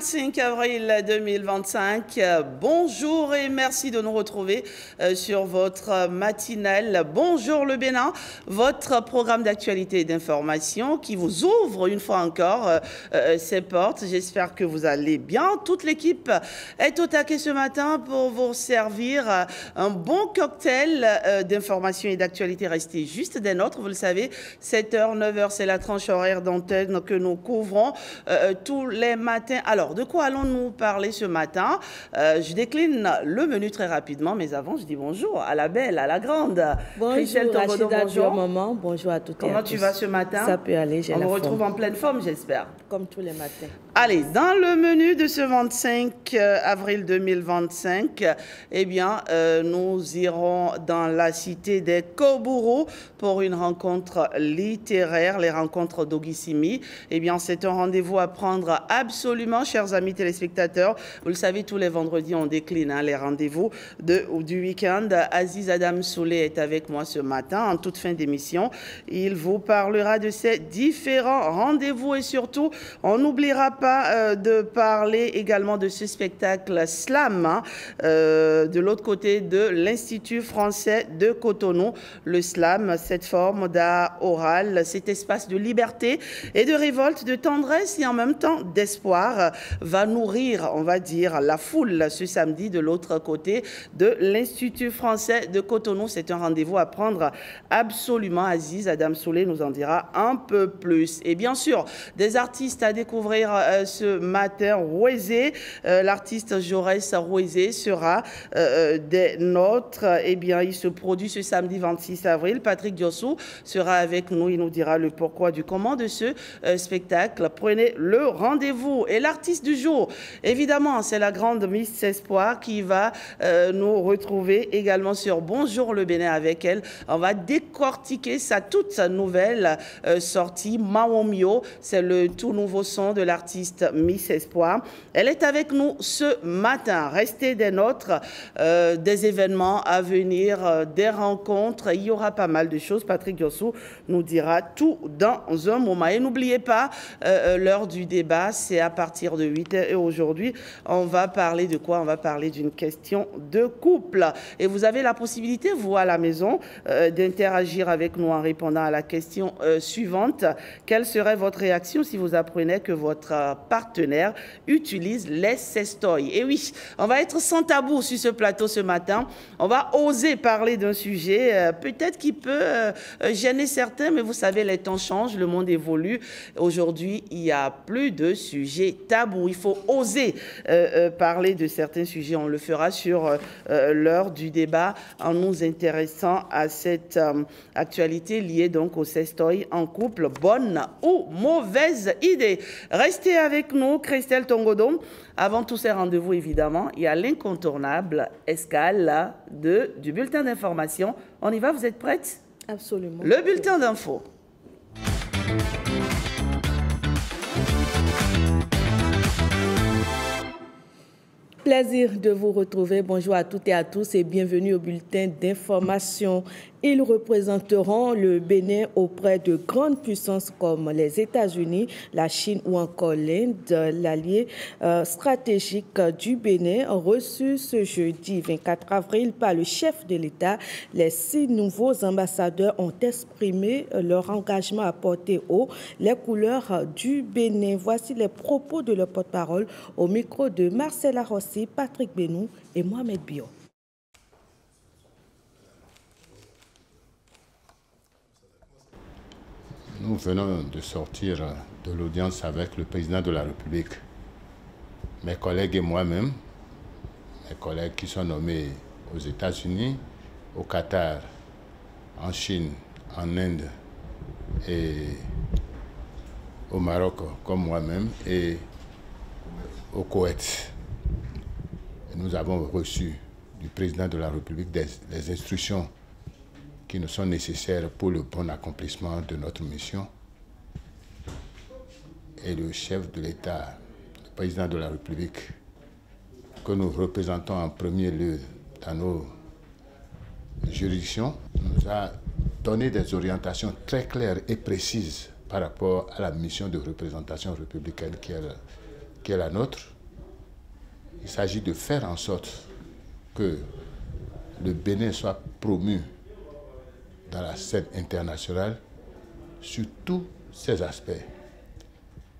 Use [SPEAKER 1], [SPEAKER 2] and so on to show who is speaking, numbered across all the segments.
[SPEAKER 1] 25 avril 2025. Bonjour et merci de nous retrouver sur votre matinale. Bonjour le Bénin, votre programme d'actualité et d'information qui vous ouvre une fois encore ses portes. J'espère que vous allez bien. Toute l'équipe est au taquet ce matin pour vous servir un bon cocktail d'information et d'actualité. Restez juste des nôtres. Vous le savez, 7h, 9h, c'est la tranche horaire d'antenne que nous couvrons tous les matins. Alors, de quoi allons-nous parler ce matin? Je décline le menu très rapidement, mais avant, je dis bonjour à la belle, à la grande.
[SPEAKER 2] Bonjour, Rachida, bonjour. Bonjour à toutes et à tous.
[SPEAKER 1] Comment tu vas ce matin?
[SPEAKER 2] Ça peut aller, j'ai la forme.
[SPEAKER 1] On vous retrouve en pleine forme, j'espère.
[SPEAKER 2] Comme tous les matins.
[SPEAKER 1] Allez, dans le menu de ce 25 avril 2025, eh bien, nous irons dans la cité des Kobourou pour une rencontre littéraire, les rencontres d'Ogisimi. Eh bien, c'est un rendez-vous à prendre absolument, chers amis téléspectateurs. Vous le savez, tous les vendredis, on décline les rendez-vous du week-end. Aziz Adam Soulé est avec moi ce matin, en toute fin d'émission. Il vous parlera de ces différents rendez-vous et surtout, on n'oubliera pas de parler également de ce spectacle slam de l'autre côté de l'Institut français de Cotonou. Le slam, cette forme d'art oral, cet espace de liberté et de révolte, de tendresse et en même temps d'espoir va nourrir, on va dire, la foule ce samedi de l'autre côté de l'Institut français de Cotonou. C'est un rendez-vous à prendre absolument. Aziz Adam Soulé nous en dira un peu plus. Et bien sûr, des artistes à découvrir ce matin. Rouezé, l'artiste Jaurès Rouezé sera des nôtres. Eh bien, il se produit ce samedi 26 avril. Patrick Diossou sera avec nous. Il nous dira le pourquoi du comment de ce spectacle. Prenez le rendez-vous. Et l'artiste du jour, évidemment, c'est la grande Miss Espoir qui va nous retrouver également sur Bonjour le Bénin avec elle. On va décortiquer sa toute nouvelle sortie, Maomio. C'est le tout nouveau son de l'artiste Miss Espoir. Elle est avec nous ce matin. Restez des nôtres, des événements à venir, des rencontres. Il y aura pas mal de choses. Patrick Diossou nous dira tout dans un moment. Et n'oubliez pas, l'heure du débat, c'est à partir de 8h. Et aujourd'hui, on va parler de quoi? On va parler d'une question de couple. Et vous avez la possibilité, vous, à la maison, d'interagir avec nous en répondant à la question suivante. Quelle serait votre réaction si vous apprenez que votre partenaire utilise les sextoys? Et oui, on va être sans tabou sur ce plateau ce matin. On va oser parler d'un sujet peut-être qui peut gêner certains, mais vous savez, les temps changent, le monde évolue. Aujourd'hui, il n'y a plus de sujets tabous. Il faut oser parler de certains sujets. On le fera sur l'heure du débat en nous intéressant à cette actualité liée donc au sextoy en couple. Bonne ou mauvaise idée? Restez avec nous, Christelle Tongodom. Avant tous ces rendez-vous, évidemment, il y a l'incontournable escale du bulletin d'information. On y va, vous êtes prêtes?
[SPEAKER 2] Absolument.
[SPEAKER 1] Le bulletin d'info.
[SPEAKER 2] Plaisir de vous retrouver. Bonjour à toutes et à tous et bienvenue au bulletin d'information. Ils représenteront le Bénin auprès de grandes puissances comme les États-Unis, la Chine ou encore l'Inde. L'allié stratégique du Bénin reçu ce jeudi 24 avril par le chef de l'État. Les 6 nouveaux ambassadeurs ont exprimé leur engagement à porter haut les couleurs du Bénin. Voici les propos de leur porte-parole au micro de Marcela Rossi, Patrick Benou et Mohamed Bio.
[SPEAKER 3] Nous venons de sortir de l'audience avec le président de la République. Mes collègues et moi-même, mes collègues qui sont nommés aux États-Unis, au Qatar, en Chine, en Inde et au Maroc, comme moi-même, et au Koweït. Nous avons reçu du président de la République des instructions qui nous sont nécessaires pour le bon accomplissement de notre mission. Et le chef de l'État, le président de la République, que nous représentons en premier lieu dans nos juridictions, nous a donné des orientations très claires et précises par rapport à la mission de représentation républicaine qui est la nôtre. Il s'agit de faire en sorte que le Bénin soit promu dans la scène internationale sur tous ses aspects.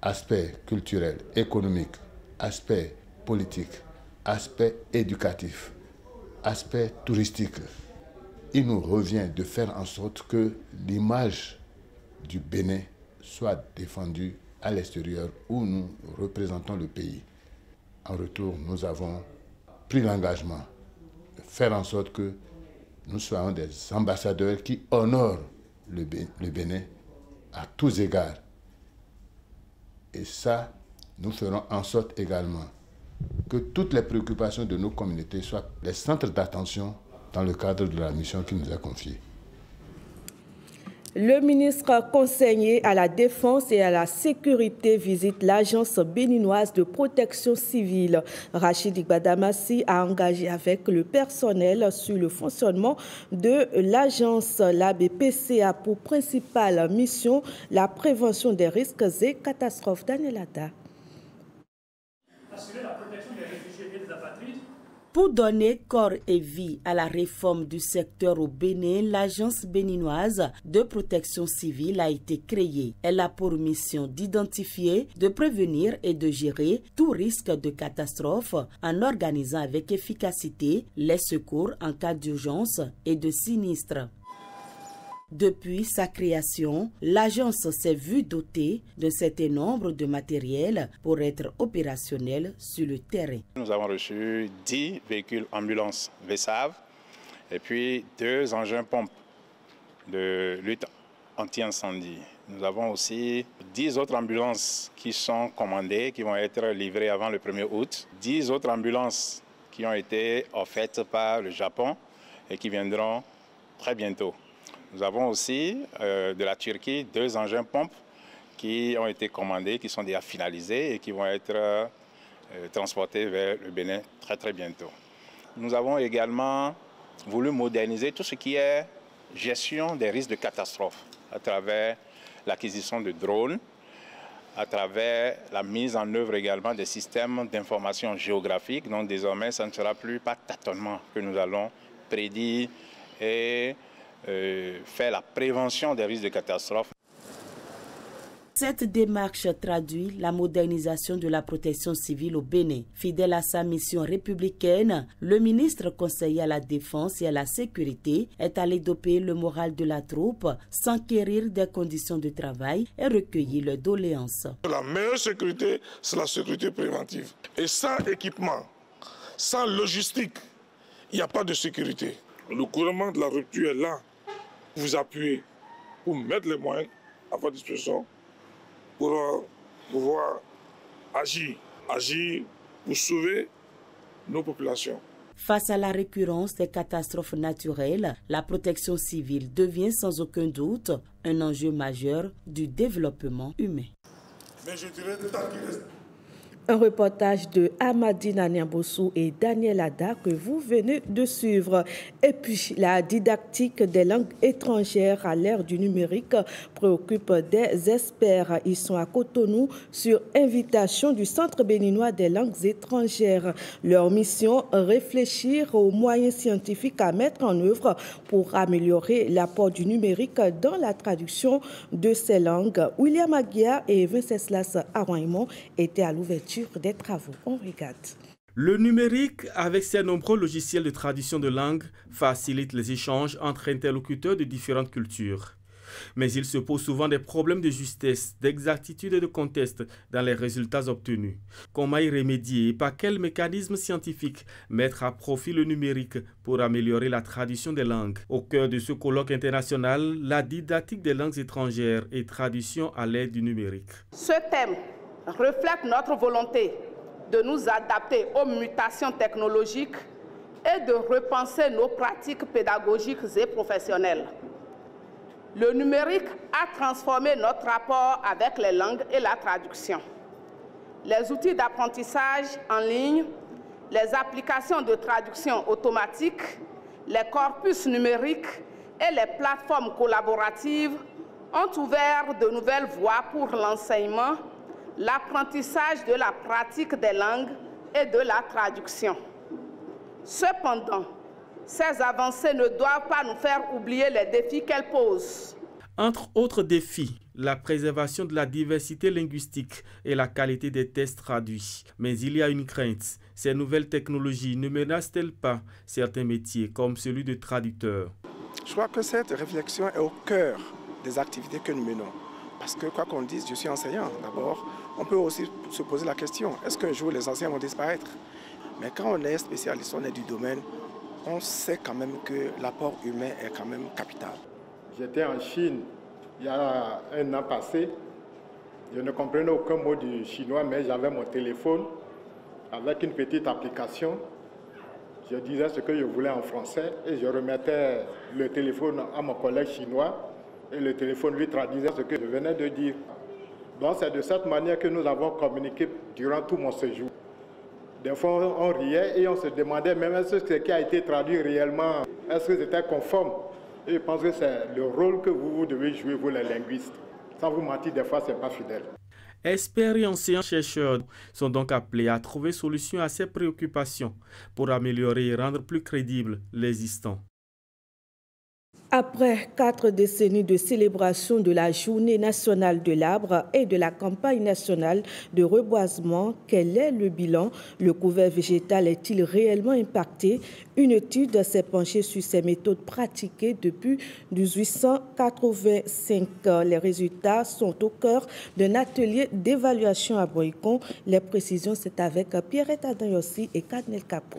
[SPEAKER 3] Aspects culturels, économiques, aspects politiques, aspects éducatifs, aspects touristiques. Il nous revient de faire en sorte que l'image du Bénin soit défendue à l'extérieur où nous représentons le pays. En retour, nous avons pris l'engagement de faire en sorte que nous soyons des ambassadeurs qui honorent le Bénin à tous égards. Et ça, nous ferons en sorte également que toutes les préoccupations de nos communautés soient les centres d'attention dans le cadre de la mission qui nous est confiée.
[SPEAKER 2] Le ministre conseiller à la Défense et à la Sécurité visite l'Agence béninoise de protection civile. Rachid Igbadamassi a engagé avec le personnel sur le fonctionnement de l'agence. L'ABPC a pour principale mission la prévention des risques et catastrophes. Daniel Ada.
[SPEAKER 4] Assurer la protection des réfugiés et des apatrides.
[SPEAKER 5] Pour donner corps et vie à la réforme du secteur au Bénin, l'Agence béninoise de protection civile a été créée. Elle a pour mission d'identifier, de prévenir et de gérer tout risque de catastrophe en organisant avec efficacité les secours en cas d'urgence et de sinistre. Depuis sa création, l'agence s'est vue dotée d'un certain nombre de matériel pour être opérationnelle sur le terrain.
[SPEAKER 6] Nous avons reçu 10 véhicules ambulances VSAV et puis 2 engins pompes de lutte anti-incendie. Nous avons aussi 10 autres ambulances qui sont commandées, qui vont être livrées avant le 1er août. 10 autres ambulances qui ont été offertes par le Japon et qui viendront très bientôt. Nous avons aussi de la Turquie 2 engins pompes qui ont été commandés, qui sont déjà finalisés et qui vont être transportés vers le Bénin très bientôt. Nous avons également voulu moderniser tout ce qui est gestion des risques de catastrophe à travers l'acquisition de drones, à travers la mise en œuvre également des systèmes d'information géographique. Donc désormais, ça ne sera plus par tâtonnement que nous allons prédire et faire la prévention des risques de catastrophe.
[SPEAKER 5] Cette démarche traduit la modernisation de la protection civile au Bénin. Fidèle à sa mission républicaine, le ministre conseiller à la Défense et à la Sécurité est allé doper le moral de la troupe, s'enquérir des conditions de travail et recueillir leurs doléances.
[SPEAKER 7] La meilleure sécurité, c'est la sécurité préventive. Et sans équipement, sans logistique, il n'y a pas de sécurité. Le gouvernement de la rupture est là. Vous appuyez pour mettre les moyens à votre disposition pour pouvoir agir pour sauver nos populations.
[SPEAKER 5] Face à la récurrence des catastrophes naturelles, la protection civile devient sans aucun doute un enjeu majeur du développement humain.
[SPEAKER 7] Mais je dirais tant qu'il reste.
[SPEAKER 2] Un reportage de Amadine Niambossou et Daniel Ada que vous venez de suivre. Et puis, la didactique des langues étrangères à l'ère du numérique préoccupe des experts. Ils sont à Cotonou sur invitation du Centre béninois des langues étrangères. Leur mission, réfléchir aux moyens scientifiques à mettre en œuvre pour améliorer l'apport du numérique dans la traduction de ces langues. William Aguiar et Venceslas Aroimon étaient à l'ouverture des travaux. On regarde.
[SPEAKER 8] Le numérique, avec ses nombreux logiciels de traduction de langue, facilite les échanges entre interlocuteurs de différentes cultures. Mais il se pose souvent des problèmes de justesse, d'exactitude et de contexte dans les résultats obtenus. Comment y remédier et par quels mécanismes scientifiques mettre à profit le numérique pour améliorer la traduction des langues? Au cœur de ce colloque international, la didactique des langues étrangères et traduction à l'aide du numérique.
[SPEAKER 9] Ce thème reflète notre volonté de nous adapter aux mutations technologiques et de repenser nos pratiques pédagogiques et professionnelles. Le numérique a transformé notre rapport avec les langues et la traduction. Les outils d'apprentissage en ligne, les applications de traduction automatique, les corpus numériques et les plateformes collaboratives ont ouvert de nouvelles voies pour l'enseignement, l'apprentissage de la pratique des langues et de la traduction. Cependant, ces avancées ne doivent pas nous faire oublier les défis qu'elles posent.
[SPEAKER 8] Entre autres défis, la préservation de la diversité linguistique et la qualité des tests traduits. Mais il y a une crainte. Ces nouvelles technologies ne menacent-elles pas certains métiers comme celui de traducteur?
[SPEAKER 10] Je crois que cette réflexion est au cœur des activités que nous menons. Parce que quoi qu'on dise, je suis enseignant d'abord. On peut aussi se poser la question, est-ce qu'un jour les enseignants vont disparaître? Mais quand on est spécialiste, on est du domaine, on sait quand même que l'apport humain est quand même capital.
[SPEAKER 11] J'étais en Chine il y a un an passé. Je ne comprenais aucun mot du chinois, mais j'avais mon téléphone avec une petite application. Je disais ce que je voulais en français et je remettais le téléphone à mon collègue chinois et le téléphone lui traduisait ce que je venais de dire. Donc c'est de cette manière que nous avons communiqué durant tout mon séjour. Des fois on riait et on se demandait même est-ce que ce qui a été traduit réellement, est-ce que c'était conforme? Et je pense que c'est le rôle que vous devez jouer, vous les linguistes. Sans vous mentir, des fois, ce n'est pas fidèle.
[SPEAKER 8] Expériences chercheurs sont donc appelés à trouver solution à ces préoccupations pour améliorer et rendre plus crédibles l'existant.
[SPEAKER 2] Après 4 décennies de célébration de la Journée nationale de l'arbre et de la campagne nationale de reboisement, quel est le bilan? Le couvert végétal est-il réellement impacté? Une étude s'est penchée sur ces méthodes pratiquées depuis 1885. Les résultats sont au cœur d'un atelier d'évaluation à Boycon. Les précisions, c'est avec Pierrette Adayossi et Kadnel Capo.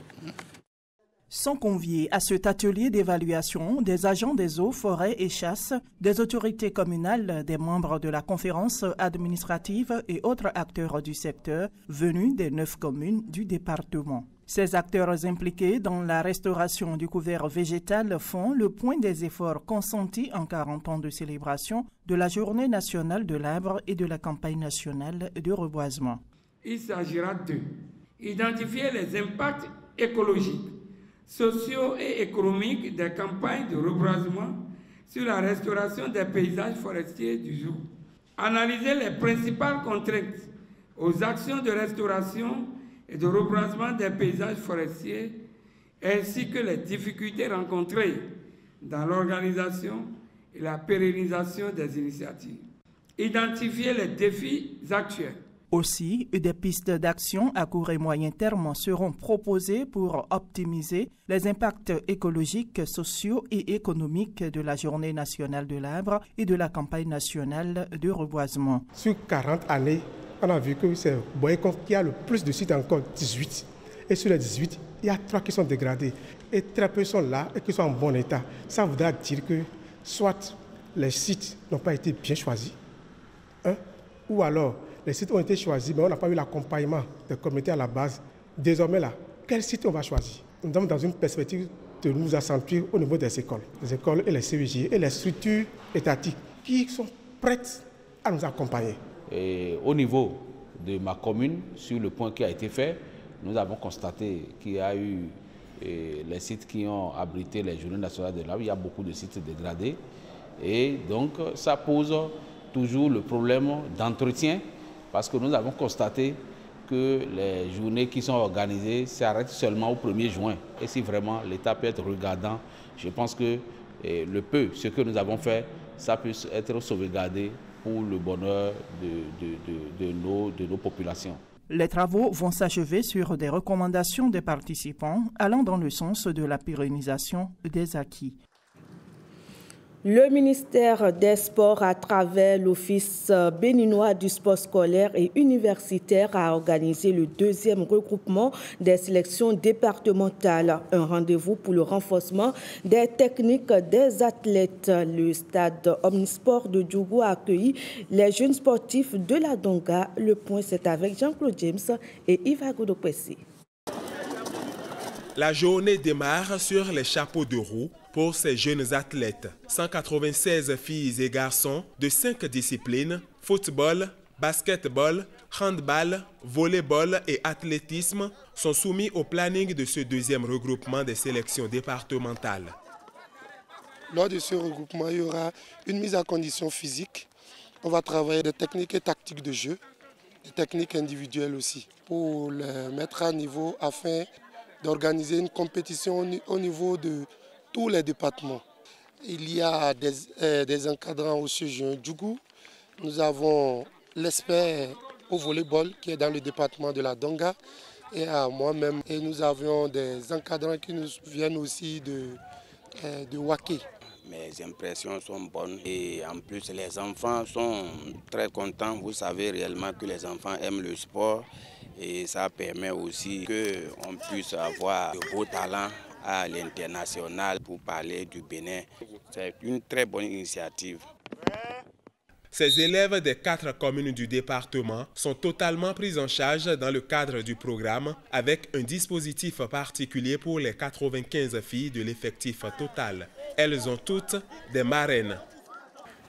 [SPEAKER 12] Sont conviés à cet atelier d'évaluation des agents des eaux, forêts et chasses, des autorités communales, des membres de la conférence administrative et autres acteurs du secteur venus des 9 communes du département. Ces acteurs impliqués dans la restauration du couvert végétal font le point des efforts consentis en 40 ans de célébration de la Journée nationale de l'arbre et de la campagne nationale de reboisement.
[SPEAKER 13] Il s'agira de identifier les impacts écologiques, sociaux et économiques des campagnes de reboisement sur la restauration des paysages forestiers du jour. Analyser les principales contraintes aux actions de restauration et de reboisement des paysages forestiers, ainsi que les difficultés rencontrées dans l'organisation et la pérennisation des initiatives. Identifier les défis actuels.
[SPEAKER 12] Aussi, des pistes d'action à court et moyen terme seront proposées pour optimiser les impacts écologiques, sociaux et économiques de la Journée nationale de l'arbre et de la campagne nationale de reboisement.
[SPEAKER 14] Sur 40 années, on a vu que c'est Boycon qui a le plus de sites, encore 18. Et sur les 18, il y a 3 qui sont dégradés. Et très peu sont là et qui sont en bon état. Ça voudra dire que soit les sites n'ont pas été bien choisis, ou alors les sites ont été choisis, mais on n'a pas eu l'accompagnement des communautés à la base. Désormais, là, quel site on va choisir? Nous sommes dans une perspective de nous accentuer au niveau des écoles et les CEJ et les structures étatiques qui sont prêtes à nous accompagner.
[SPEAKER 15] Et au niveau de ma commune, sur le point qui a été fait, nous avons constaté qu'il y a eu les sites qui ont abrité les Journées nationales de l'arbre. Il y a beaucoup de sites dégradés. Et donc, ça pose toujours le problème d'entretien, parce que nous avons constaté que les journées qui sont organisées s'arrêtent seulement au 1er juin. Et si vraiment l'État peut être regardant, je pense que ce que nous avons fait, ça peut être sauvegardé pour le bonheur de nos populations.
[SPEAKER 12] Les travaux vont s'achever sur des recommandations des participants allant dans le sens de la pérennisation des acquis. Le ministère des Sports, à travers l'Office béninois du sport scolaire et universitaire, a organisé le 2e regroupement des sélections départementales. Un rendez-vous pour le renforcement des techniques des athlètes. Le stade Omnisport de Djougou a accueilli les jeunes sportifs de la Donga. Le point, c'est avec Jean-Claude James et Yves Agodopessi.
[SPEAKER 16] La journée démarre sur les chapeaux de roue pour ces jeunes athlètes. 196 filles et garçons de 5 disciplines, football, basketball, handball, volleyball et athlétisme, sont soumis au planning de ce 2e regroupement des sélections départementales.
[SPEAKER 17] Lors de ce regroupement, il y aura une mise en condition physique. On va travailler des techniques et tactiques de jeu. des techniques individuelles aussi, pour les mettre à niveau afin d'organiser une compétition au niveau de tous les départements. Il y a des encadrants au CGN Djougou. Nous avons l'expert au volleyball qui est dans le département de la Donga et à moi-même. Et nous avions des encadrants qui nous viennent aussi de Waké.
[SPEAKER 18] Mes impressions sont bonnes et en plus les enfants sont très contents. Vous savez réellement que les enfants aiment le sport et ça permet aussi qu'on puisse avoir de beaux talents à l'international pour parler du Bénin. C'est une très bonne initiative.
[SPEAKER 16] Ces élèves des 4 communes du département sont totalement pris en charge dans le cadre du programme avec un dispositif particulier pour les 95 filles de l'effectif total. Elles ont toutes des marraines.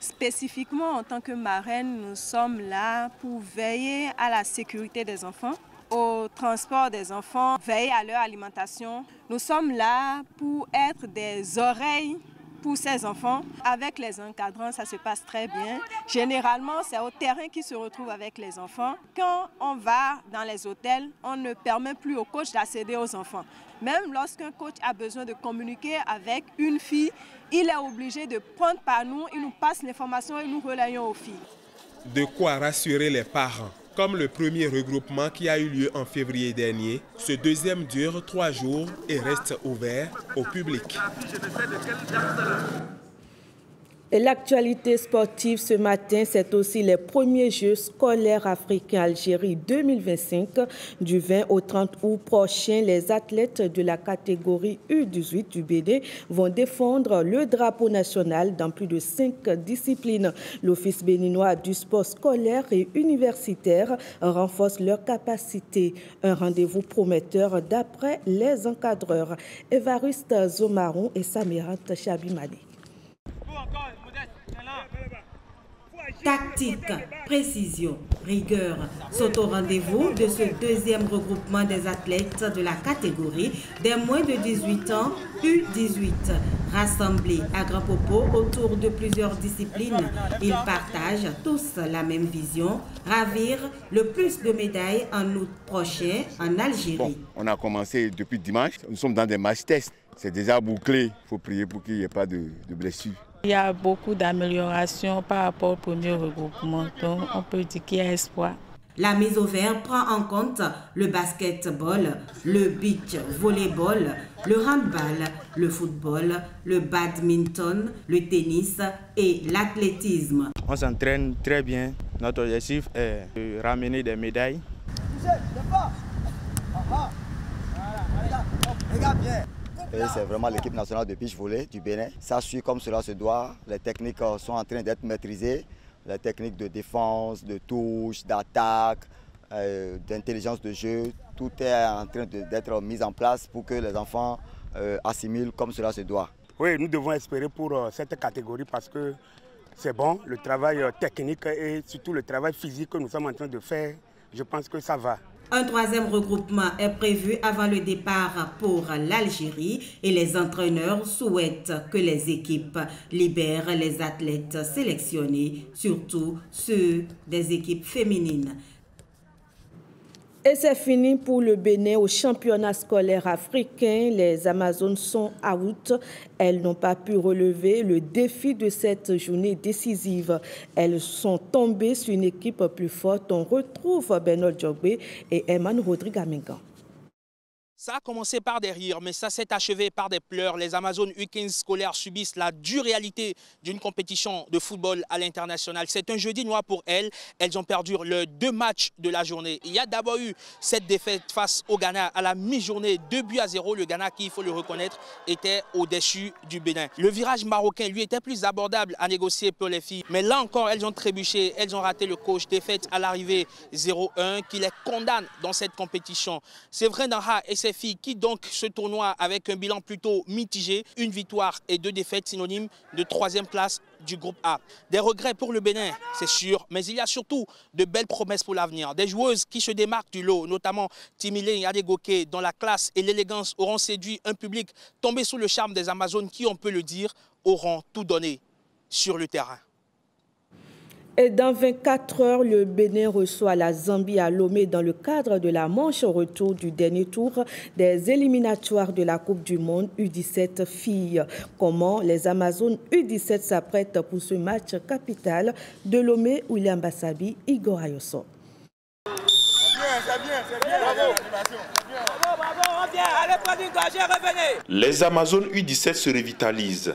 [SPEAKER 19] Spécifiquement, en tant que marraine, nous sommes là pour veiller à la sécurité des enfants, au transport des enfants, veiller à leur alimentation. Nous sommes là pour être des oreilles pour ces enfants. Avec les encadrants, ça se passe très bien. Généralement, c'est au terrain qu'ils se retrouvent avec les enfants. Quand on va dans les hôtels, on ne permet plus au coach d'accéder aux enfants. Même lorsqu'un coach a besoin de communiquer avec une fille, il est obligé de prendre par nous, il nous passe l'information et nous relayons aux filles.
[SPEAKER 16] De quoi rassurer les parents. Comme le premier regroupement qui a eu lieu en février dernier, ce deuxième dure 3 jours et reste ouvert au public.
[SPEAKER 2] Et l'actualité sportive ce matin, c'est aussi les premiers Jeux scolaires africains Algérie 2025. Du 20 au 30 août prochain, les athlètes de la catégorie U18 du Bénin vont défendre le drapeau national dans plus de 5 disciplines. L'Office béninois du sport scolaire et universitaire renforce leurs capacités. Un rendez-vous prometteur d'après les encadreurs Évariste Zomaron et Samirat Chabimani.
[SPEAKER 20] Tactique, précision, rigueur sont au rendez-vous de ce deuxième regroupement des athlètes de la catégorie des moins de 18 ans U18. Rassemblés à Grand Popo autour de plusieurs disciplines, ils partagent tous la même vision, ravir le plus de médailles en août prochain en Algérie.
[SPEAKER 21] Bon, on a commencé depuis dimanche, nous sommes dans des matchs tests. C'est déjà bouclé, il faut prier pour qu'il n'y ait pas de blessures.
[SPEAKER 22] Il y a beaucoup d'améliorations par rapport au premier regroupement, donc on peut dire qu'il y a espoir.
[SPEAKER 20] La mise au vert prend en compte le basketball, le beach volleyball, le handball, le football, le badminton, le tennis et l'athlétisme.
[SPEAKER 23] On s'entraîne très bien. Notre objectif est de ramener des médailles.
[SPEAKER 24] C'est vraiment l'équipe nationale de beach volley du Bénin. Ça suit comme cela se doit. Les techniques sont en train d'être maîtrisées. Les techniques de défense, de touche, d'attaque, d'intelligence de jeu. Tout est en train d'être mis en place pour que les enfants assimilent comme cela se doit.
[SPEAKER 25] Oui, nous devons espérer pour cette catégorie parce que c'est bon. Le travail technique et surtout le travail physique que nous sommes en train de faire, je pense que ça va.
[SPEAKER 20] Un troisième regroupement est prévu avant le départ pour l'Algérie et les entraîneurs souhaitent que les équipes libèrent les athlètes sélectionnés, surtout ceux des équipes féminines.
[SPEAKER 2] Et c'est fini pour le Bénin au championnat scolaire africain. Les Amazones sont out. Elles n'ont pas pu relever le défi de cette journée décisive. Elles sont tombées sur une équipe plus forte. On retrouve Benoît Djogbe et Eman Rodrigue-Amingan.
[SPEAKER 26] Ça a commencé par des rires, mais ça s'est achevé par des pleurs. Les Amazones U15 scolaires subissent la dure réalité d'une compétition de football à l'international. C'est un jeudi noir pour elles. Elles ont perdu les 2 matchs de la journée. Il y a d'abord eu cette défaite face au Ghana à la mi-journée, 2-0. Le Ghana, qui, il faut le reconnaître, était au-dessus du Bénin. Le virage marocain, lui, était plus abordable à négocier pour les filles. Mais là encore, elles ont trébuché, elles ont raté le coach. Défaite à l'arrivée 0-1 qui les condamne dans cette compétition. C'est vrai, Nara et ses filles qui donc ce tournoi avec un bilan plutôt mitigé, 1 victoire et 2 défaites synonymes de 3e place du groupe A. Des regrets pour le Bénin, c'est sûr, mais il y a surtout de belles promesses pour l'avenir. Des joueuses qui se démarquent du lot, notamment Timilé Adegoke, dont la classe et l'élégance auront séduit un public tombé sous le charme des Amazones qui, on peut le dire, auront tout donné sur le terrain.
[SPEAKER 2] Et dans 24 heures, le Bénin reçoit la Zambie à Lomé dans le cadre de la manche retour du dernier tour des éliminatoires de la Coupe du Monde U17 filles. Comment les Amazones U17 s'apprêtent pour ce match capital de Lomé, William Bassabi, Igor Ayoso.
[SPEAKER 1] Les Amazones U17 se revitalisent.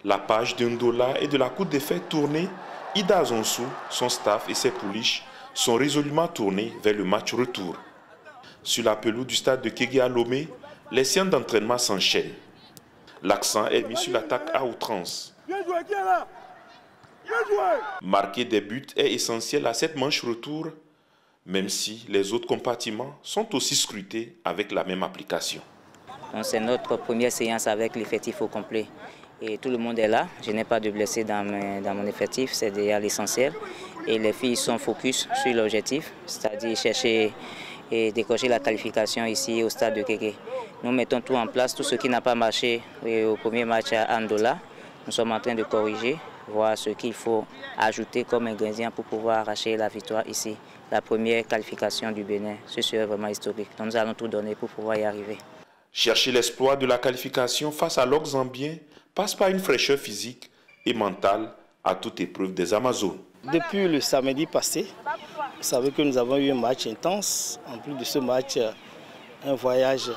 [SPEAKER 1] La page de Ndola et de la Coupe des Fêtes tournée, Ida Azonsou, son staff et ses pouliches sont résolument tournés vers le match retour. Sur la pelouse du stade de Kégué à Lomé, les séances d'entraînement s'enchaînent. L'accent est mis sur l'attaque à outrance. Marquer des buts est essentiel à cette manche retour, même si les autres compartiments sont aussi scrutés avec la même application.
[SPEAKER 3] C'est notre première séance avec l'effectif au complet. Et tout le monde est là. Je n'ai pas de blessés dans mon effectif, c'est déjà l'essentiel. Et les filles sont focus sur l'objectif, c'est-à-dire chercher et décrocher la qualification ici au stade de Kéké. Nous mettons tout en place, tout ce qui n'a pas marché au premier match à Ndola. Nous sommes en train de corriger, voir ce qu'il faut ajouter comme ingrédient pour pouvoir arracher la victoire ici. La première qualification du Bénin, ce serait vraiment historique. Donc nous allons tout donner pour pouvoir y arriver.
[SPEAKER 1] Chercher l'exploit de la qualification face à l'Oc zambien passe par une fraîcheur physique et mentale à toute épreuve des Amazones.
[SPEAKER 4] Depuis le samedi passé, vous savez que nous avons eu un match intense. En plus de ce match, un voyage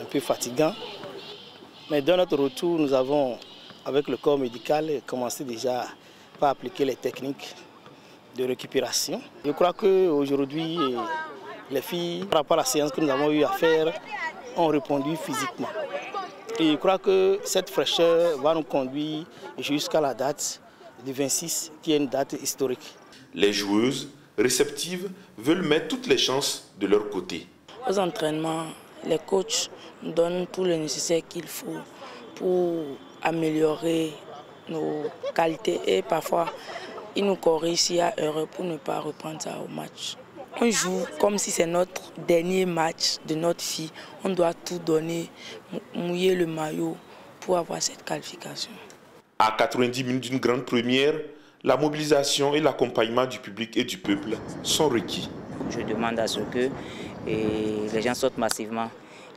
[SPEAKER 4] un peu fatigant. Mais dans notre retour, nous avons, avec le corps médical, commencé déjà par appliquer les techniques de récupération. Je crois qu'aujourd'hui, les filles, par rapport à la séance que nous avons eu à faire, ont répondu physiquement. Et je crois que cette fraîcheur va nous conduire jusqu'à la date du 26, qui est une date historique.
[SPEAKER 1] Les joueuses réceptives veulent mettre toutes les chances de leur côté.
[SPEAKER 22] Aux entraînements, les coachs nous donnent tout le nécessaire qu'il faut pour améliorer nos qualités et parfois ils nous corrigent s'il y a erreur pour ne pas reprendre ça au match. On joue comme si c'est notre dernier match de notre fille. On doit tout donner, mouiller le maillot pour avoir cette qualification.
[SPEAKER 1] À 90 minutes d'une grande première, la mobilisation et l'accompagnement du public et du peuple sont requis.
[SPEAKER 3] Je demande à ce que les gens sortent massivement.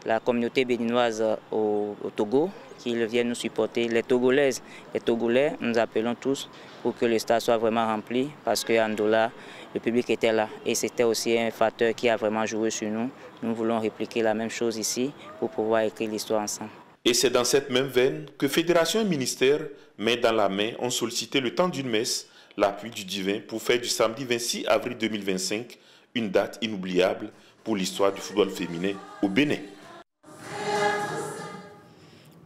[SPEAKER 3] La communauté béninoise au Togo, qu'ils viennent nous supporter. Les Togolaises, les Togolais, nous appelons tous pour que le stade soit vraiment rempli parce qu'à Ndola, le public était là et c'était aussi un facteur qui a vraiment joué sur nous. Nous voulons répliquer la même chose ici pour pouvoir écrire l'histoire ensemble.
[SPEAKER 1] Et c'est dans cette même veine que Fédération et ministère, main dans la main, ont sollicité le temps d'une messe, l'appui du divin pour faire du samedi 26 avril 2025 une date inoubliable pour l'histoire du football féminin au Bénin.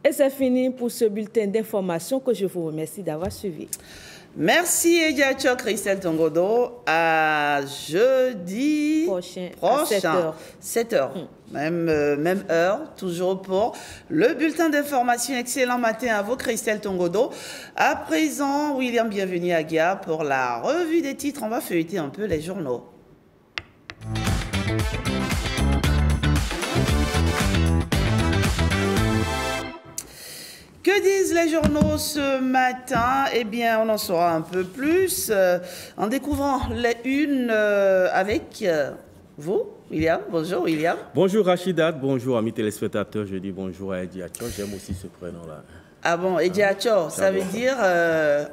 [SPEAKER 2] Et c'est fini pour ce bulletin d'information que je vous remercie d'avoir suivi.
[SPEAKER 5] Merci Ediacho Christelle Tongodo. À jeudi prochain. À 7h. Même heure, toujours pour le bulletin d'information. Excellent matin à vous, Christelle Tongodo. À présent, William, bienvenue à Gia pour la revue des titres. On va feuilleter un peu les journaux. Que disent les journaux ce matin? Eh bien, on en saura un peu plus en découvrant les unes avec vous, William. Bonjour, William.
[SPEAKER 8] Bonjour, Rachidat. Bonjour, amis téléspectateurs. Je dis bonjour à Ediacho. J'aime aussi ce prénom-là.
[SPEAKER 5] Ah bon, Ediacho, ça veut dire...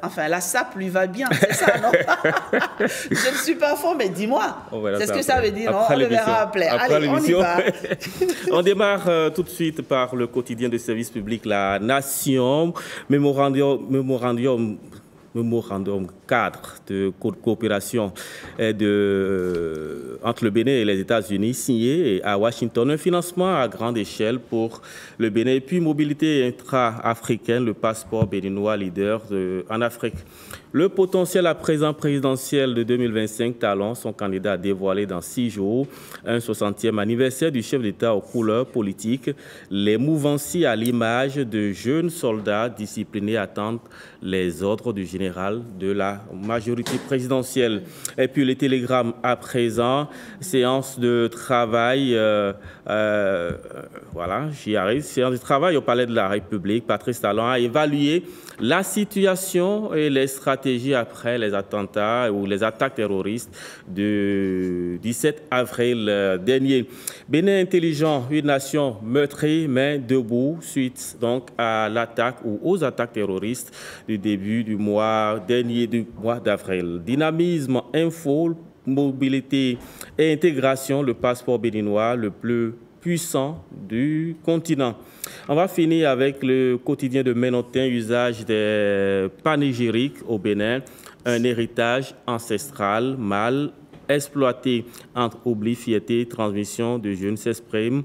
[SPEAKER 5] enfin, la sape lui va bien, c'est ça, non? Je ne suis pas fort, mais dis-moi. C'est ce que ça veut dire, non? On le verra après. Allez, on y va.
[SPEAKER 8] On démarre tout de suite par le quotidien de service public La Nation, mémorandum cadre de coopération entre le Bénin et les États-Unis signé à Washington, un financement à grande échelle pour le Bénin et puis mobilité intra-africaine, le passeport béninois leader en Afrique. Le potentiel à présent présidentiel de 2025, Talon, son candidat dévoilé dans 6 jours, un 60e anniversaire du chef d'État aux couleurs politiques, les mouvanciers à l'image de jeunes soldats disciplinés attendent les ordres du général général de la majorité présidentielle. Et puis les télégrammes à présent, séance de travail, voilà, j'y arrive, séance de travail au Palais de la République. Patrice Talon a évalué la situation et les stratégies après les attentats ou les attaques terroristes du 17 avril dernier. Bénin intelligent, une nation meurtrie mais debout suite donc à l'attaque ou aux attaques terroristes du début du mois dernier, du mois d'avril. Dynamisme, info, mobilité et intégration, le passeport béninois le plus puissant du continent. On va finir avec le quotidien de Ménotin, usage des panégyriques au Bénin, un héritage ancestral mal exploité entre oubli, fierté, transmission de jeunes s'exprime.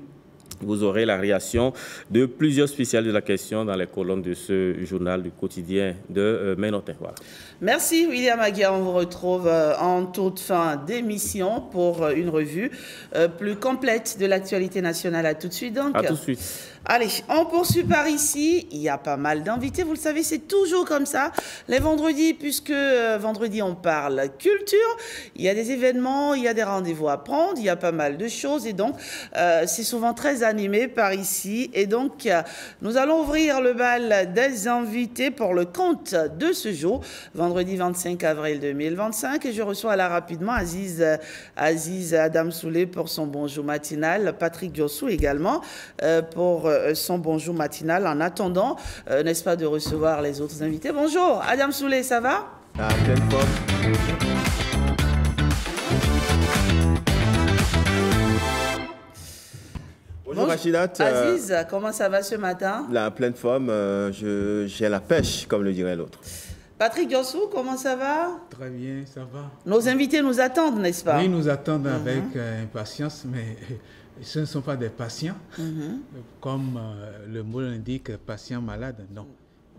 [SPEAKER 8] Vous aurez la réaction de plusieurs spécialistes de la question dans les colonnes de ce journal du quotidien de Ménotin. Voilà.
[SPEAKER 5] Merci William Aguiar. On vous retrouve en toute fin d'émission pour une revue plus complète de l'actualité nationale. À tout de suite donc.
[SPEAKER 8] À tout de suite.
[SPEAKER 5] Allez, on poursuit par ici. Il y a pas mal d'invités, vous le savez, c'est toujours comme ça. Les vendredis, puisque vendredi on parle culture, il y a des événements, il y a des rendez-vous à prendre, il y a pas mal de choses et donc c'est souvent très animé par ici. Et donc nous allons ouvrir le bal des invités pour le compte de ce jour, vendredi 25 avril 2025. Et je reçois là rapidement Aziz Adam Soulé pour son bonjour matinal, Patrick Diossou également pour son bonjour matinal. En attendant, n'est-ce pas, de recevoir les autres invités. Bonjour, Adam Soulé, ça va?
[SPEAKER 6] À pleine forme. Bonjour Rachidat.
[SPEAKER 5] Aziz, comment ça va ce matin?
[SPEAKER 6] La pleine forme, j'ai la pêche, comme le dirait l'autre.
[SPEAKER 5] Patrick Diossou, comment ça va?
[SPEAKER 7] Très bien, ça va.
[SPEAKER 5] Nos invités nous attendent, n'est-ce pas?
[SPEAKER 7] Oui, ils nous attendent avec impatience, mais ce ne sont pas des patients, comme le mot l'indique, patients malades. Non,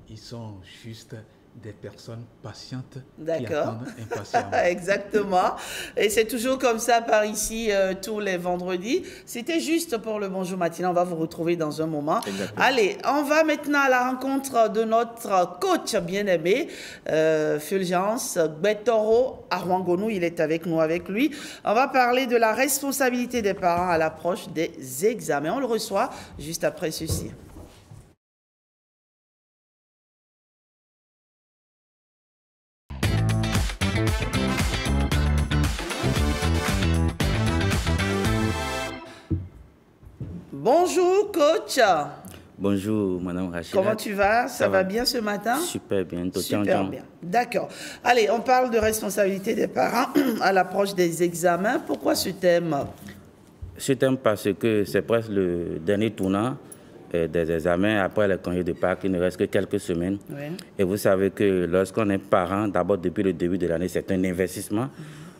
[SPEAKER 7] ils sont juste des personnes patientes qui attendent impatiemment.
[SPEAKER 5] Exactement. Et c'est toujours comme ça par ici tous les vendredis. C'était juste pour le bonjour matinal. On va vous retrouver dans un moment. Exactement. Allez, on va maintenant à la rencontre de notre coach bien-aimé, Fulgence Betoro Arwangonou. Il est avec nous, avec lui. On va parler de la responsabilité des parents à l'approche des examens. On le reçoit juste après ceci. Bonjour, coach.
[SPEAKER 9] Bonjour, Madame Rachida.
[SPEAKER 5] Comment tu vas? Ça va bien ce matin?
[SPEAKER 9] Super bien.
[SPEAKER 5] Super bien. D'accord. Allez, on parle de responsabilité des parents à l'approche des examens. Pourquoi ce thème?
[SPEAKER 9] Ce thème parce que c'est presque le dernier tournant des examens après le congé de Pâques. Il ne reste que quelques semaines. Oui. Et vous savez que lorsqu'on est parent, d'abord depuis le début de l'année, c'est un investissement.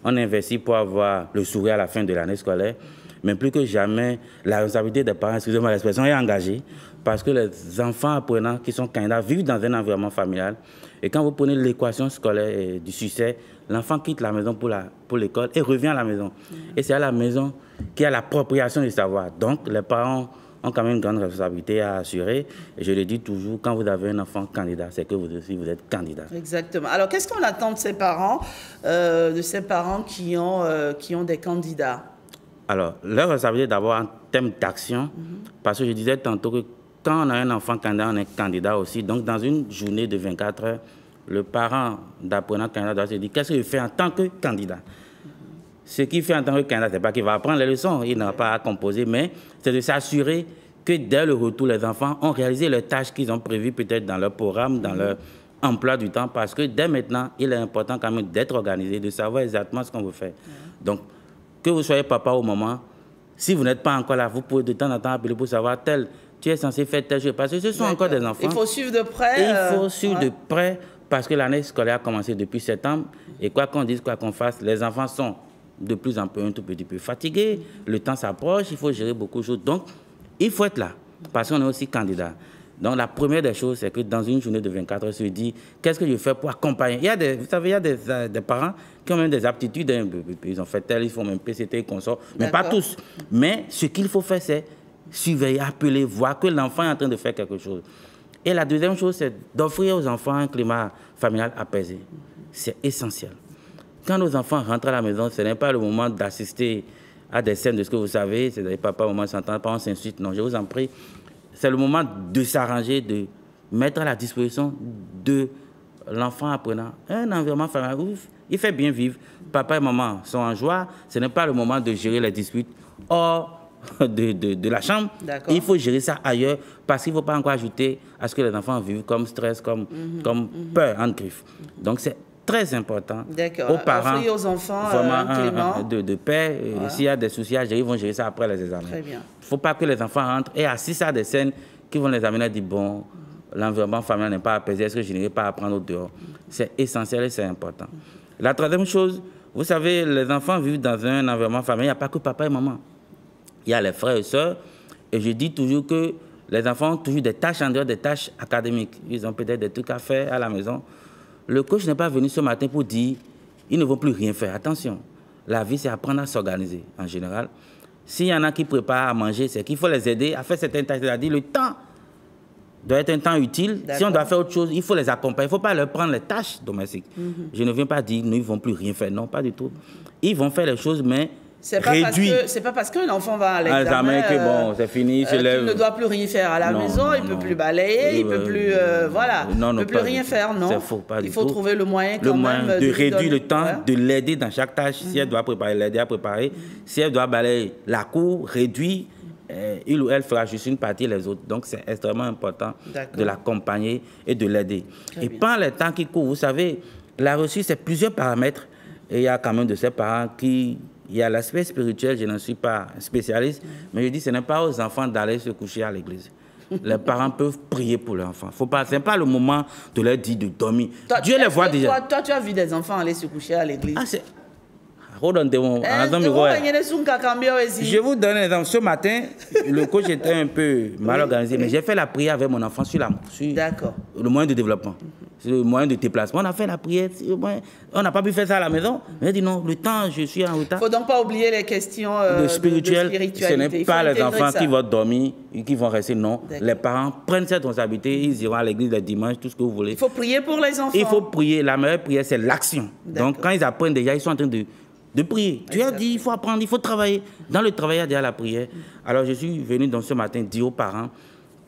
[SPEAKER 9] On investit pour avoir le sourire à la fin de l'année scolaire. Mais plus que jamais, la responsabilité des parents, excusez-moi l'expression, est engagée parce que les enfants apprenants qui sont candidats vivent dans un environnement familial. Et quand vous prenez l'équation scolaire du succès, l'enfant quitte la maison pour l'école et revient à la maison. Et c'est à la maison qu'il y a l'appropriation du savoir. Donc, les parents ont quand même une grande responsabilité à assurer. Et je le dis toujours, quand vous avez un enfant candidat, c'est que vous aussi, vous êtes candidat.
[SPEAKER 5] Exactement. Alors, qu'est-ce qu'on attend de ces parents qui ont des candidats?
[SPEAKER 9] Alors, leur responsabilité d'avoir un thème d'action, parce que je disais tantôt que quand on a un enfant candidat, on est candidat aussi. Donc, dans une journée de 24 heures, le parent d'apprenant candidat doit se dire qu'est-ce qu'il fait en tant que candidat. Ce qu'il fait en tant que candidat, ce n'est pas qu'il va apprendre les leçons, il n'a pas à composer, mais c'est de s'assurer que dès le retour, les enfants ont réalisé les tâches qu'ils ont prévues peut-être dans leur programme, dans leur emploi du temps, parce que dès maintenant, il est important quand même d'être organisé, de savoir exactement ce qu'on veut faire. Donc, que vous soyez papa ou maman, si vous n'êtes pas encore là, vous pouvez de temps en temps appeler pour savoir tu es censé faire tel jeu, parce que ce sont encore des enfants.
[SPEAKER 5] Il faut suivre de près.
[SPEAKER 9] Il faut suivre de près, parce que l'année scolaire a commencé depuis septembre, et quoi qu'on dise, quoi qu'on fasse, les enfants sont de plus en plus un tout petit peu fatigués, le temps s'approche, il faut gérer beaucoup de choses. Donc, il faut être là, parce qu'on est aussi candidat. Donc, la première des choses, c'est que dans une journée de 24 heures, se dit, qu'est-ce que je fais pour accompagner? Vous savez, il y a des parents qui ont même des aptitudes, ils ont fait tel, ils font même PCT, consort, mais pas tous. Mais ce qu'il faut faire, c'est surveiller, appeler, voir que l'enfant est en train de faire quelque chose. Et la deuxième chose, c'est d'offrir aux enfants un climat familial apaisé. C'est essentiel. Quand nos enfants rentrent à la maison, ce n'est pas le moment d'assister à des scènes de ce que vous savez, c'est-à-dire papa, maman s'entendent, pas on s'insulte. Non, je vous en prie. C'est le moment de s'arranger, de mettre à la disposition de l'enfant apprenant un environnement familial où il fait bien vivre. Papa et maman sont en joie. Ce n'est pas le moment de gérer les disputes hors de la chambre. Il faut gérer ça ailleurs parce qu'il ne faut pas encore ajouter à ce que les enfants vivent comme stress, comme peur, en griffe. Donc c'est très important aux parents,
[SPEAKER 5] offrir aux enfants
[SPEAKER 9] vraiment de paix. Voilà. S'il y a des soucis à gérer, ils vont gérer ça après les examens. Il ne faut pas que les enfants rentrent et assistent à des scènes qui vont les amener à dire bon, l'environnement familial n'est pas apaisé, est-ce que je n'irai pas apprendre au dehors? C'est essentiel et c'est important. La troisième chose, vous savez, les enfants vivent dans un environnement familial, il n'y a pas que papa et maman. Il y a les frères et sœurs, et je dis toujours que les enfants ont toujours des tâches en dehors des tâches académiques. Ils ont peut-être des trucs à faire à la maison. Le coach n'est pas venu ce matin pour dire ils ne vont plus rien faire. Attention, la vie, c'est apprendre à s'organiser en général. S'il y en a qui préparent à manger, c'est qu'il faut les aider à faire certaines tâches. C'est-à-dire le temps doit être un temps utile. Si on doit faire autre chose, il faut les accompagner. Il ne faut pas leur prendre les tâches domestiques. Je ne viens pas dire qu'ils ne vont plus rien faire. Non, pas du tout. Ils vont faire les choses, mais
[SPEAKER 5] c'est pas parce qu'un enfant va à l'examen
[SPEAKER 9] que bon, c'est fini,
[SPEAKER 5] qu'il ne doit plus rien faire à la maison, il ne peut plus balayer, il ne peut plus, peut plus rien faire, non.
[SPEAKER 9] C'est faux, pas
[SPEAKER 5] il faut trouver le moyen quand même
[SPEAKER 9] de réduire le temps, de l'aider dans chaque tâche. Si elle doit préparer, l'aider à préparer. Si elle doit balayer la cour, réduire, il ou elle fera juste une partie les autres. Donc c'est extrêmement important de l'accompagner et de l'aider. Et pendant les temps qui courent, vous savez, la reçue, c'est plusieurs paramètres. Et il y a quand même de ces parents qui... Il y a l'aspect spirituel, je n'en suis pas spécialiste, mais je dis que ce n'est pas aux enfants d'aller se coucher à l'église. Les parents peuvent prier pour leurs enfants. Ce n'est pas le moment de leur dire de dormir. Dieu les voit déjà.
[SPEAKER 5] Toi, tu as vu des enfants aller se coucher à l'église?
[SPEAKER 9] Je vous donne un exemple. Ce matin, le coach était un peu mal organisé, mais j'ai fait la prière avec mon enfant sur le moyen de développement. C'est le moyen de déplacement. On a fait la prière. On n'a pas pu faire ça à la maison. Mais il dit non, le temps, je suis en retard.
[SPEAKER 5] Il ne faut donc pas oublier les questions de spiritualité.
[SPEAKER 9] Ce n'est pas les enfants qui vont dormir et qui vont rester. Non, les parents prennent cette responsabilité. Ils iront à l'église le dimanche, tout ce que vous voulez.
[SPEAKER 5] Il faut prier pour les enfants.
[SPEAKER 9] Il faut prier. La meilleure prière, c'est l'action. Donc quand ils apprennent déjà, ils sont en train de prier. Dieu a dit, il faut apprendre, il faut travailler. Dans le travail, il y a déjà la prière. Alors je suis venu donc ce matin dire aux parents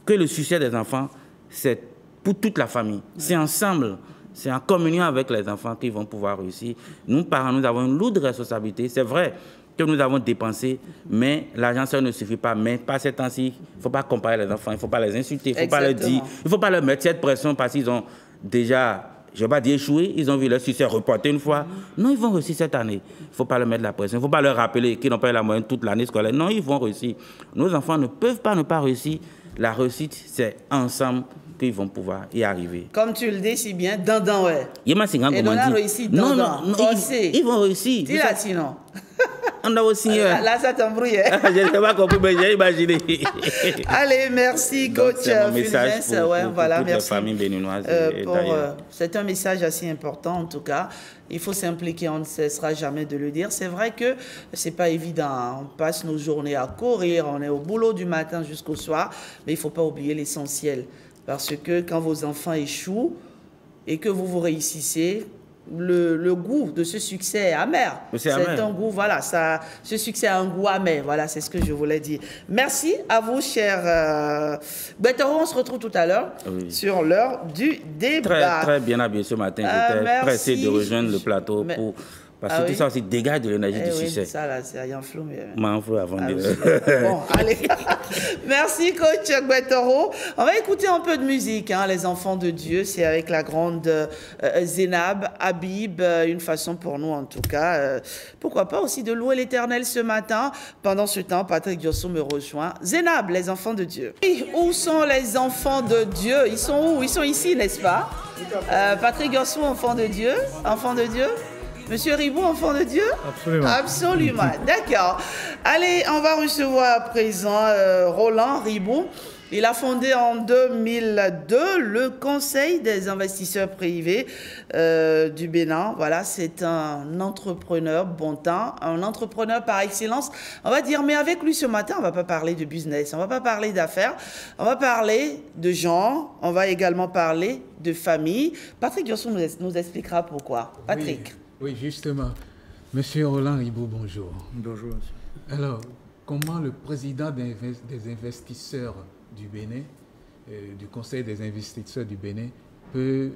[SPEAKER 9] que le succès des enfants, c'est pour toute la famille. C'est ensemble, c'est en communion avec les enfants qu'ils vont pouvoir réussir. Nous, parents, nous avons une lourde responsabilité. C'est vrai que nous avons dépensé, mais l'argent seul ne suffit pas. Mais par ces temps-ci, il ne faut pas comparer les enfants, il ne faut pas les insulter, il ne faut pas leur dire, il ne faut pas leur mettre cette pression parce qu'ils ont déjà... Je ne vais pas dire échouer, ils ont vu leur succès reporter une fois. Non, ils vont réussir cette année. Il ne faut pas leur mettre la pression, il ne faut pas leur rappeler qu'ils n'ont pas eu la moyenne toute l'année scolaire. Non, ils vont réussir. Nos enfants ne peuvent pas ne pas réussir. La réussite, c'est ensemble qu'ils vont pouvoir y arriver.
[SPEAKER 5] Comme tu le dis si bien, dandan, ouais.
[SPEAKER 9] Et on
[SPEAKER 5] a réussi, dandan.
[SPEAKER 9] Non, ils vont réussir.
[SPEAKER 5] Dis-là, sinon.
[SPEAKER 9] On a aussi...
[SPEAKER 5] Là, ça t'embrouille.
[SPEAKER 9] Je n'ai pas compris, mais j'ai imaginé.
[SPEAKER 5] Allez, merci, coach Fulgence.
[SPEAKER 9] Pour les familles béninoises.
[SPEAKER 5] C'est un message assez important, en tout cas. Il faut s'impliquer, on ne cessera jamais de le dire. C'est vrai que ce n'est pas évident. Hein. On passe nos journées à courir, on est au boulot du matin jusqu'au soir, mais il ne faut pas oublier l'essentiel. Parce que quand vos enfants échouent et que vous réussissez, le goût de ce succès est amer. C'est un goût, voilà, ce succès a un goût amer. Voilà, c'est ce que je voulais dire. Merci à vous, cher Guettaro. On se retrouve tout à l'heure sur l'heure du débat.
[SPEAKER 9] Très bien habillé ce matin. J'étais pressé de rejoindre le plateau pour... Parce que tout ça aussi dégage de l'énergie du succès.
[SPEAKER 5] Ça, là, c'est rien flou.
[SPEAKER 9] Flou avant de...
[SPEAKER 5] Bon, allez. Merci, coach Guettaro. On va écouter un peu de musique, hein, les enfants de Dieu. C'est avec la grande Zénab, Habib, une façon pour nous, en tout cas. Pourquoi pas aussi de louer l'Éternel ce matin. Pendant ce temps, Patrick Diosso me rejoint. Zénab, les enfants de Dieu. Où sont les enfants de Dieu? Ils sont où? Ils sont ici, n'est-ce pas? Patrick Diosso, enfant de Dieu. Enfant de Dieu. Monsieur Ribou, enfant de Dieu?
[SPEAKER 10] Absolument.
[SPEAKER 5] Absolument, d'accord. Allez, on va recevoir à présent Roland Ribou. Il a fondé en 2002 le Conseil des investisseurs privés du Bénin. Voilà, c'est un entrepreneur bon temps, un entrepreneur par excellence, on va dire. Mais avec lui ce matin, on ne va pas parler de business, on ne va pas parler d'affaires, on va parler de gens, on va également parler de famille. Patrick Diosson nous expliquera pourquoi. Patrick.
[SPEAKER 7] Oui, justement. Monsieur Roland Ribot, bonjour.
[SPEAKER 10] Bonjour, monsieur.
[SPEAKER 7] Alors, comment le président des investisseurs du Bénin, du Conseil des investisseurs du Bénin, peut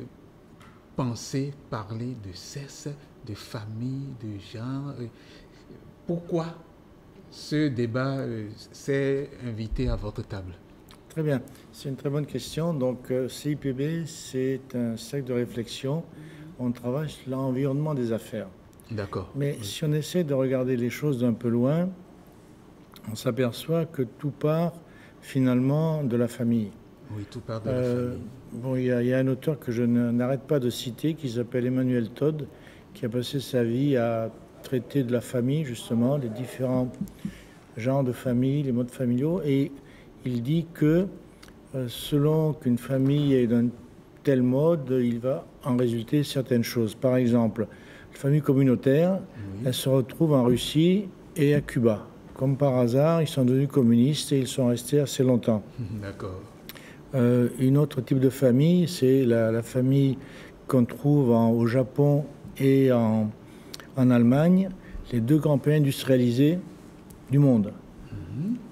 [SPEAKER 7] penser, parler de sexe, de famille, de genre? Pourquoi ce débat s'est invité à votre table?
[SPEAKER 10] Très bien, c'est une très bonne question. Donc, CIPB, c'est un cercle de réflexion. On travaille sur l'environnement des affaires.
[SPEAKER 7] D'accord.
[SPEAKER 10] Mais si on essaie de regarder les choses d'un peu loin, on s'aperçoit que tout part finalement de la famille.
[SPEAKER 7] Oui, tout part de la famille.
[SPEAKER 10] Bon, il y a un auteur que je n'arrête pas de citer qui s'appelle Emmanuel Todd, qui a passé sa vie à traiter de la famille, justement, les différents genres de famille, les modes familiaux. Et il dit que selon qu'une famille est d'un tel mode, il va en résulter certaines choses. Par exemple, la famille communautaire, elle se retrouve en Russie et à Cuba. Comme par hasard, ils sont devenus communistes et ils sont restés assez longtemps.
[SPEAKER 7] D'accord.
[SPEAKER 10] Une autre type de famille, c'est la famille qu'on trouve au Japon et en Allemagne, les deux grands pays industrialisés du monde.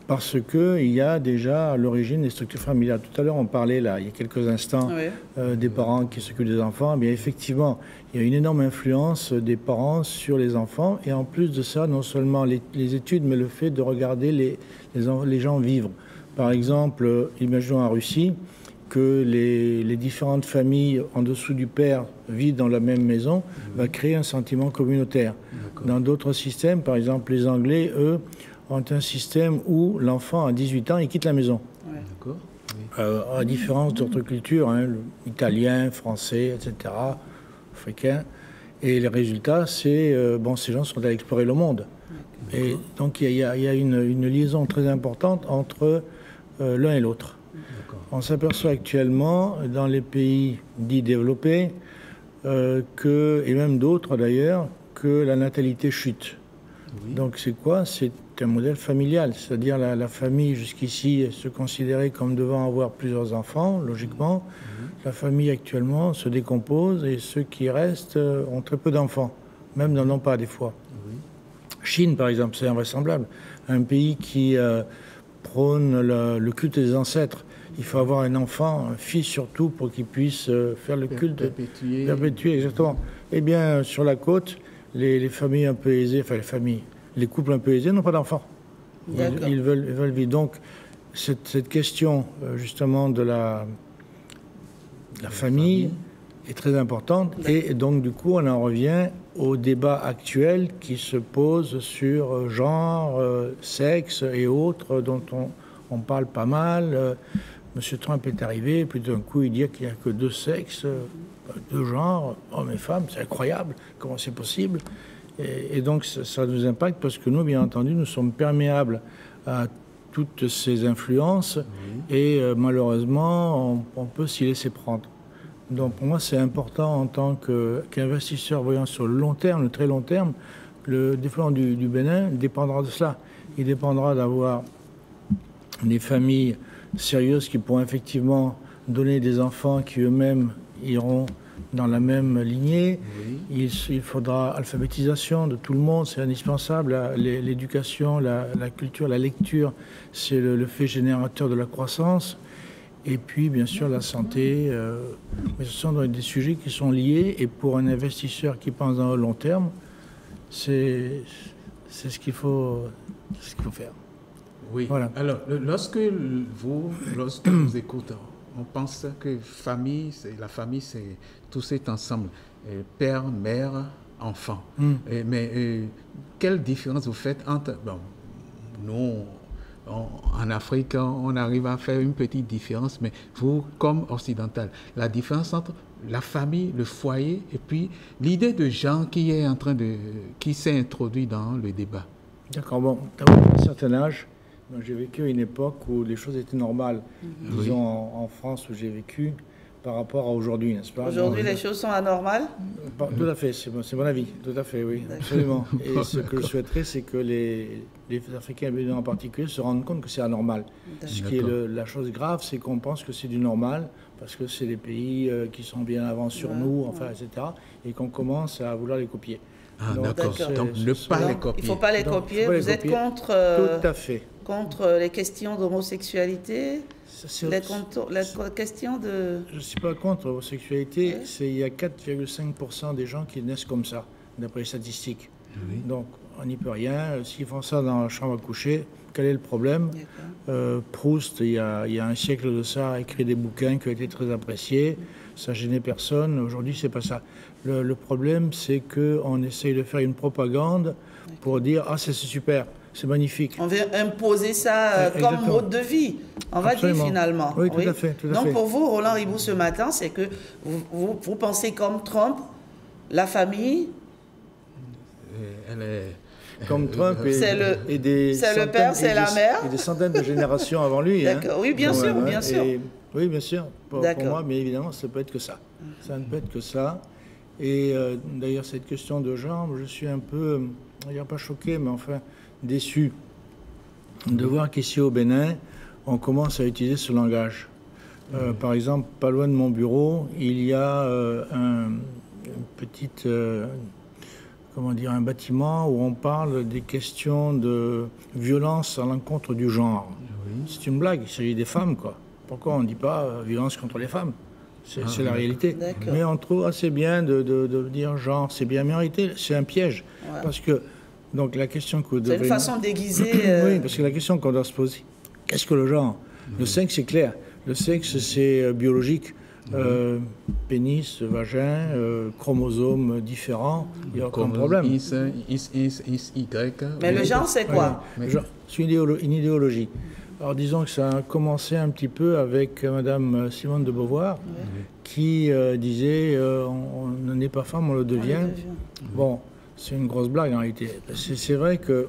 [SPEAKER 10] Parce qu'il y a déjà à l'origine des structures familiales. Tout à l'heure, on parlait, là, il y a quelques instants, des parents qui s'occupent des enfants. Bien, effectivement, il y a une énorme influence des parents sur les enfants. Et en plus de ça, non seulement les études, mais le fait de regarder les gens vivre. Par exemple, imaginons en Russie que les différentes familles en dessous du père vivent dans la même maison, va créer un sentiment communautaire. Dans d'autres systèmes, par exemple les Anglais, eux, ont un système où l'enfant, à 18 ans, il quitte la maison.
[SPEAKER 7] D'accord.
[SPEAKER 10] À différence d'autres cultures, hein, italien, français, etc., africain. Et le résultat, c'est ces gens sont allés explorer le monde. Et donc, il y a une liaison très importante entre l'un et l'autre. On s'aperçoit actuellement, dans les pays dits développés, et même d'autres d'ailleurs, que la natalité chute. Donc c'est quoi? C'est un modèle familial, c'est-à-dire la famille jusqu'ici se considérait comme devant avoir plusieurs enfants, logiquement. La famille actuellement se décompose et ceux qui restent ont très peu d'enfants, même n'en ont pas des fois. Chine, par exemple, c'est invraisemblable. Un pays qui prône le culte des ancêtres. Il faut avoir un enfant, un fils surtout, pour qu'il puisse faire le culte. Perpétuer, exactement. Eh bien, sur la côte, les familles un peu aisées, les couples un peu aisés n'ont pas d'enfants. Ils veulent vivre. Donc, cette question, justement, de la famille est très importante. Et donc, du coup, on en revient au débat actuel qui se pose sur genre, sexe et autres, dont on parle pas mal. Monsieur Trump est arrivé, et puis d'un coup, il dit qu'il n'y a que deux sexes, deux genres, hommes et femmes. C'est incroyable. Comment c'est possible? Et donc, ça nous impacte parce que nous, bien entendu, nous sommes perméables à toutes ces influences et malheureusement, on peut s'y laisser prendre. Donc, pour moi, c'est important en tant qu'investisseur voyant sur le long terme, le très long terme, le développement du Bénin dépendra de cela. Il dépendra d'avoir des familles sérieuses qui pourront effectivement donner des enfants qui eux-mêmes iront dans la même lignée. Il faudra alphabétisation de tout le monde, c'est indispensable. L'éducation, la culture, la lecture, c'est le fait générateur de la croissance. Et puis, bien sûr, la santé. Mais ce sont des sujets qui sont liés. Et pour un investisseur qui pense dans le long terme, c'est ce qu'il faut faire.
[SPEAKER 7] Oui. Voilà. Alors, lorsque vous écoutez, on pense que la famille, c'est tout cet ensemble. Père, mère, enfant. Mais quelle différence vous faites entre... nous, en Afrique, on arrive à faire une petite différence, mais vous, comme occidental, la différence entre la famille, le foyer, et puis l'idée de genre qui s'est introduite dans le débat.
[SPEAKER 10] D'accord, bon, à un certain âge, J'ai vécu une époque où les choses étaient normales, disons en France où j'ai vécu, par rapport à aujourd'hui, n'est-ce pas?
[SPEAKER 5] Aujourd'hui, les choses sont anormales?
[SPEAKER 10] Tout à fait, c'est mon avis, tout à fait, oui, absolument. Et ce que je souhaiterais, c'est que les Africains béninois en particulier se rendent compte que c'est anormal. Ce qui est la chose grave, c'est qu'on pense que c'est du normal, parce que c'est des pays qui sont bien avant sur nous, enfin, etc., et qu'on commence à vouloir les copier.
[SPEAKER 7] Ah, d'accord. Donc, ne pas les copier.
[SPEAKER 5] Il ne faut pas les copier. Vous êtes contre,
[SPEAKER 10] tout à fait.
[SPEAKER 5] Contre les questions d'homosexualité, les questions de...
[SPEAKER 10] Je ne suis pas contre l'homosexualité. Il y a 4,5% des gens qui naissent comme ça, d'après les statistiques. Donc, on n'y peut rien. S'ils font ça dans la chambre à coucher, quel est le problème? Proust, il y a un siècle de ça, a écrit des bouquins qui ont été très appréciés. Ça gênait personne. Aujourd'hui, c'est pas ça. Le problème, c'est qu'on essaye de faire une propagande pour dire « Ah, c'est super, c'est magnifique ».
[SPEAKER 5] On veut imposer ça comme mode de vie, on va dire finalement.
[SPEAKER 10] Oui, tout à fait.
[SPEAKER 5] Donc pour vous, Roland Ribot, ce matin, c'est que vous pensez comme Trump, la famille...
[SPEAKER 10] Elle est... Comme Trump et des
[SPEAKER 5] c'est le père, c'est la mère.
[SPEAKER 10] Et des centaines de générations avant lui.
[SPEAKER 5] D'accord, oui, bien sûr, bien sûr.
[SPEAKER 10] Oui, bien sûr. Pour moi, mais évidemment, ça peut être que ça. Ça ne peut être que ça. Et d'ailleurs, cette question de genre, je suis un peu, pas choqué, mais enfin déçu de voir qu'ici au Bénin, on commence à utiliser ce langage. Par exemple, pas loin de mon bureau, il y a une petite... un bâtiment où on parle des questions de violence à l'encontre du genre. C'est une blague, il s'agit des femmes, quoi. Pourquoi on ne dit pas violence contre les femmes? C'est la réalité. Mais on trouve assez bien de dire genre, c'est bien, mais en réalité, c'est un piège. Parce que, donc, la question que vous devez...
[SPEAKER 5] C'est une façon déguisée...
[SPEAKER 10] Oui, parce que la question qu'on doit se poser, qu'est-ce que le genre? Le sexe, c'est clair. Le sexe, c'est biologique. Pénis, vagin, chromosomes différents, il n'y a aucun problème.
[SPEAKER 5] Mais le genre, c'est quoi?
[SPEAKER 10] C'est une idéologie. Alors disons que ça a commencé un petit peu avec Madame Simone de Beauvoir, qui disait on n'est pas femme, on le devient. Bon, c'est une grosse blague en réalité. C'est vrai que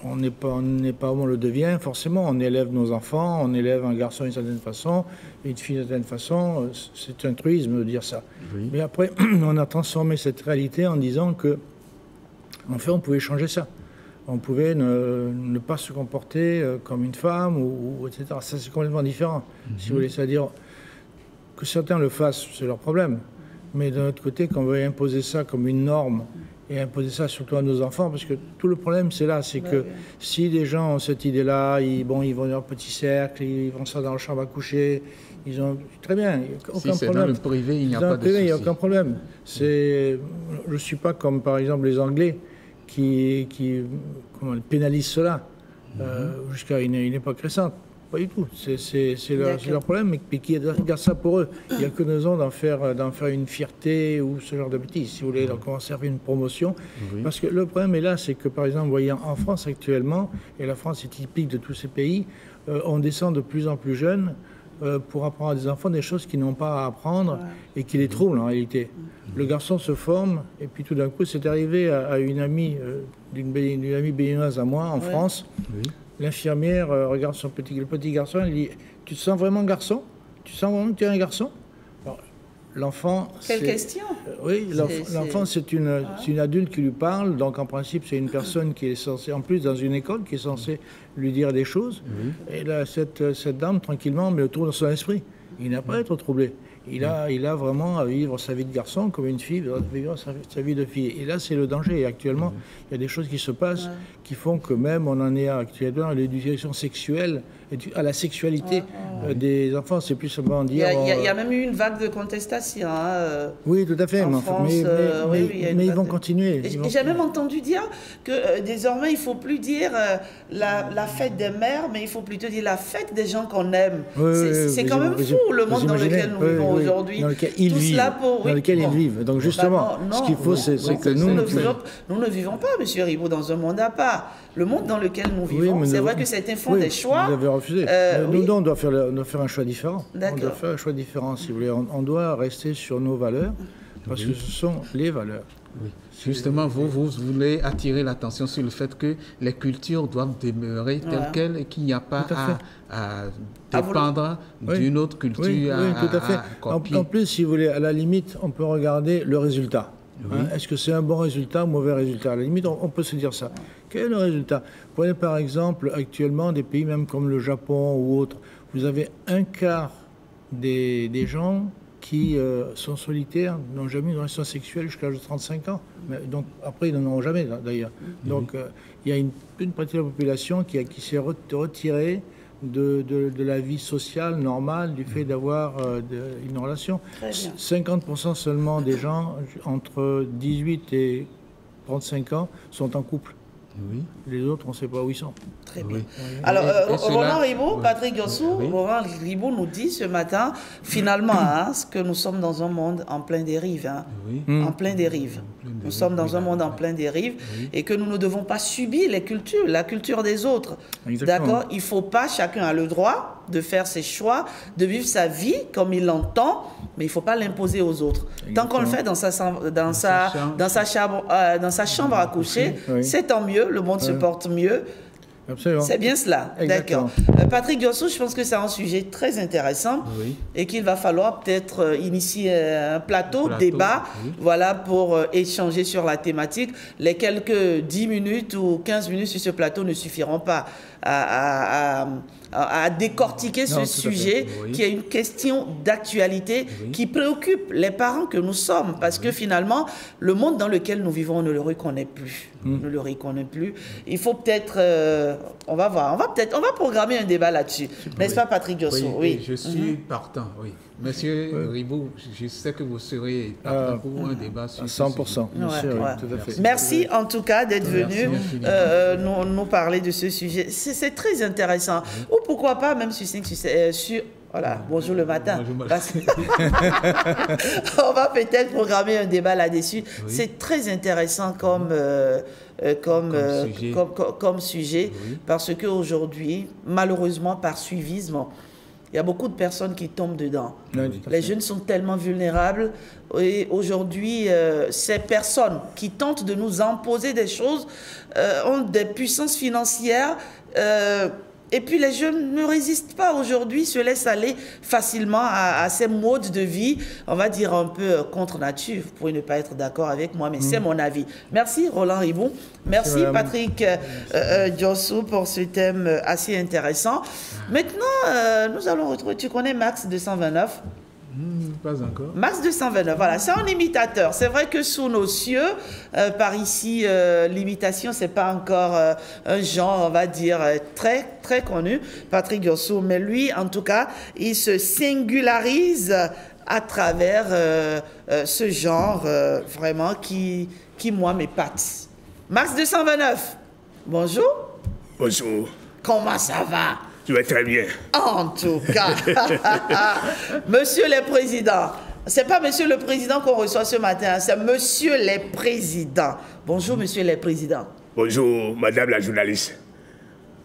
[SPEAKER 10] on n'est pas homme, on le devient. Forcément, on élève nos enfants, on élève un garçon d'une certaine façon, et une fille d'une certaine façon. C'est un truisme de dire ça. Mais après, on a transformé cette réalité en disant que, en fait, on pouvait changer ça. On pouvait ne pas se comporter comme une femme, etc. Ça, c'est complètement différent, si vous voulez. C'est-à-dire que certains le fassent, c'est leur problème. Mais d'un autre côté, qu'on veuille imposer ça comme une norme, et imposer ça surtout à nos enfants, parce que tout le problème, c'est là, c'est que si les gens ont cette idée-là, ils vont dans leur petit cercle, ils vont ça dans la chambre à coucher, ils ont... Très bien, aucun
[SPEAKER 7] si
[SPEAKER 10] problème.
[SPEAKER 7] Dans le privé, il n'y a pas de souci.
[SPEAKER 10] Il n'y a aucun problème. Je ne suis pas comme, par exemple, les Anglais, qui pénalisent cela jusqu'à une époque récente. Pas du tout. C'est leur problème, mais qui garde ça pour eux. Il n'y a que raison d'en faire une fierté ou ce genre de bêtises, si vous voulez, donc on servir une promotion. Parce que le problème est là, c'est que, par exemple, vous voyez, en France actuellement, et la France est typique de tous ces pays, on descend de plus en plus jeunes pour apprendre à des enfants des choses qu'ils n'ont pas à apprendre et qui les troublent en réalité. Le garçon se forme, et puis tout d'un coup, c'est arrivé à une amie, d'une amie béninoise à moi, en France. L'infirmière regarde le petit garçon, elle dit « Tu te sens vraiment garçon? Tu sens vraiment que tu es un garçon ?» L'enfant...
[SPEAKER 5] Quelle question?
[SPEAKER 10] Oui, l'enfant, c'est une adulte qui lui parle, donc en principe, c'est une personne qui est censée, en plus dans une école, qui est censée lui dire des choses. Et là, cette dame, tranquillement, met le trou dans son esprit. Il n'a pas à être troublé. Il a vraiment à vivre sa vie de garçon comme une fille vivre sa vie de fille. Et là, c'est le danger. Et actuellement, il y a des choses qui se passent qui font que même on en est actuellement à l'éducation sexuelle, à la sexualité des enfants. C'est plus seulement dire...
[SPEAKER 5] Il y a même eu une vague de contestation.
[SPEAKER 10] Oui, tout à fait.
[SPEAKER 5] En France,
[SPEAKER 10] mais ils vont continuer.
[SPEAKER 5] Et j'ai même entendu dire que désormais, il ne faut plus dire la fête des mères, mais il faut plutôt dire la fête des gens qu'on aime. C'est quand même fou, le monde dans lequel nous vivons aujourd'hui.
[SPEAKER 10] Dans lequel ils vivent. Donc justement, ce qu'il faut, c'est que nous
[SPEAKER 5] ne vivons pas, M. Ribot, dans un monde à part. Le monde dans lequel nous vivons, c'est vrai que certains font des choix.
[SPEAKER 10] Vous avez refusé. Nous, on doit faire un choix différent. On doit faire un choix différent, si vous voulez. On doit rester sur nos valeurs. parce que ce sont les valeurs.
[SPEAKER 7] Oui. Justement, vous voulez attirer l'attention sur le fait que les cultures doivent demeurer telles quelles et qu'il n'y a pas à dépendre d'une autre culture.
[SPEAKER 10] Oui, tout à fait. En plus, si vous voulez, à la limite, on peut regarder le résultat. Oui. Est-ce que c'est un bon résultat ou un mauvais résultat? À la limite, on peut se dire ça. Quel est le résultat? Prenez par exemple actuellement des pays même comme le Japon ou autres. Vous avez un quart des gens qui sont solitaires, n'ont jamais eu une relation sexuelle jusqu'à l'âge de 35 ans. Mais donc, après, ils n'en auront jamais, d'ailleurs. Donc, il y a une partie de la population qui s'est retirée de la vie sociale normale du fait d'avoir une relation. 50% seulement des gens entre 18 et 35 ans sont en couple. Oui. Les autres, on ne sait pas où ils sont.
[SPEAKER 5] Très bien. Alors, Roland Ribot, Patrick Yossou, Roland Ribot nous dit ce matin, finalement, que nous sommes dans un monde en plein dérive. En plein dérive. Nous sommes dans un monde en plein dérive et que nous ne devons pas subir la culture des autres. D'accord? Il ne faut pas, chacun a le droit de faire ses choix, de vivre sa vie comme il l'entend, mais il ne faut pas l'imposer aux autres. Tant qu'on le fait dans sa chambre à coucher, c'est tant mieux, le monde se porte mieux. C'est bien cela, d'accord. Patrick Yossou, je pense que c'est un sujet très intéressant et qu'il va falloir peut-être initier un plateau débat, voilà, pour échanger sur la thématique. Les quelques 10 minutes ou 15 minutes sur ce plateau ne suffiront pas à décortiquer ce sujet qui est une question d'actualité qui préoccupe les parents que nous sommes parce que finalement, le monde dans lequel nous vivons, on ne le reconnaît plus. On ne le reconnaît plus. Il faut peut-être, on va voir, on va programmer un débat là-dessus. N'est-ce pas, Patrick Yossou?
[SPEAKER 7] Oui, je suis partant, oui. Monsieur Ribot, je sais que vous serez partant pour un débat sur
[SPEAKER 10] 100%.
[SPEAKER 7] Tout à fait.
[SPEAKER 5] Merci en tout cas d'être venu nous parler de ce sujet. C'est très intéressant. Ou pourquoi pas même sur voilà, bonjour le matin. Bonjour, on va peut-être programmer un débat là-dessus. C'est très intéressant comme sujet parce qu'aujourd'hui, malheureusement, par suivisme, il y a beaucoup de personnes qui tombent dedans. Les jeunes sont tellement vulnérables et aujourd'hui, ces personnes qui tentent de nous imposer des choses ont des puissances financières et puis les jeunes ne résistent pas aujourd'hui, se laissent aller facilement à ces modes de vie, on va dire un peu contre nature. Vous pouvez ne pas être d'accord avec moi, mais c'est mon avis. Merci Roland Ribot. Merci Patrick Yossou pour ce thème assez intéressant. Maintenant, nous allons retrouver, tu connais Max 229 ?
[SPEAKER 7] Pas encore.
[SPEAKER 5] Max 229, voilà, c'est un imitateur. C'est vrai que sous nos cieux, par ici, l'imitation, c'est pas encore un genre, on va dire, très, très connu, Patrick Yossou. Mais lui, en tout cas, il se singularise à travers ce genre, vraiment, qui moi, m'épate. Max 229, bonjour.
[SPEAKER 11] Bonjour.
[SPEAKER 5] Comment ça va?
[SPEAKER 11] Je vais très bien.
[SPEAKER 5] En tout cas, Monsieur le Président, c'est pas Monsieur le Président qu'on reçoit ce matin, c'est Monsieur le Président. Bonjour Monsieur le Président.
[SPEAKER 11] Bonjour Madame la journaliste.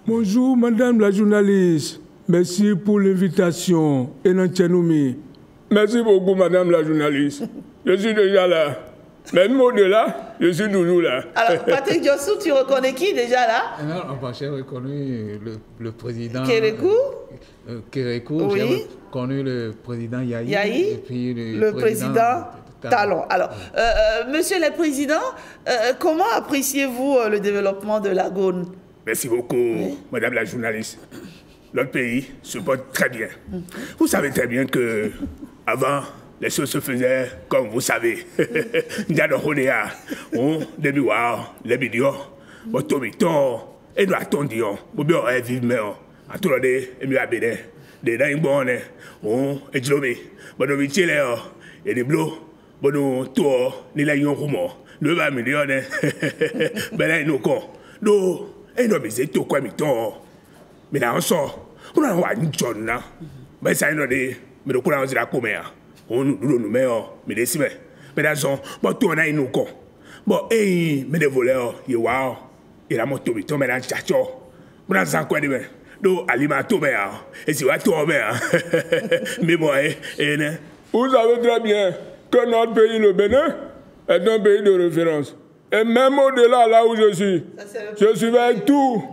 [SPEAKER 12] Bonjour Madame la journaliste. Merci pour l'invitation. Merci beaucoup Madame la journaliste. Je suis déjà là. Même au-delà, je suis toujours là.
[SPEAKER 5] Alors, Patrick Yossou, tu reconnais qui déjà là?
[SPEAKER 7] J'ai reconnu le président...
[SPEAKER 5] Kérékou,
[SPEAKER 7] oui. J'ai reconnu le président Yahi.
[SPEAKER 5] Et puis le président Talon. Alors, Monsieur le Président, comment appréciez-vous le développement de la Gaune?
[SPEAKER 11] Merci beaucoup, Madame la journaliste. Notre pays se porte très bien. Vous savez très bien que avant, les choses se faisaient comme vous savez. Nous avons des miroirs, les vidéos, et nous attendions. Nous avons vivre, à tout le monde, et nous avons des gens et des gens, et des blocs, nous tours, nous avons rumeur. Nous avons millions, nous avons et nous avons tout quoi, mais là on sort, nous avons un John là, mais ça nous avons la commère. On nous met mais des semaines. Mais là, bon, tout on a une con. Bon, mais des voleurs, il y a mon tour, mais là, tchacho. On a ça quoi de même. Donc, alimento, et si on a tout, mais moi, vous savez très bien
[SPEAKER 12] que notre pays, le Bénin, est un pays de référence. Et même au-delà, là où je suis avec tout.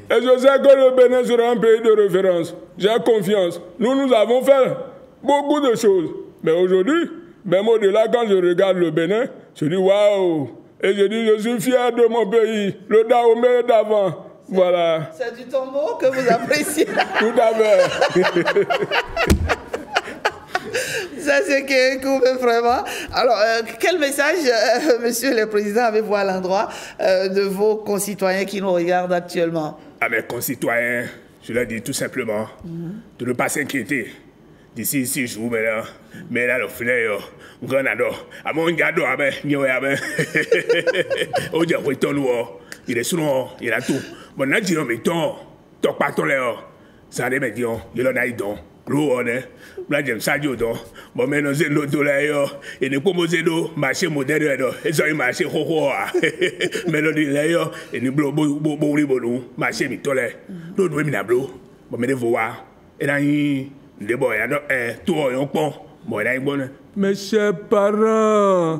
[SPEAKER 12] Et je sais que le Bénin sera un pays de référence. J'ai confiance. Nous avons fait beaucoup de choses. Mais aujourd'hui, même au-delà, quand je regarde le Bénin, je dis waouh. Et je dis, je suis fier de mon pays, le Dahomey d'avant. Voilà.
[SPEAKER 5] C'est du tombeau que vous appréciez.
[SPEAKER 12] Tout à fait.
[SPEAKER 5] Ça, c'est Kérékou, vraiment. Alors, quel message, monsieur le président, avez-vous à l'endroit de vos concitoyens qui nous regardent actuellement?
[SPEAKER 11] À mes concitoyens, je leur dis tout simplement de ne pas s'inquiéter. D'ici 6 jours, mais là, le filet, à mon gado, il est souvent, il a tout. Bon, là, dis-moi, mais ton patron, ça n'est pas dit, il en a eu donc. L'eau, là, j'aime ça, bon, mais nous avons l'autre là, et nous pouvons marcher moderne, ils ont marché, mais nous avons et nous marché, mais nous devons nous bleu, bon, mais nous voir, et là,
[SPEAKER 12] mes chers parents,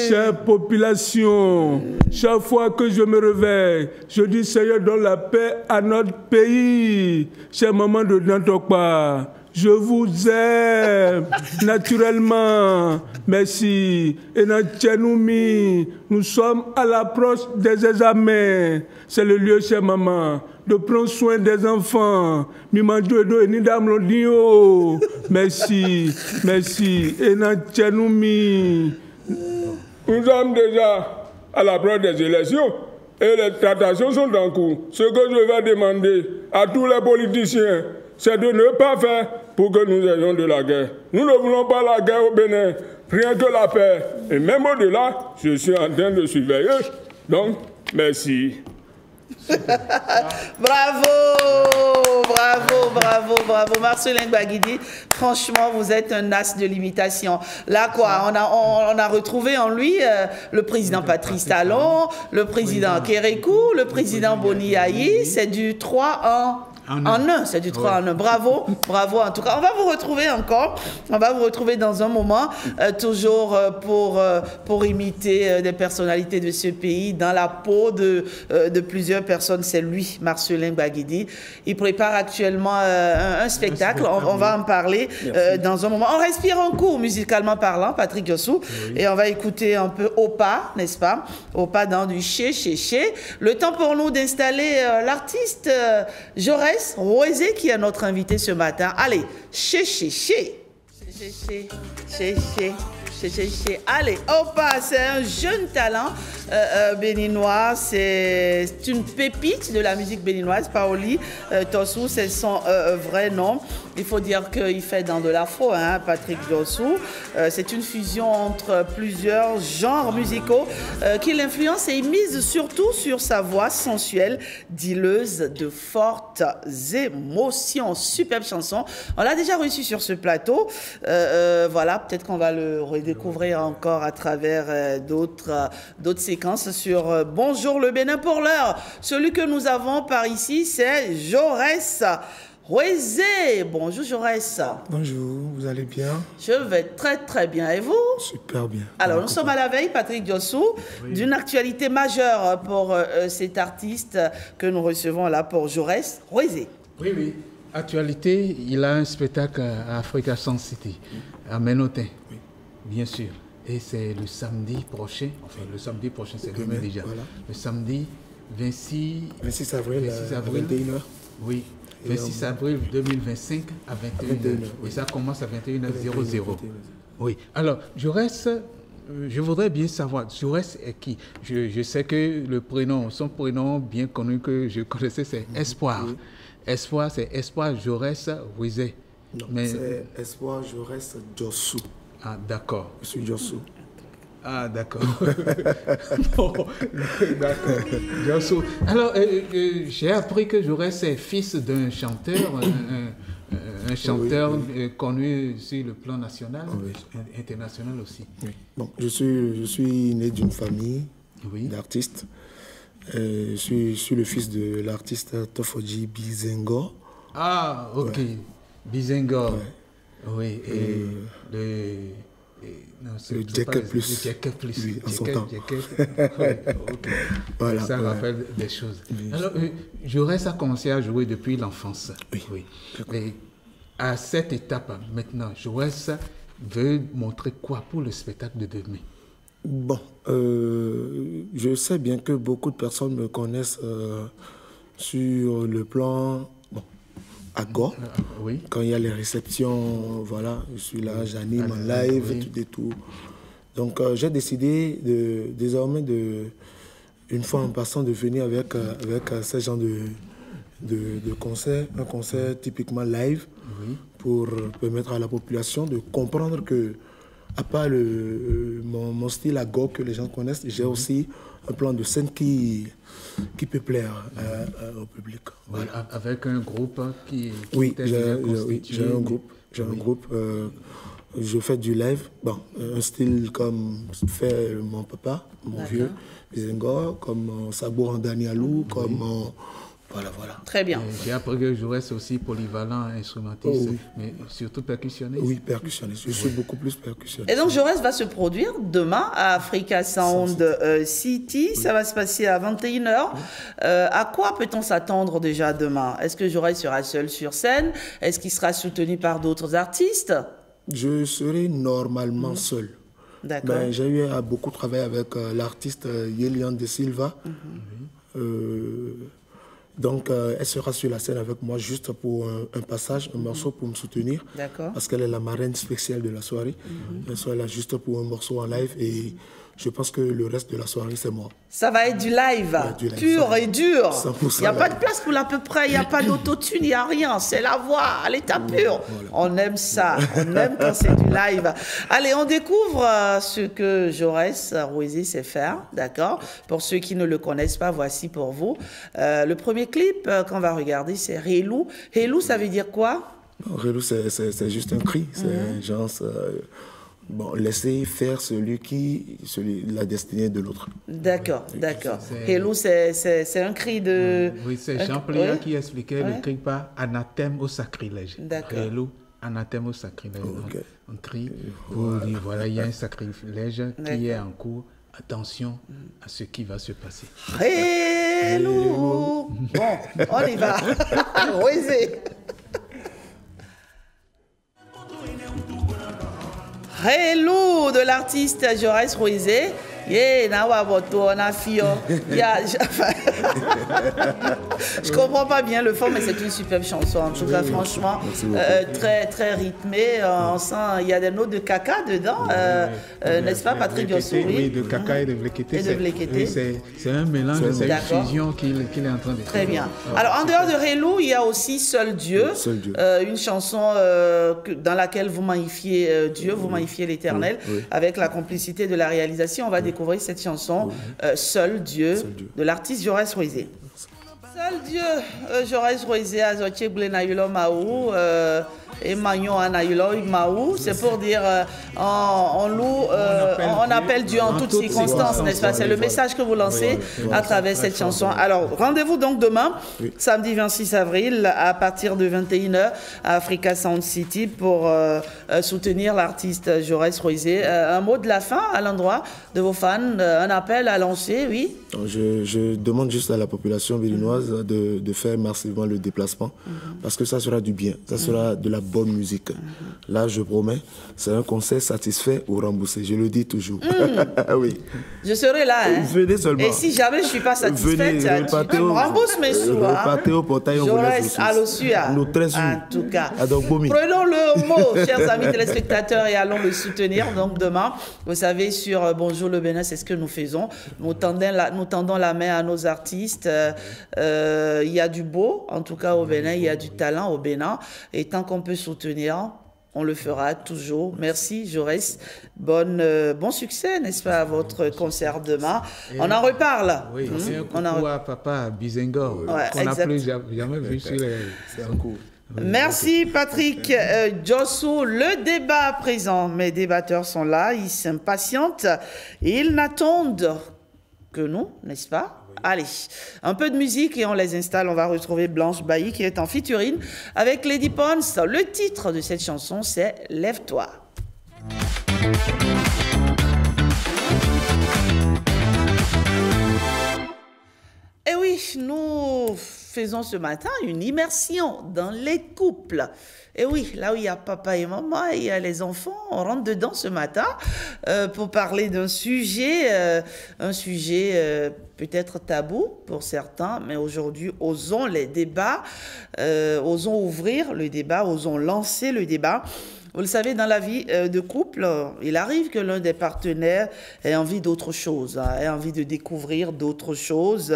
[SPEAKER 12] chère population, chaque fois que je me réveille, je dis Seigneur, donne la paix à notre pays. Chère maman de Dantokpa, je vous aime naturellement. Merci. Et dans Tchenoumi, nous sommes à l'approche des examens. C'est le lieu, chère maman, de prendre soin des enfants. Merci, merci. Et dans Tchenoumi, nous sommes déjà à l'approche des élections et les tractations sont en cours. Ce que je vais demander à tous les politiciens, c'est de ne pas faire pour que nous ayons de la guerre. Nous ne voulons pas la guerre au Bénin, rien que la paix. Et même au-delà, je suis en train de surveiller. Donc, merci.
[SPEAKER 5] Bravo, bravo, bravo, bravo. Marcelin Gbagidi, franchement, vous êtes un as de l'imitation. Là, quoi, on a retrouvé en lui le président Patrice Talon, le président Kérékou, le président Boni Ayi. C'est du 3 en 1, c'est du 3 en 1. Bravo, bravo en tout cas. On va vous retrouver encore. On va vous retrouver dans un moment, toujours pour imiter des personnalités de ce pays dans la peau de plusieurs personnes. C'est lui, Marcelin Gbagidi. Il prépare actuellement un spectacle. On va en parler dans un moment. On respire un coup, musicalement parlant, Patrick Diossou. Et on va écouter un peu Opa, n'est-ce pas? Opa dans du Ché. Le temps pour nous d'installer l'artiste Jaurès Roisé qui est notre invité ce matin. Allez, Ché. Allez, Opa, c'est un jeune talent béninois, c'est une pépite de la musique béninoise. Paoli Tossou, c'est son vrai nom. Il faut dire qu'il fait dans de l'afro, hein, Patrick Diossou. C'est une fusion entre plusieurs genres musicaux qui l'influence et il mise surtout sur sa voix sensuelle, dileuse de fortes émotions. Superbe chanson. On l'a déjà reçu sur ce plateau. Voilà, peut-être qu'on va le redécouvrir encore à travers d'autres séquences sur Bonjour le Bénin. Pour l'heure, celui que nous avons par ici, c'est Jaurès Roisé. Bonjour Jaurès.
[SPEAKER 13] Bonjour, vous allez bien?
[SPEAKER 5] Je vais très très bien. Et vous?
[SPEAKER 13] Super bien.
[SPEAKER 5] Alors nous sommes à la veille, Patrick Diossou, d'une actualité majeure pour cet artiste que nous recevons là pour Jaurès Roisé.
[SPEAKER 7] Oui. Actualité, il a un spectacle à Africa Sun City, à Ménotin, bien sûr. Et c'est le samedi prochain, enfin le samedi prochain, c'est demain déjà. Voilà. Le samedi 26 avril à 21h. Oui, 26 avril 2025 à 21h. Et ça commence à 21h00. Oui, alors Jaurès, je voudrais bien savoir, Jaurès est qui? Je sais que son prénom bien connu que je connaissais, c'est Espoir. Espoir, c'est Espoir Jaurès Roisé.
[SPEAKER 13] Non, c'est Espoir Jaurès Diossou.
[SPEAKER 7] Ah, d'accord.
[SPEAKER 13] Je suis Diossou.
[SPEAKER 7] Ah, d'accord. D'accord. Diossou. Alors, j'ai appris que Jaurès est fils d'un chanteur, un chanteur connu sur le plan national, international aussi.
[SPEAKER 13] Oui. Bon, je suis né d'une famille d'artistes. Je suis le fils de l'artiste Tofoji Bizengo.
[SPEAKER 7] Ah, ok. Bizengo. Oui,
[SPEAKER 13] Jack Plus.
[SPEAKER 7] Jack Plus.
[SPEAKER 13] Oui, en son temps.
[SPEAKER 7] Voilà, ça rappelle des choses. Oui. Alors, Jaurès a commencé à jouer depuis l'enfance. Oui. Et à cette étape, maintenant, Jaurès veut montrer quoi pour le spectacle de demain?
[SPEAKER 13] Bon, je sais bien que beaucoup de personnes me connaissent sur le plan à Go.
[SPEAKER 7] Oui.
[SPEAKER 13] Quand il y a les réceptions, voilà, je suis là, j'anime en live, tout. Donc j'ai décidé désormais une fois en passant de venir avec ce genre de concert, un concert typiquement live, pour permettre à la population de comprendre que, à part mon style à Go que les gens connaissent, j'ai aussi un plan de scène qui peut plaire au public.
[SPEAKER 7] Voilà. Oui, avec un groupe qui
[SPEAKER 13] oui, j'ai un groupe. Je fais du live, un style comme fait mon papa, mon vieux, Bizengo, comme Sabo Randani Alou, comme... Voilà.
[SPEAKER 5] Très bien.
[SPEAKER 7] J'ai appris que Jaurès aussi polyvalent, instrumentiste, mais surtout percussionniste.
[SPEAKER 13] Oui, percussionniste. Je suis beaucoup plus percussionniste.
[SPEAKER 5] Et donc Jaurès va se produire demain à Africa Sound City. Ça va se passer à 21h. À quoi peut-on s'attendre déjà demain? Est-ce que Jaurès sera seul sur scène? Est-ce qu'il sera soutenu par d'autres artistes? Je
[SPEAKER 13] serai normalement seul.
[SPEAKER 5] D'accord.
[SPEAKER 13] J'ai eu à beaucoup travailler avec l'artiste Yelian de Silva. Donc, elle sera sur la scène avec moi juste pour un passage, un morceau pour me soutenir.
[SPEAKER 5] D'accord.
[SPEAKER 13] Parce qu'elle est la marraine spéciale de la soirée. Elle sera là juste pour un morceau en live et je pense que le reste de la soirée, c'est moi.
[SPEAKER 5] Ça va être du live, pur et dur. Il n'y a pas de place pour l'à peu près, il n'y a pas d'autotune, il n'y a rien. C'est la voix à l'état pur. Voilà. On aime ça, on aime quand c'est du live. Allez, on découvre ce que Jaurès Rouizé sait faire, d'accord? Pour ceux qui ne le connaissent pas, voici pour vous. Le premier clip qu'on va regarder, c'est Relou. Relou, ça veut dire quoi?
[SPEAKER 13] Relou, c'est juste un cri. C'est genre... laissez faire la destinée de l'autre.
[SPEAKER 5] D'accord. Hello, c'est un cri de...
[SPEAKER 7] Oui, c'est Jean Pléa qui expliquait le cri par anathème au sacrilège.
[SPEAKER 5] D'accord.
[SPEAKER 7] Hello, anathème au sacrilège. On crie pour dire, voilà, il y a un sacrilège qui est en cours. Attention à ce qui va se passer.
[SPEAKER 5] Hello. Bon, on y va. Rouizé. Hello de l'artiste Jaurès Rouizé. Je comprends pas bien le fond, mais c'est une superbe chanson. En tout cas, franchement, très, très rythmée. On sent, il y a des notes de caca dedans, n'est-ce pas, Patrick Diosso?
[SPEAKER 7] Oui, de caca et de vlékété. C'est un mélange, c'est une fusion qu'il est en train de faire.
[SPEAKER 5] Très bien. Alors, en dehors de Relou, il y a aussi Seul Dieu, une chanson dans laquelle vous magnifiez Dieu, vous magnifiez l'Éternel, avec la complicité de la réalisation. On va découvrir cette chanson Seul Dieu de l'artiste Jaurès Rouizé. Seul Dieu, Jaurès Rouizé, Azotié Blenayulo Maou, et Magnon Anayulo Maou, c'est pour dire on appelle Dieu en toutes circonstances, n'est-ce pas? C'est le message que vous lancez à travers cette chanson. Alors, rendez-vous donc demain, samedi 26 avril, à partir de 21h, à Africa Sound City, pour soutenir l'artiste Jaurès Rouizé. Un mot de la fin à l'endroit de vos fans, un appel à lancer, oui?
[SPEAKER 13] Je demande juste à la population béninoise de faire massivement le déplacement, parce que ça sera du bien, ça sera de la bonne musique. Là, je promets, c'est un concert satisfait ou remboursé. Je le dis toujours. Oui.
[SPEAKER 5] Je serai là. Hein.
[SPEAKER 13] Venez seulement.
[SPEAKER 5] Et si jamais je ne suis pas satisfaite, tu me rembourses mes sous.
[SPEAKER 13] Repartez au portail, on vous laisse
[SPEAKER 5] à l'Ossua.
[SPEAKER 13] Nous très sûrs.
[SPEAKER 5] En tout cas.
[SPEAKER 13] Prenons
[SPEAKER 5] le mot, chers amis téléspectateurs, et allons le soutenir. Donc demain, vous savez, sur Bonjour le Bénin, c'est ce que nous faisons. Nous tendons la main à nos artistes. Il y a du beau, en tout cas au Bénin, il y a du talent au Bénin. Et tant qu'on peut soutenir, on le fera toujours. Merci Jaurès. Bon succès, n'est-ce pas, à votre concert demain. On en reparle.
[SPEAKER 7] Oui, et un coucou à papa Bizengo, qu'on n'a plus jamais vu sur les... C'est un coup.
[SPEAKER 5] Merci Patrick Diosso. Le débat présent, mes débatteurs sont là, ils s'impatientent, ils n'attendent que nous, n'est-ce pas? Allez, un peu de musique et on les installe. On va retrouver Blanche Bailly qui est en featuring avec Lady Pons. Le titre de cette chanson, c'est « Lève-toi ». Et oui, nous faisons ce matin une immersion dans les couples. Et oui, là où il y a papa et maman, il y a les enfants, on rentre dedans ce matin pour parler d'un sujet, peut-être tabou pour certains, mais aujourd'hui, osons les débats, osons ouvrir le débat, osons lancer le débat. Vous le savez, dans la vie de couple, il arrive que l'un des partenaires ait envie d'autre chose, ait envie de découvrir d'autres choses.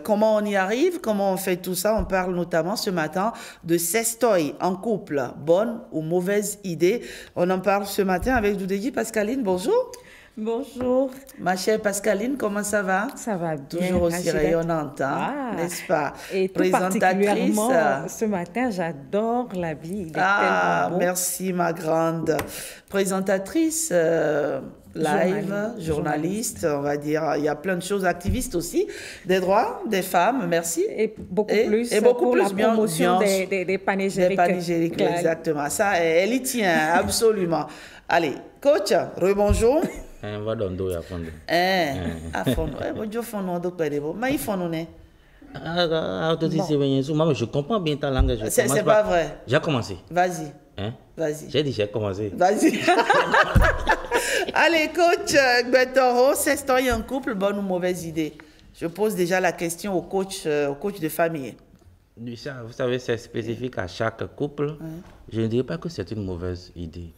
[SPEAKER 5] Comment on y arrive? Comment on fait tout ça? On parle notamment ce matin de sextoy en couple. Bonne ou mauvaise idée? On en parle ce matin avec Doudeji. Pascaline, bonjour.
[SPEAKER 2] Bonjour.
[SPEAKER 5] Ma chère Pascaline, comment ça va?
[SPEAKER 2] Ça va bien.
[SPEAKER 5] Toujours aussi rayonnante, n'est-ce pas?
[SPEAKER 2] Et tout particulièrement, ce matin, j'adore la vie. Il est tellement beau.
[SPEAKER 5] Merci ma grande présentatrice, live, journaliste, on va dire. Il y a plein de choses, activiste aussi, des droits des femmes, merci.
[SPEAKER 2] Et beaucoup plus,
[SPEAKER 5] pour
[SPEAKER 2] la promotion des panégyriques.
[SPEAKER 5] Des panégyriques, exactement. Ça, elle y tient, absolument. Allez, coach, rebonjour.
[SPEAKER 9] On va dans le fond.
[SPEAKER 5] À fond.
[SPEAKER 9] Je comprends bien ta langue.
[SPEAKER 5] C'est pas vrai.
[SPEAKER 9] J'ai commencé.
[SPEAKER 5] Vas-y.
[SPEAKER 9] Vas-y. J'ai dit j'ai commencé.
[SPEAKER 5] Vas-y. Allez, coach Gbetoro, sextoy en couple, bonne ou mauvaise idée? Je pose déjà la question au coach de famille.
[SPEAKER 9] Vous savez, c'est spécifique à chaque couple. Je ne dirais pas que c'est une mauvaise idée.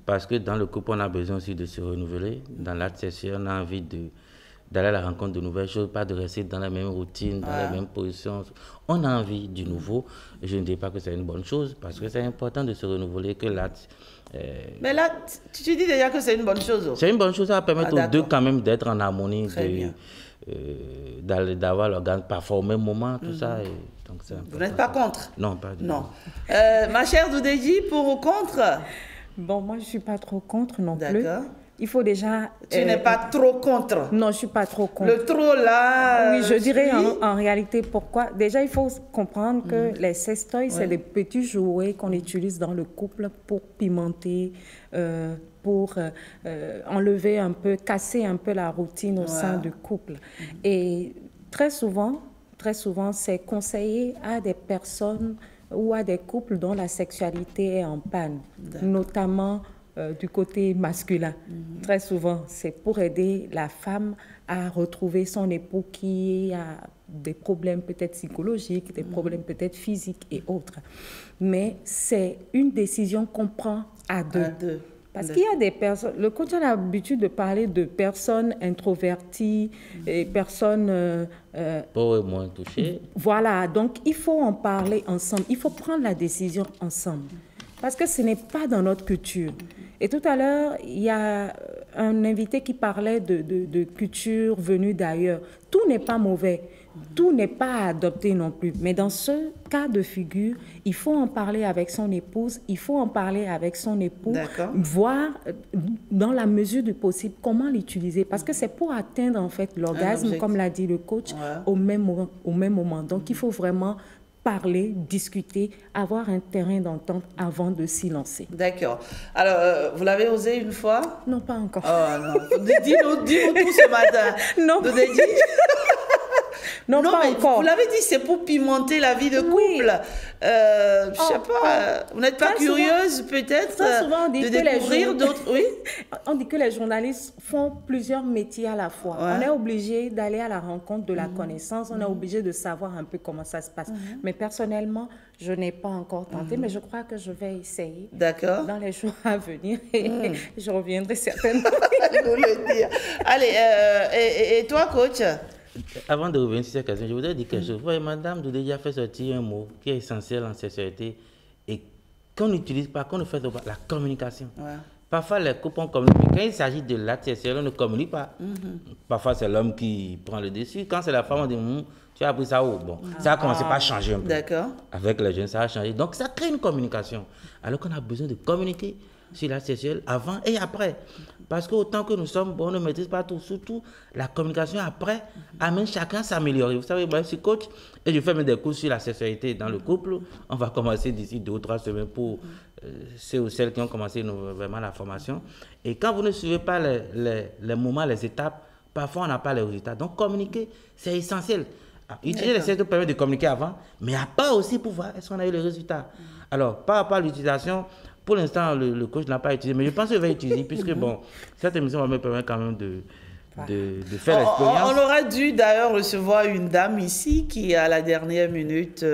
[SPEAKER 9] Parce que dans le couple, on a besoin aussi de se renouveler. Dans l'acte sexuel, on a envie d'aller à la rencontre de nouvelles choses, pas de rester dans la même routine, dans la même position. On a envie du nouveau. Je ne dirais pas que c'est une bonne chose, parce que c'est important de se renouveler, que l'acte...
[SPEAKER 5] Mais là, tu dis déjà que c'est une bonne chose.
[SPEAKER 9] C'est une bonne chose, ça va permettre aux deux quand même d'être en harmonie, d'avoir l'organe parfois au même moment, tout ça. Et donc
[SPEAKER 5] vous n'êtes pas contre?
[SPEAKER 9] Non, pas du tout.
[SPEAKER 5] Non. Ma chère Doudeji, pour ou contre?
[SPEAKER 2] Bon, moi, je ne suis pas trop contre non plus. D'accord. Il faut déjà...
[SPEAKER 5] Tu n'es pas trop contre?
[SPEAKER 2] Non, je ne suis pas trop contre.
[SPEAKER 5] Le trop là...
[SPEAKER 2] Oui, je dirais en réalité pourquoi. Déjà, il faut comprendre que les sextoys, c'est des petits jouets qu'on utilise dans le couple pour pimenter, pour enlever un peu, casser un peu la routine au sein du couple. Et très souvent, c'est conseillé à des personnes ou à des couples dont la sexualité est en panne, notamment du côté masculin. Très souvent, c'est pour aider la femme à retrouver son époux qui a des problèmes peut-être psychologiques, des problèmes peut-être physiques et autres. Mais c'est une décision qu'on prend à deux. Parce qu'il y a des personnes, le coach a l'habitude de parler de personnes introverties et personnes...
[SPEAKER 9] Pauvres et moins touchées.
[SPEAKER 2] Voilà, donc il faut en parler ensemble, il faut prendre la décision ensemble. Parce que ce n'est pas dans notre culture. Et tout à l'heure, il y a un invité qui parlait de culture venue d'ailleurs. Tout n'est pas mauvais. Tout n'est pas à adopter non plus. Mais dans ce cas de figure, il faut en parler avec son épouse, il faut en parler avec son époux, voir dans la mesure du possible comment l'utiliser. Parce que c'est pour atteindre en fait l'orgasme, comme l'a dit le coach, au même moment. Donc il faut vraiment parler, discuter, avoir un terrain d'entente avant de s'y lancer.
[SPEAKER 5] D'accord. Alors, vous l'avez osé une fois?
[SPEAKER 2] Non, pas encore.
[SPEAKER 5] Oh non. Dis-nous tout ce matin.
[SPEAKER 2] Non.
[SPEAKER 5] Non, mais encore. Vous l'avez dit, c'est pour pimenter la vie de couple. Je sais pas, vous n'êtes pas curieuse peut-être de découvrir d'autres... Oui.
[SPEAKER 2] On dit que les journalistes font plusieurs métiers à la fois. On est obligé d'aller à la rencontre de la connaissance, on est obligé de savoir un peu comment ça se passe. Mais personnellement, je n'ai pas encore tenté, mais je crois que je vais essayer dans les jours à venir et je reviendrai certainement.
[SPEAKER 5] Vous le dire. Allez, et toi, coach?
[SPEAKER 9] Avant de revenir sur cette question, je voudrais dire quelque chose. Voyez, Madame Doudeji a fait sortir un mot qui est essentiel en sexualité et qu'on n'utilise pas, qu'on ne fait pas, la communication. Parfois, les couples ont communiqué. Quand il s'agit de l'acte sexuel, on ne communique pas. Parfois, c'est l'homme qui prend le dessus. Quand c'est la femme, on dit tu as appris ça où? Bon, ça a commencé par changer un peu. Avec les jeunes, ça a changé. Donc, ça crée une communication. Alors qu'on a besoin de communiquer sur la sexuelle avant et après. Parce qu'autant que nous sommes, on ne maîtrise pas tout. Surtout, la communication après amène chacun à s'améliorer. Vous savez, moi, je suis coach et je fais même des cours sur la sexualité dans le couple. On va commencer d'ici 2 ou 3 semaines pour ceux ou celles qui ont commencé vraiment la formation. Et quand vous ne suivez pas les moments, les étapes, parfois on n'a pas les résultats. Donc, communiquer, c'est essentiel. Utiliser les sexes permet de communiquer avant, mais après aussi pour voir est-ce qu'on a eu les résultats. Alors, par rapport à l'utilisation, pour l'instant, le coach n'a pas utilisé, mais je pense qu'il va utiliser, puisque bon, cette émission va me permettre quand même de faire l'expérience.
[SPEAKER 5] On aurait dû d'ailleurs recevoir une dame ici qui, à la dernière minute,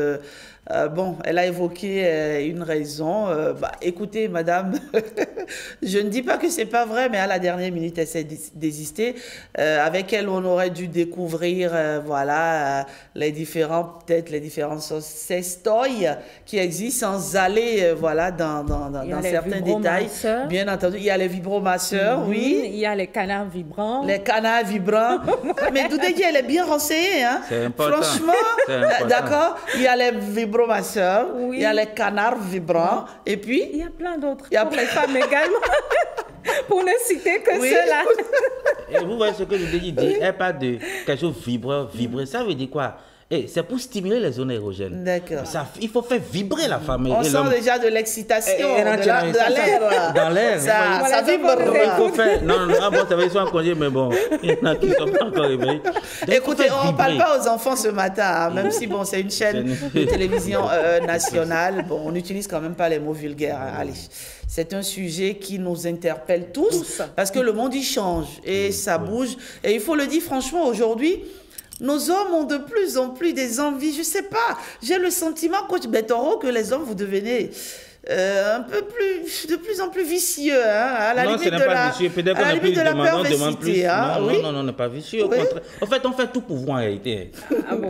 [SPEAKER 5] elle a évoqué une raison. Écoutez, madame, je ne dis pas que c'est pas vrai, mais à la dernière minute, elle s'est désistée. Avec elle, on aurait dû découvrir, les différents sextoys qui existent sans aller, dans certains détails. Bien entendu, il y a les vibromasseurs, oui.
[SPEAKER 14] Il y a les canards vibrants.
[SPEAKER 5] Les canards vibrants. Mais Doudegui, elle est bien renseignée, hein.
[SPEAKER 9] C'est important.
[SPEAKER 5] Franchement, d'accord. Il y a les vibromasseurs, il y a les canards vibrants, et puis...
[SPEAKER 14] Il y a plein d'autres pour les femmes également, pour ne citer que ceux-là.
[SPEAKER 9] Et vous voyez ce que Doudegui dit, elle parle de quelque chose vibrer, ça veut dire quoi? C'est pour stimuler les zones érogènes.
[SPEAKER 5] D'accord.
[SPEAKER 9] Il faut faire vibrer la femme.
[SPEAKER 5] On sent déjà de l'excitation, dans l'air. Ça vibre.
[SPEAKER 9] Il faut faire... Non, ça va, ils sont en congé, mais bon, il y en a qui ne sont pas encore réveillés.
[SPEAKER 5] Écoutez, on ne parle pas aux enfants ce matin, même si c'est une chaîne de télévision nationale. Bon, on n'utilise quand même pas les mots vulgaires. Allez. C'est un sujet qui nous interpelle tous, parce que le monde, il change et ça bouge. Et il faut le dire franchement, aujourd'hui, nos hommes ont de plus en plus des envies. Je ne sais pas, j'ai le sentiment, coach Betoro, que les hommes, vous devenez de plus en plus vicieux, hein, à la limite de la perversité.
[SPEAKER 9] Non, on n'est pas vicieux, au contraire. En fait, on fait tout pour vous en réalité.
[SPEAKER 5] Ah bon?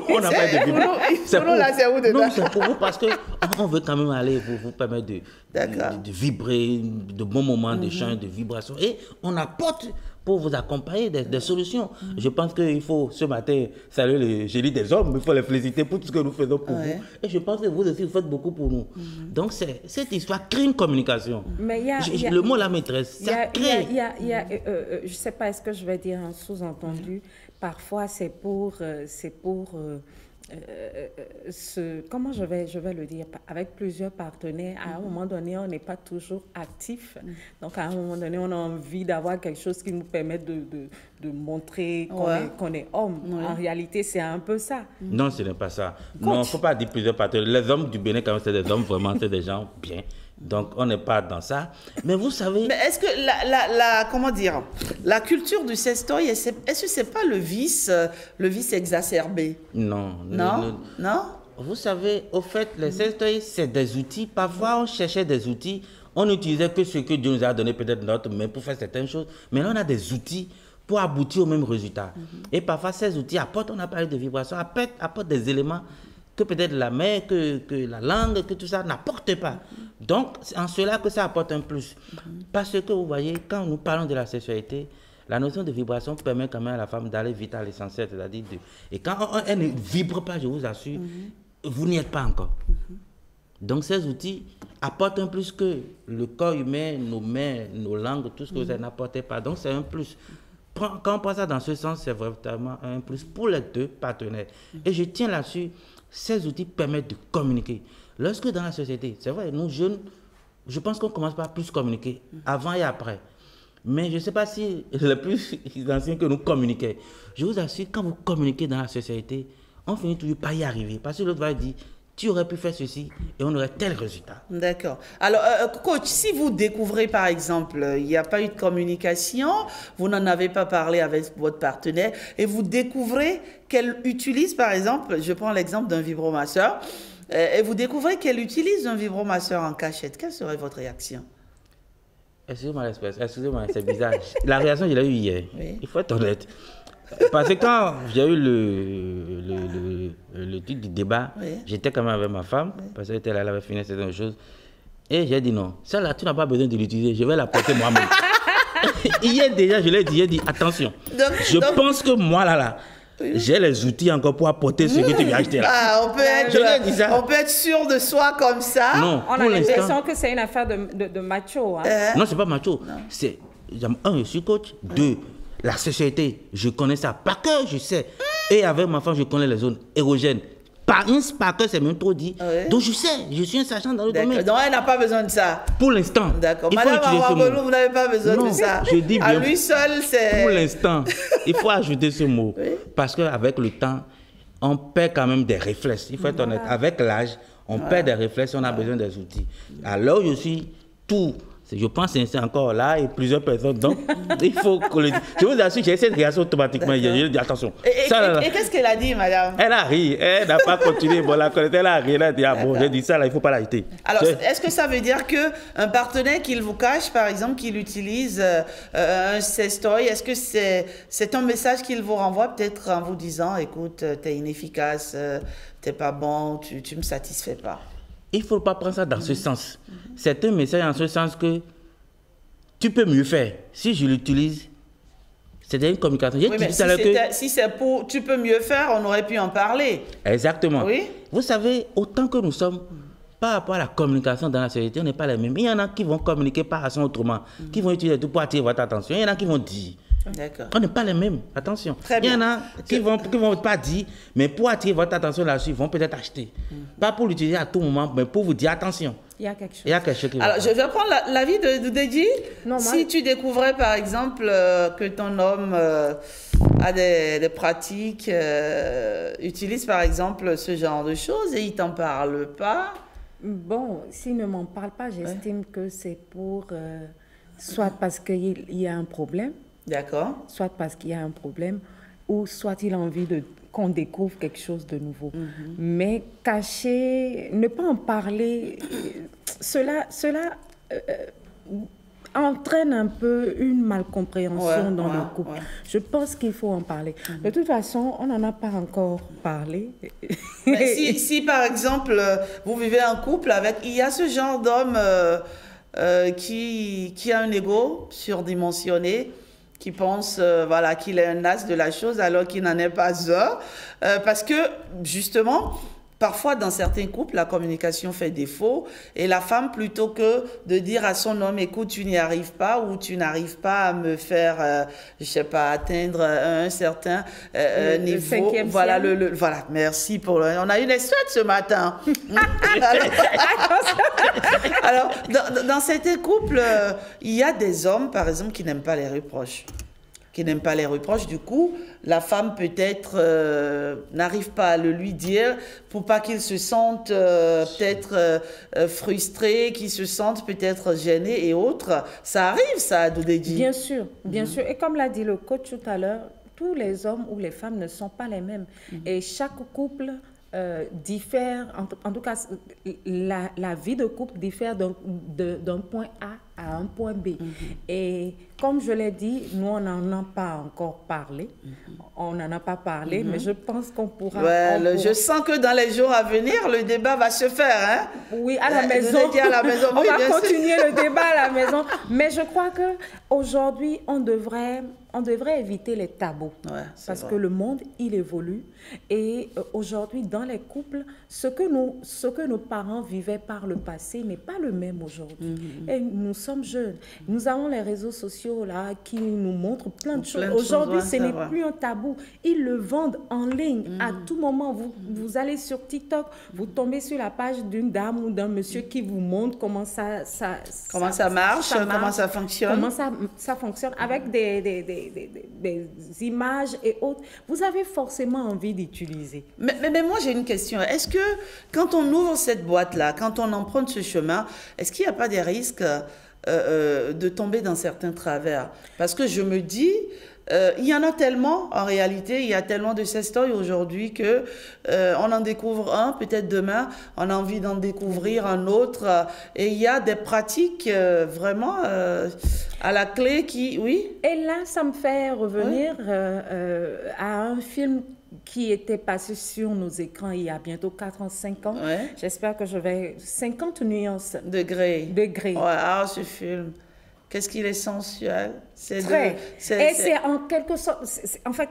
[SPEAKER 9] On n'a pas de vibrer.
[SPEAKER 5] C'est
[SPEAKER 9] pour vous parce qu'on veut quand même aller vous permettre de vibrer, de bons moments d'échange, de vibration. Et on apporte pour vous accompagner des solutions. Je pense qu'il faut ce matin saluer le génie des hommes, il faut les féliciter pour tout ce que nous faisons pour vous. Et je pense que vous aussi, vous faites beaucoup pour nous. Donc, cette histoire crée une communication. Mais le mot la maîtresse, ça crée.
[SPEAKER 14] Je ne sais pas, est-ce que je vais dire un sous-entendu. Parfois, c'est pour comment je vais le dire, avec plusieurs partenaires, à un moment donné, on n'est pas toujours actif. Donc, à un moment donné, on a envie d'avoir quelque chose qui nous permet de montrer qu'on est homme. En réalité, c'est un peu ça.
[SPEAKER 9] Non, ce n'est pas ça. Non, il ne faut pas dire plusieurs partenaires. Les hommes du Bénin, quand même, c'est des hommes vraiment, c'est des gens bien. Donc, on n'est pas dans ça. Mais vous savez...
[SPEAKER 5] Mais est-ce que la culture du sextoy, est-ce que ce n'est pas le vice exacerbé?
[SPEAKER 9] Non.
[SPEAKER 5] Non?
[SPEAKER 9] Vous savez, au fait, les sextoys, c'est des outils. Parfois, on cherchait des outils. On n'utilisait que ce que Dieu nous a donné, peut-être notre main, pour faire certaines choses. Mais là, on a des outils pour aboutir au même résultat. Et parfois, ces outils apportent, on a parlé de vibration, apportent des éléments que peut-être la main, que la langue, que tout ça n'apporte pas. Donc, c'est en cela que ça apporte un plus. Parce que, vous voyez, quand nous parlons de la sexualité, la notion de vibration permet quand même à la femme d'aller vite à l'essentiel, c'est-à-dire et quand elle ne vibre pas, je vous assure, vous n'y êtes pas encore. Donc, ces outils apportent un plus que le corps humain, nos mains, nos langues, tout ce que vous n'apportez pas. Donc, c'est un plus. Quand on pense ça dans ce sens, c'est vraiment un plus pour les deux partenaires. Et je tiens là-dessus, ces outils permettent de communiquer. Lorsque dans la société, c'est vrai, nous jeunes, je pense qu'on commence par plus communiquer, avant et après. Mais je ne sais pas si les plus anciens que nous communiquaient. Je vous assure, quand vous communiquez dans la société, on finit toujours par y arriver. Parce que l'autre va dire, tu aurais pu faire ceci et on aurait tel résultat.
[SPEAKER 5] D'accord. Alors, coach, si vous découvrez, par exemple, il n'y a pas eu de communication, vous n'en avez pas parlé avec votre partenaire, et vous découvrez qu'elle utilise, par exemple, je prends l'exemple d'un vibromasseur, et vous découvrez qu'elle utilise un vibromasseur en cachette, quelle serait votre réaction?
[SPEAKER 9] Excusez-moi l'espèce, c'est bizarre. La réaction, je l'ai eue hier. Oui. Il faut être honnête. Parce que quand j'ai eu le titre du débat, j'étais quand même avec ma femme, parce qu'elle était là, elle avait fini certaines choses. Et j'ai dit non, celle-là, tu n'as pas besoin de l'utiliser, je vais la porter moi-même. Hier déjà, je l'ai dit, attention. Je pense que moi, là, j'ai les outils encore pour apporter ce que tu viens acheter là.
[SPEAKER 5] Ah, on peut être sûr de soi comme ça.
[SPEAKER 9] Non,
[SPEAKER 14] on a l'impression que c'est une affaire de macho. Hein?
[SPEAKER 9] Non, c'est pas macho. C'est, un, je suis coach. Deux, la société, je connais ça par cœur, je sais. Et avec ma femme, je connais les zones érogènes. Par cœur, c'est même trop dit. Donc je sais, je suis un sachant dans le domaine.
[SPEAKER 5] Donc elle n'a pas besoin de ça.
[SPEAKER 9] Pour l'instant.
[SPEAKER 5] D'accord. Madame Awabolo, vous n'avez pas besoin de ça.
[SPEAKER 9] Je dis bien.
[SPEAKER 5] À lui seul, c'est...
[SPEAKER 9] Pour l'instant, il faut ajouter ce mot. Parce qu'avec le temps, on perd quand même des réflexes. Il faut être honnête. Avec l'âge, on perd des réflexes, on a besoin des outils. Alors je suis tout. Je pense que c'est encore là et plusieurs personnes. Donc, il faut que je vous assure, j'ai cette réaction automatiquement. Je dis attention.
[SPEAKER 5] Et qu'est-ce qu'elle a dit, madame?
[SPEAKER 9] Elle a ri. Elle n'a pas continué. Bon, elle a ri. Elle a dit, ah bon, j'ai dit ça, là, il ne faut pas l'ajouter.
[SPEAKER 5] Alors, est-ce que ça veut dire qu'un partenaire qu'il vous cache, par exemple, qu'il utilise un sextoy, est-ce que c'est un message qu'il vous renvoie peut-être en vous disant, écoute, t'es inefficace, t'es pas bon, tu me satisfais pas?
[SPEAKER 9] Il ne faut pas prendre ça dans ce sens. C'est un message en ce sens que tu peux mieux faire. Si je l'utilise, c'est une communication.
[SPEAKER 5] Oui, mais si c'est pour tu peux mieux faire, on aurait pu en parler.
[SPEAKER 9] Exactement.
[SPEAKER 5] Oui.
[SPEAKER 9] Vous savez, autant que nous sommes, par rapport à la communication dans la société, on n'est pas les mêmes. Il y en a qui vont communiquer par façon autrement, qui vont utiliser tout pour attirer votre attention. Il y en a qui vont dire. On n'est pas les mêmes, attention. Il y en a qui vont pas dire, mais pour attirer votre attention là-dessus, ils vont peut-être acheter. Pas pour l'utiliser à tout moment, mais pour vous dire attention.
[SPEAKER 14] Il y a quelque chose.
[SPEAKER 9] Il y a quelque chose qui
[SPEAKER 5] Alors, je vais prendre l'avis de Deji. Si tu découvrais, par exemple, que ton homme a des pratiques, utilise, par exemple, ce genre de choses et il t'en parle pas.
[SPEAKER 14] Bon, s'il ne m'en parle pas, j'estime que c'est pour... soit parce qu'il y a un problème.
[SPEAKER 5] D'accord.
[SPEAKER 14] Soit parce qu'il y a un problème, ou soit il a envie qu'on découvre quelque chose de nouveau. Mais cacher, ne pas en parler, cela entraîne un peu une malcompréhension dans le couple. Je pense qu'il faut en parler. De toute façon, on n'en a pas encore parlé.
[SPEAKER 5] Mais si, par exemple, vous vivez en couple avec... Il y a ce genre d'homme qui a un ego surdimensionné, qui pense voilà, qu'il est un as de la chose alors qu'il n'en est pas un. Parce que, justement, parfois, dans certains couples, la communication fait défaut et la femme, plutôt que de dire à son homme, écoute, tu n'y arrives pas ou tu n'arrives pas à me faire, je sais pas, atteindre un certain niveau. Voilà, voilà, merci pour on a eu les souhaits ce matin. Alors, dans certains couples, il y a des hommes, par exemple, qui n'aiment pas les reproches. Du coup, la femme peut-être n'arrive pas à le lui dire pour pas qu'il se sente peut-être frustré, qu'il se sente peut-être gêné et autres. Ça arrive, ça, Doudédi?
[SPEAKER 14] Bien sûr, bien sûr. Et comme l'a dit le coach tout à l'heure, tous les hommes ou les femmes ne sont pas les mêmes. Et chaque couple diffère, en tout cas, la vie de couple diffère d'un point A à un point B. Et comme je l'ai dit, nous, on n'en a pas encore parlé. On n'en a pas parlé, mais je pense qu'on pourra...
[SPEAKER 5] Je sens que dans les jours à venir, le débat va se faire. Hein?
[SPEAKER 14] Oui, à la maison. On va continuer le débat à la maison. Mais je crois qu'aujourd'hui, on devrait éviter les tabous. Parce que le monde, il évolue. Et aujourd'hui, dans les couples, ce que nos parents vivaient par le passé n'est pas le même aujourd'hui. Et nous sommes jeunes. Nous avons les réseaux sociaux là, qui nous montrent plein de choses. Aujourd'hui, ce n'est plus un tabou. Ils le vendent en ligne. À tout moment, vous allez sur TikTok, vous tombez sur la page d'une dame ou d'un monsieur qui vous montre comment ça
[SPEAKER 5] marche, comment ça fonctionne.
[SPEAKER 14] Comment ça fonctionne avec des images et autres. Vous avez forcément envie d'utiliser.
[SPEAKER 5] Mais moi, j'ai une question. Est-ce que quand on ouvre cette boîte-là, quand on emprunte ce chemin, est-ce qu'il n'y a pas des risques de tomber dans certains travers? Parce que je me dis, il y en a tellement, en réalité, il y a tellement de sextoys aujourd'hui que on en découvre un, peut-être demain, on a envie d'en découvrir un autre. Et il y a des pratiques vraiment à la clé qui... Oui.
[SPEAKER 14] Et là, ça me fait revenir à un film qui était passé sur nos écrans il y a bientôt 4 ans, 5 ans. J'espère que je vais... 50 nuances
[SPEAKER 5] de Grey.
[SPEAKER 14] De Grey.
[SPEAKER 5] Ah, ce film. Qu'est-ce qu'il est sensuel?
[SPEAKER 14] Et c'est en quelque sorte, en fait,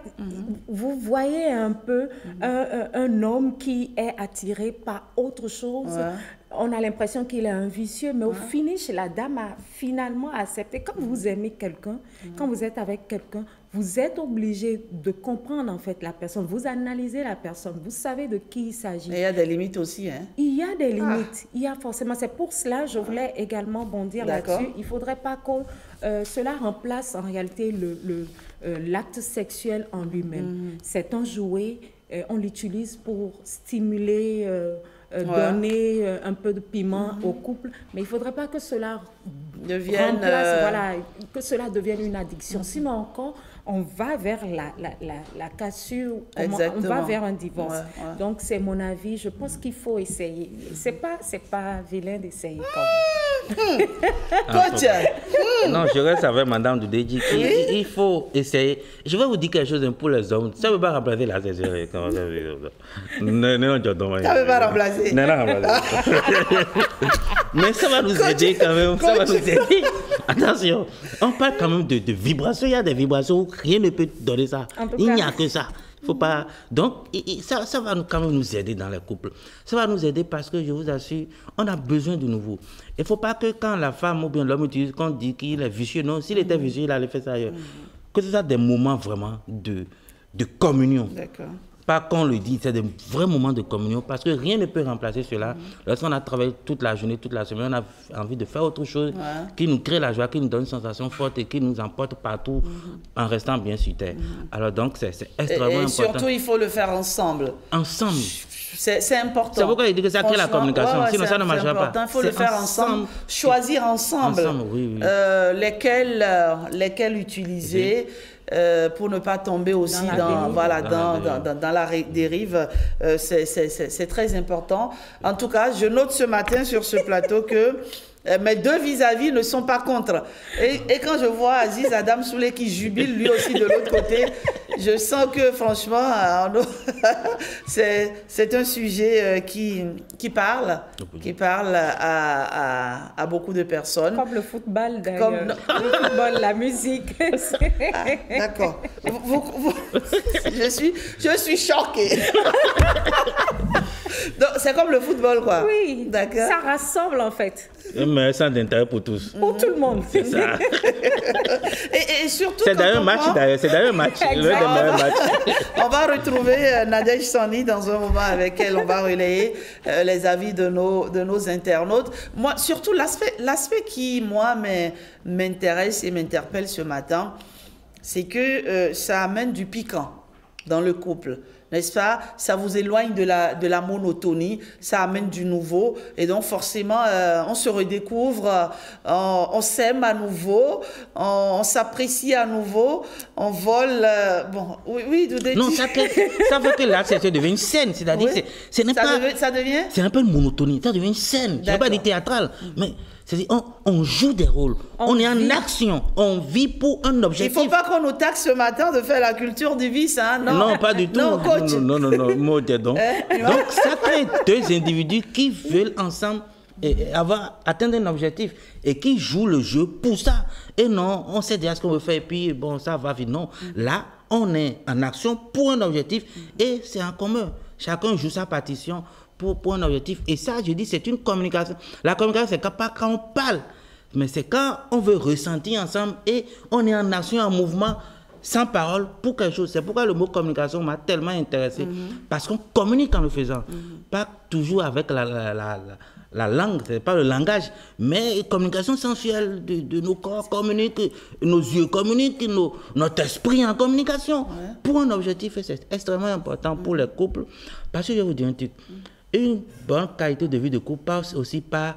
[SPEAKER 14] vous voyez un peu un homme qui est attiré par autre chose. Ouais. On a l'impression qu'il est un vicieux, mais au finish, la dame a finalement accepté. Quand vous aimez quelqu'un, quand vous êtes avec quelqu'un, vous êtes obligé de comprendre en fait la personne. Vous analysez la personne, vous savez de qui il s'agit.
[SPEAKER 5] Il y a des limites aussi, hein? Il
[SPEAKER 14] y a des limites. Il y a forcément. C'est pour cela que je voulais également bondir là-dessus. Il ne faudrait pas que cela remplace en réalité l'acte sexuel en lui-même. C'est un jouet. On l'utilise pour stimuler, donner un peu de piment au couple, mais il ne faudrait pas que cela devienne une addiction. Sinon encore, on va vers la cassure, on va vers un divorce. Donc c'est mon avis, je pense qu'il faut essayer. C'est pas vilain d'essayer quand même.
[SPEAKER 5] Coach.
[SPEAKER 9] Non, je reste avec Madame Doudéji. Il faut essayer. Je vais vous dire quelque chose pour les hommes. Ça ne veut pas remplacer la césarienne.
[SPEAKER 5] Ça ne veut pas remplacer.
[SPEAKER 9] Mais ça va nous aider quand même. Ça va nous aider. Attention, on parle quand même de vibrations. Il y a des vibrations où rien ne peut donner ça. Il n'y a que ça. Faut pas. Donc, ça va quand même nous aider dans les couples. Ça va nous aider parce que je vous assure, on a besoin de nouveau. Il ne faut pas que quand la femme ou bien l'homme utilise, qu'on dit qu'il est vicieux. Non, s'il était vicieux, il allait faire ça ailleurs. Que ce soit des moments vraiment de communion. D'accord. Pas qu'on le dit, c'est des vrais moments de communion parce que rien ne peut remplacer cela. Lorsqu'on a travaillé toute la journée, toute la semaine, on a envie de faire autre chose qui nous crée la joie, qui nous donne une sensation forte et qui nous emporte partout en restant bien sur terre. Alors donc, c'est extrêmement important. Et
[SPEAKER 5] surtout, il faut le faire ensemble.
[SPEAKER 9] Ensemble.
[SPEAKER 5] C'est important.
[SPEAKER 9] C'est pourquoi il dit que ça crée la communication. Sinon, ça ne marchera pas.
[SPEAKER 5] Il faut le faire ensemble, choisir ensemble, lesquels utiliser. Pour ne pas tomber aussi dans la dérive, c'est très important. En tout cas, je note ce matin sur ce plateau que mes deux vis-à-vis ne sont pas contre. Et quand je vois Aziz Adam Soulé qui jubile lui aussi de l'autre côté, je sens que franchement, c'est un sujet qui parle à beaucoup de personnes.
[SPEAKER 14] Comme le football d'ailleurs. Le football, la musique.
[SPEAKER 5] D'accord. Je suis choquée. Donc c'est comme le football, quoi.
[SPEAKER 14] Oui, d'accord. Ça rassemble en fait.
[SPEAKER 9] Mais ça d'intérêt pour tous.
[SPEAKER 14] Pour tout le monde.
[SPEAKER 9] C'est ça.
[SPEAKER 5] et surtout.
[SPEAKER 9] C'est d'ailleurs un match, C'est d'ailleurs un match.
[SPEAKER 5] On va retrouver Nadège Sani dans un moment avec elle. On va relayer les avis de nos internautes. Moi, surtout l'aspect qui, moi, m'intéresse et m'interpelle ce matin, c'est que ça amène du piquant dans le couple. N'est-ce pas? Ça vous éloigne de la monotonie, ça amène du nouveau. Et donc, forcément, on se redécouvre, on s'aime à nouveau, on s'apprécie à nouveau, on vole. Bon, oui,
[SPEAKER 9] non, ça veut que là, ça devient une scène. C'est-à-dire que
[SPEAKER 5] ça devient?
[SPEAKER 9] C'est un peu une monotonie, ça devient une scène. Je ne veux pas dire théâtral, mais... On joue des rôles, on est en action, on vit pour un objectif.
[SPEAKER 5] Il ne faut pas qu'on nous taxe ce matin de faire la culture du vice, hein?
[SPEAKER 9] Non, pas du tout.
[SPEAKER 5] Non, coach.
[SPEAKER 9] Non, donc ça crée deux individus qui veulent ensemble atteindre un objectif et qui jouent le jeu pour ça. Et non, on sait déjà ce qu'on veut faire et puis bon, ça va vite. Non, là, on est en action pour un objectif et c'est en commun. Chacun joue sa partition pour un objectif. Et ça, je dis, c'est une communication. La communication, c'est pas quand on parle, mais c'est quand on veut ressentir ensemble et on est en action, en mouvement, sans parole, pour quelque chose. C'est pourquoi le mot communication m'a tellement intéressé. Parce qu'on communique en le faisant. Pas toujours avec la langue, c'est pas le langage, mais communication sensuelle de nos corps communiquent, nos yeux communiquent, notre esprit en communication. Pour un objectif, c'est extrêmement important pour les couples. Parce que je vais vous dire un truc. Une bonne qualité de vie de couple passe aussi par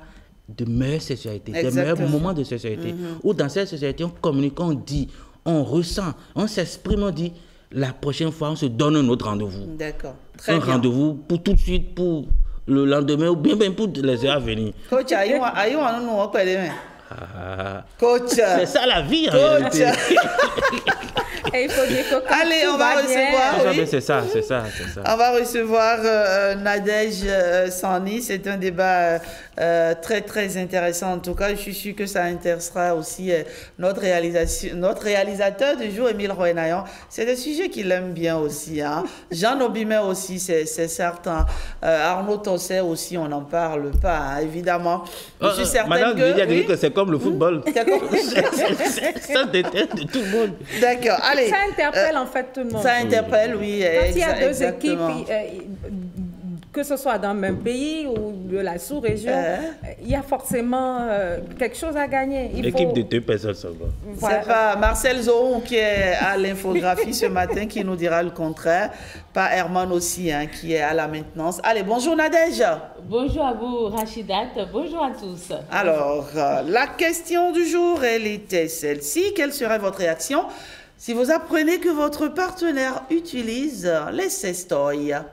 [SPEAKER 9] de meilleures sexualités, des meilleurs moments de sexualité. Où dans cette sexualité, on communique, on dit, on ressent, on s'exprime, on dit, la prochaine fois, on se donne un autre rendez-vous.
[SPEAKER 5] D'accord. Très bien.
[SPEAKER 9] Un rendez-vous pour tout de suite, pour le lendemain, ou bien pour les heures à venir.
[SPEAKER 5] Coach, Coach.
[SPEAKER 9] C'est ça la vie, en réalité.
[SPEAKER 14] Et il faut dire que
[SPEAKER 5] allez, on va recevoir.
[SPEAKER 9] Oui. C'est ça.
[SPEAKER 5] On va recevoir Nadège Sani. C'est un débat très, très intéressant. En tout cas, je suis sûr que ça intéressera aussi notre réalisateur du jour, Émile Roenayan. C'est des sujets qu'il aime bien aussi. Hein. Jean Obimer aussi, c'est certain. Arnaud Tosset aussi, on n'en parle pas, hein, évidemment. Je suis certaine
[SPEAKER 9] Madame,
[SPEAKER 5] que...
[SPEAKER 9] il a dit que c'est comme le football. Ça déteste tout le monde.
[SPEAKER 5] D'accord, allez.
[SPEAKER 14] Ça interpelle en fait tout le monde.
[SPEAKER 5] Ça interpelle, oui.
[SPEAKER 14] Quand il y a deux
[SPEAKER 5] exactement.
[SPEAKER 14] équipes, que ce soit dans le même pays ou de la sous-région, il y a forcément quelque chose à gagner.
[SPEAKER 9] Équipe de 2 personnes seulement.
[SPEAKER 5] Voilà. C'est pas Marcel Zohon qui est à l'infographie ce matin qui nous dira le contraire. Pas Herman aussi, hein, qui est à la maintenance. Allez, bonjour Nadège.
[SPEAKER 15] Bonjour à vous Rachidat, bonjour à tous.
[SPEAKER 5] Alors, la question du jour, elle était celle-ci. Quelle serait votre réaction si vous apprenez que votre partenaire utilise les sestoys?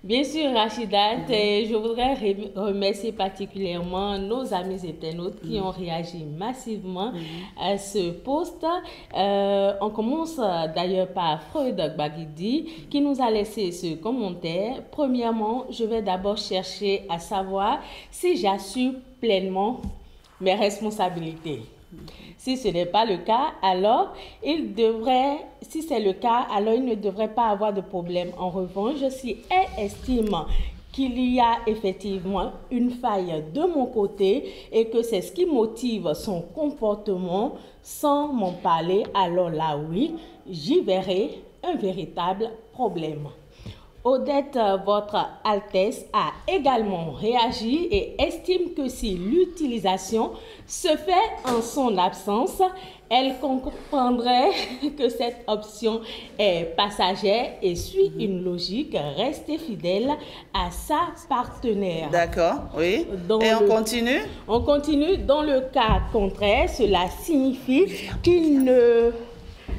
[SPEAKER 15] Bien sûr, Rachidat, je voudrais remercier particulièrement nos amis internautes qui ont réagi massivement à ce post. On commence d'ailleurs par Freud Bagidi qui nous a laissé ce commentaire. Premièrement, je vais d'abord chercher à savoir si j'assume pleinement mes responsabilités. Si ce n'est pas le cas, alors il ne devrait pas avoir de problème. En revanche, si elle estime qu'il y a effectivement une faille de mon côté et que c'est ce qui motive son comportement sans m'en parler, alors là oui, j'y verrai un véritable problème. Odette, votre Altesse, a également réagi et estime que si l'utilisation se fait en son absence, elle comprendrait que cette option est passagère et suit une logique, rester fidèle à sa partenaire.
[SPEAKER 5] D'accord, oui. Et on continue?
[SPEAKER 15] On continue. Dans le cas contraire, cela signifie qu'il ne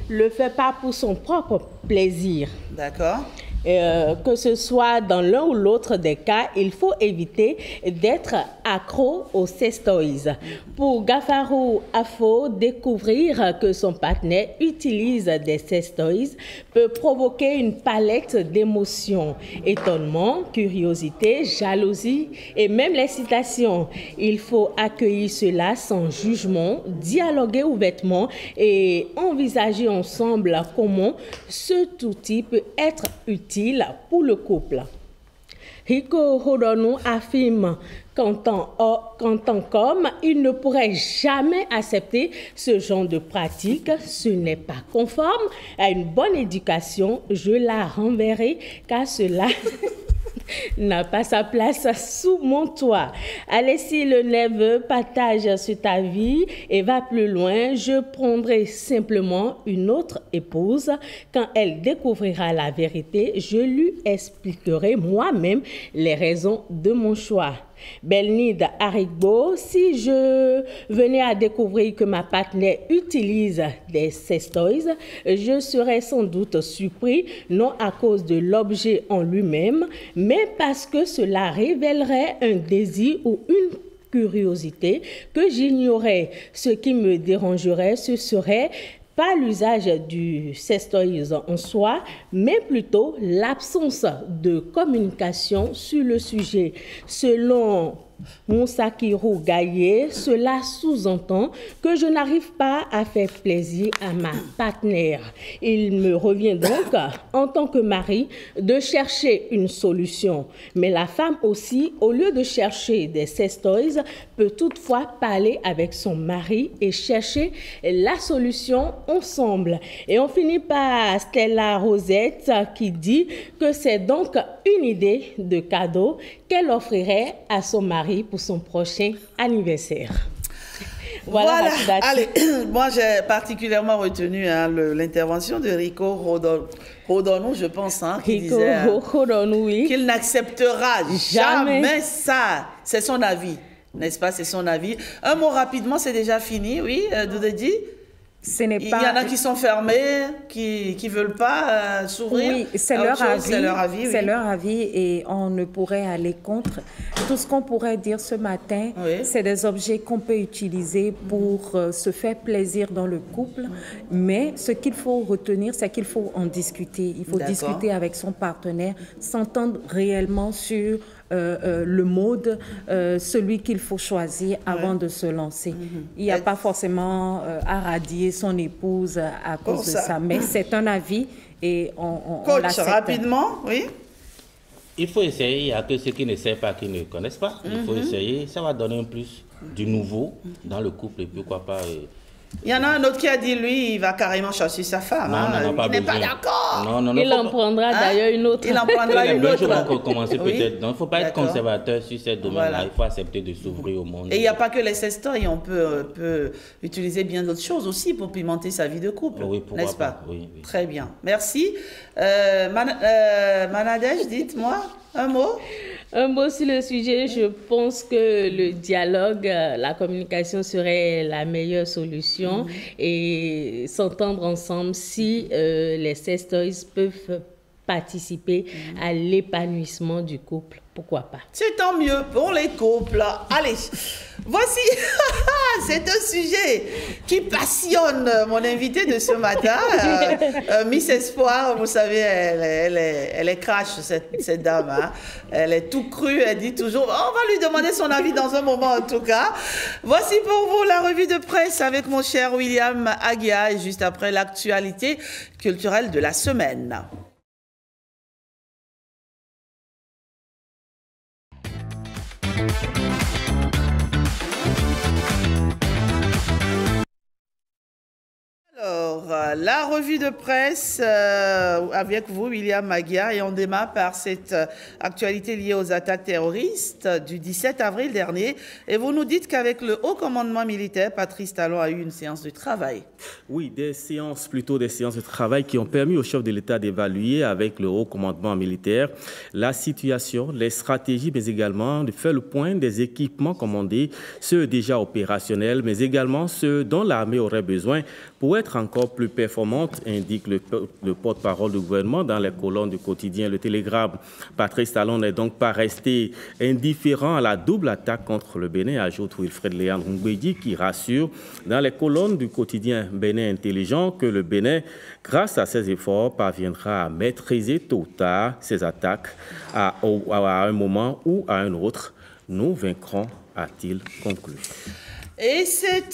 [SPEAKER 15] le fait pas pour son propre plaisir.
[SPEAKER 5] D'accord.
[SPEAKER 15] Que ce soit dans l'un ou l'autre des cas, il faut éviter d'être accro aux sestoys. Pour Gafarou Afo, découvrir que son partenaire utilise des sestoys peut provoquer une palette d'émotions, étonnement, curiosité, jalousie et même l'excitation. Il faut accueillir cela sans jugement, dialoguer ouvertement et envisager ensemble comment cet outil peut être utile pour le couple. Rico Hodonou affirme qu'en tant qu'homme, il ne pourrait jamais accepter ce genre de pratique. Ce n'est pas conforme à une bonne éducation. Je la renverrai car cela n'a pas sa place sous mon toit. Alessi Le Neve partage cet avis et va plus loin. Je prendrai simplement une autre épouse. Quand elle découvrira la vérité, je lui expliquerai moi-même les raisons de mon choix. Belnid Arigbo, si je venais à découvrir que ma partenaire utilise des sestoys, je serais sans doute surpris, non à cause de l'objet en lui-même, mais parce que cela révélerait un désir ou une curiosité que j'ignorais. Ce qui me dérangerait, ce serait pas l'usage du sestoys en soi, mais plutôt l'absence de communication sur le sujet. Selon Moussakiru Gaye, cela sous-entend que je n'arrive pas à faire plaisir à ma partenaire. Il me revient donc, en tant que mari, de chercher une solution. Mais la femme aussi, au lieu de chercher des sestoys, peut toutefois parler avec son mari et chercher la solution ensemble. Et on finit par Stella Rosette qui dit que c'est donc une idée de cadeau qu'elle offrirait à son mari pour son prochain anniversaire.
[SPEAKER 5] Voilà. Allez, moi j'ai particulièrement retenu l'intervention de Rico Rodonou, je pense, qui disait qu'il n'acceptera jamais ça. C'est son avis, n'est-ce pas? C'est son avis. Un mot rapidement, c'est déjà fini, oui, Doudedi?
[SPEAKER 14] Il
[SPEAKER 5] y en a qui sont fermés, qui ne veulent pas s'ouvrir.
[SPEAKER 14] Oui, c'est leur avis.
[SPEAKER 5] C'est
[SPEAKER 14] leur avis et on ne pourrait aller contre. Tout ce qu'on pourrait dire ce matin, c'est des objets qu'on peut utiliser pour se faire plaisir dans le couple. Mais ce qu'il faut retenir, c'est qu'il faut en discuter. Il faut discuter avec son partenaire, s'entendre réellement sur le mode, celui qu'il faut choisir avant de se lancer. Il n'y a pas forcément à radier son épouse à cause de ça, mais c'est un avis et on l'accepte.
[SPEAKER 5] Rapidement, oui.
[SPEAKER 9] Il faut essayer, il n'y a que ceux qui ne savent pas, qui ne connaissent pas. Il faut essayer, ça va donner un plus du nouveau dans le couple et pourquoi pas...
[SPEAKER 5] Il y en a un autre qui a dit, lui, il va carrément chasser sa femme. Il n'est pas d'accord.
[SPEAKER 15] Il en prendra d'ailleurs une autre.
[SPEAKER 5] Il en prendra une autre.
[SPEAKER 9] Il faut commencer peut-être. Donc, il ne faut pas être conservateur sur cette domaine-là. Il faut accepter de s'ouvrir au monde.
[SPEAKER 5] Et il n'y a pas que les sextoys. On peut utiliser bien d'autres choses aussi pour pimenter sa vie de couple.
[SPEAKER 9] Oui,
[SPEAKER 5] n'est-ce pas?
[SPEAKER 9] Oui.
[SPEAKER 5] Très bien. Merci. Manadèche, dites-moi un mot.
[SPEAKER 15] Un mot sur le sujet, je pense que le dialogue, la communication serait la meilleure solution et s'entendre ensemble si les sextoys peuvent participer à l'épanouissement du couple. Pourquoi pas?
[SPEAKER 5] C'est tant mieux pour les couples. Allez, voici, c'est un sujet qui passionne mon invité de ce matin. Miss Espoir, vous savez, elle est crash, cette dame. Hein. Elle est tout crue, elle dit toujours, on va lui demander son avis dans un moment en tout cas. Voici pour vous la revue de presse avec mon cher William Aguia et juste après l'actualité culturelle de la semaine. Alors, la revue de presse avec vous, William Maguia, et on démarre par cette actualité liée aux attaques terroristes du 17 avril dernier. Et vous nous dites qu'avec le haut commandement militaire, Patrice Talon a eu une séance de travail.
[SPEAKER 8] Oui, des séances de travail qui ont permis au chef de l'État d'évaluer avec le haut commandement militaire la situation, les stratégies, mais également de faire le point des équipements commandés, ceux déjà opérationnels, mais également ceux dont l'armée aurait besoin pour être encore plus performante, indique le porte-parole du gouvernement dans les colonnes du quotidien Le Télégramme. Patrice Talon n'est donc pas resté indifférent à la double attaque contre le Bénin, ajoute Wilfred Léandre Ngwedi, qui rassure dans les colonnes du quotidien Bénin Intelligent que le Bénin, grâce à ses efforts, parviendra à maîtriser tôt ou tard ces attaques à un moment ou à un autre. Nous vaincrons, a-t-il conclu.
[SPEAKER 5] Et c'est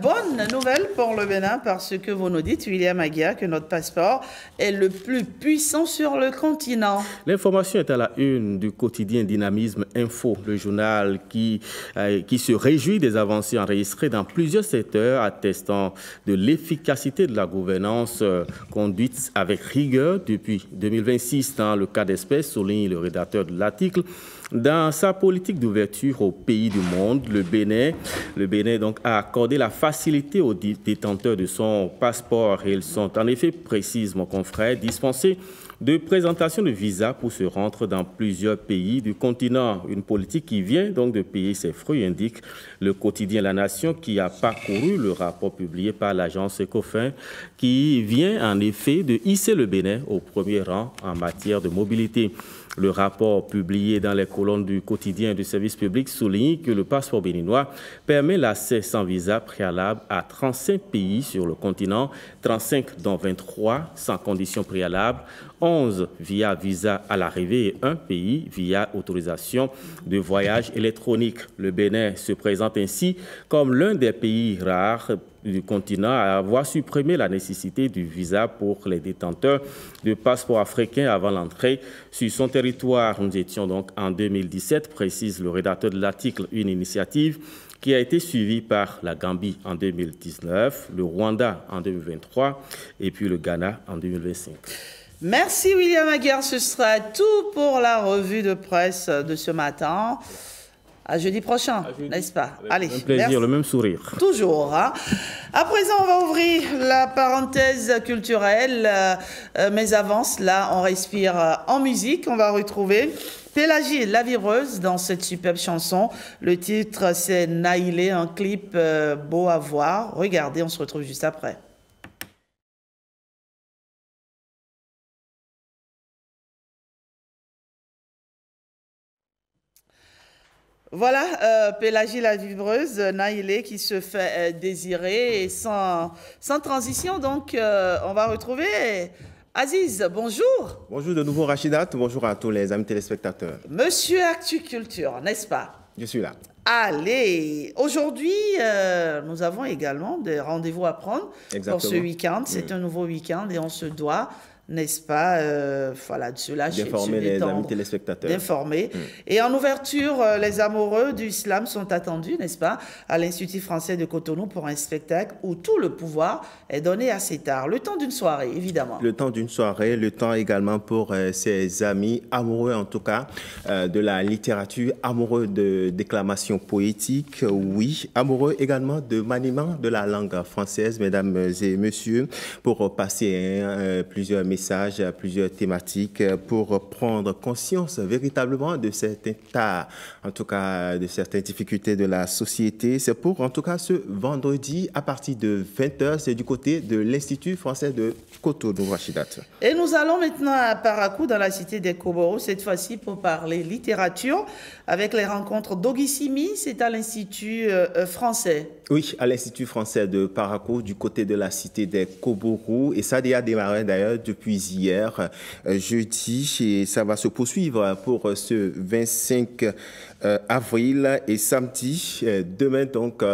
[SPEAKER 5] bonne nouvelle pour le Bénin parce que vous nous dites, William Aguia, que notre passeport est le plus puissant sur le continent.
[SPEAKER 8] L'information est à la une du quotidien Dynamisme Info, le journal qui se réjouit des avancées enregistrées dans plusieurs secteurs, attestant de l'efficacité de la gouvernance conduite avec rigueur depuis 2026. Dans le cas d'espèce, souligne le rédacteur de l'article, dans sa politique d'ouverture aux pays du monde, le Bénin donc a accordé la facilité aux détenteurs de son passeport. Ils sont en effet, précise mon confrère, dispensés de présentation de visa pour se rendre dans plusieurs pays du continent. Une politique qui vient donc de payer ses fruits, indique le quotidien La Nation, qui a parcouru le rapport publié par l'agence Ecofin, qui vient en effet de hisser le Bénin au premier rang en matière de mobilité. Le rapport publié dans les colonnes du quotidien du service public souligne que le passeport béninois permet l'accès sans visa préalable à 35 pays sur le continent, 35 dont 23 sans condition préalable, 11 via visa à l'arrivée et un pays via autorisation de voyage électronique. Le Bénin se présente ainsi comme l'un des pays rares du continent à avoir supprimé la nécessité du visa pour les détenteurs de passeports africains avant l'entrée sur son territoire. Nous étions donc en 2017, précise le rédacteur de l'article, une initiative qui a été suivie par la Gambie en 2019, le Rwanda en 2023 et puis le Ghana en 2025.
[SPEAKER 5] Merci William Aguerre, ce sera tout pour la revue de presse de ce matin. À jeudi prochain, n'est-ce pas? Allez,
[SPEAKER 8] un plaisir, merci. Le même sourire.
[SPEAKER 5] Toujours. Hein. À présent, on va ouvrir la parenthèse culturelle. Mais avant cela, on respire en musique. On va retrouver Pélagie, la vibreuse, dans cette superbe chanson. Le titre, c'est Naïlé, un clip beau à voir. Regardez, on se retrouve juste après. Voilà, Pélagie la vibreuse, Naïlé qui se fait désirer. Et sans transition, donc, on va retrouver Aziz. Bonjour.
[SPEAKER 6] Bonjour de nouveau, Rachidat. Bonjour à tous les amis téléspectateurs.
[SPEAKER 5] Monsieur Actu Culture, n'est-ce pas?
[SPEAKER 6] Je suis là.
[SPEAKER 5] Allez, aujourd'hui, nous avons également des rendez-vous à prendre pour ce week-end. C'est un nouveau week-end et on se doit, n'est-ce pas, voilà, de se lâcher,
[SPEAKER 6] d'informer les amis téléspectateurs.
[SPEAKER 5] D'informer. Et en ouverture, les amoureux du slam sont attendus, n'est-ce pas, à l'Institut français de Cotonou pour un spectacle où tout le pouvoir est donné à cet art. Le temps d'une soirée, évidemment.
[SPEAKER 6] Le temps d'une soirée, le temps également pour ses amis amoureux, en tout cas, de la littérature, amoureux de déclamation poétique, oui, amoureux également de maniement de la langue française, mesdames et messieurs, pour passer plusieurs messages, plusieurs thématiques, pour prendre conscience véritablement de cet état, en tout cas de certaines difficultés de la société. C'est pour, en tout cas, ce vendredi à partir de 20h, c'est du côté de l'Institut français de Cotonou, Rachidat.
[SPEAKER 5] Et nous allons maintenant à Parakou, dans la cité des Koboros, cette fois-ci pour parler littérature, avec les rencontres d'Ogissimi, c'est à l'Institut français.
[SPEAKER 6] Oui, à l'Institut français de Parakou, du côté de la cité des Koboros. Et ça a déjà démarré d'ailleurs depuis hier, jeudi, et ça va se poursuivre pour ce 25 avril et samedi. Demain, donc,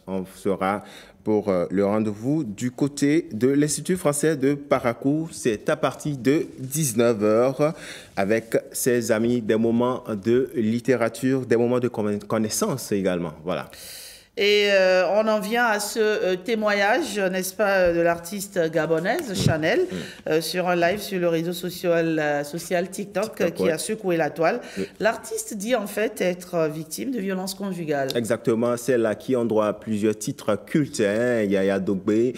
[SPEAKER 6] on sera pour le rendez-vous du côté de l'Institut français de Parakou. C'est à partir de 19h avec ses amis, des moments de littérature, des moments de connaissance également. Voilà.
[SPEAKER 5] Et on en vient à ce témoignage, n'est-ce pas, de l'artiste gabonaise Chanel, sur un live sur le réseau social TikTok qui a secoué la toile. Oui. L'artiste dit en fait être victime de violences conjugales.
[SPEAKER 6] Exactement, celle à qui on doit plusieurs titres cultes. Hein. Yaya Dogbe,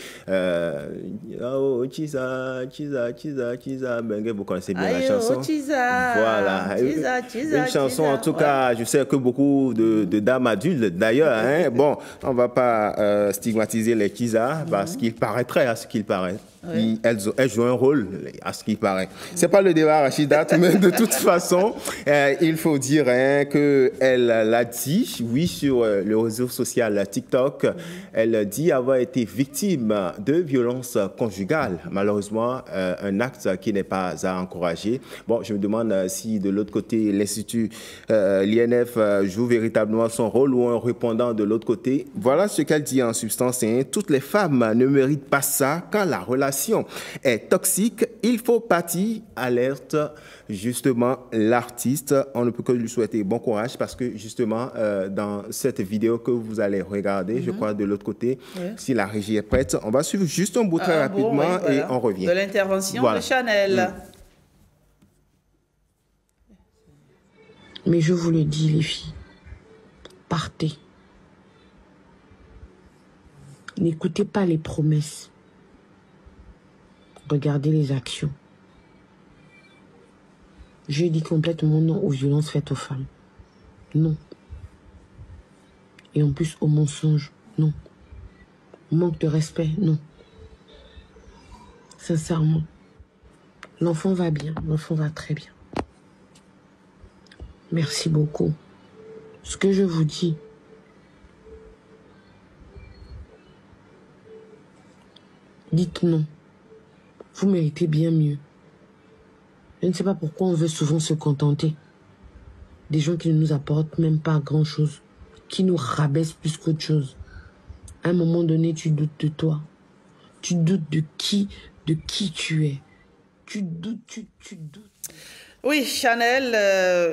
[SPEAKER 6] vous connaissez bien la chanson. Voilà, une chanson en tout cas, je sais que beaucoup de dames adultes d'ailleurs, hein, bon, on ne va pas stigmatiser les Kiza parce qu'il paraîtrait à ce qu'il paraît. Oui. Elle joue un rôle, à ce qu'il paraît. Ce n'est pas le débat, Rachidat, mais de toute façon, il faut dire hein, qu'elle l'a dit, oui, sur le réseau social TikTok, elle dit avoir été victime de violences conjugales. Malheureusement, un acte qui n'est pas à encourager. Bon, je me demande si de l'autre côté, l'Institut, l'INF joue véritablement son rôle ou un répondant de l'autre côté. Voilà ce qu'elle dit en substance. Hein. Toutes les femmes ne méritent pas ça quand la relation est toxique, il faut partir, alerte justement l'artiste. On ne peut que lui souhaiter bon courage parce que justement dans cette vidéo que vous allez regarder, je crois de l'autre côté, si la régie est prête, on va suivre juste un bout très rapidement oui, voilà. Et on revient.
[SPEAKER 5] De l'intervention de Chanel.
[SPEAKER 16] Mais je vous le dis les filles, partez. N'écoutez pas les promesses. Regardez les actions. Je dis complètement non aux violences faites aux femmes. Non. Et en plus au mensonge, non. Manque de respect, non. Sincèrement. L'enfant va bien, l'enfant va très bien. Merci beaucoup. Ce que je vous dis, dites non. Vous méritez bien mieux. Je ne sais pas pourquoi on veut souvent se contenter. Des gens qui ne nous apportent même pas grand-chose. Qui nous rabaissent plus qu'autre chose. À un moment donné, tu doutes de toi. Tu doutes de qui tu es. Tu doutes.
[SPEAKER 5] Oui, Chanel,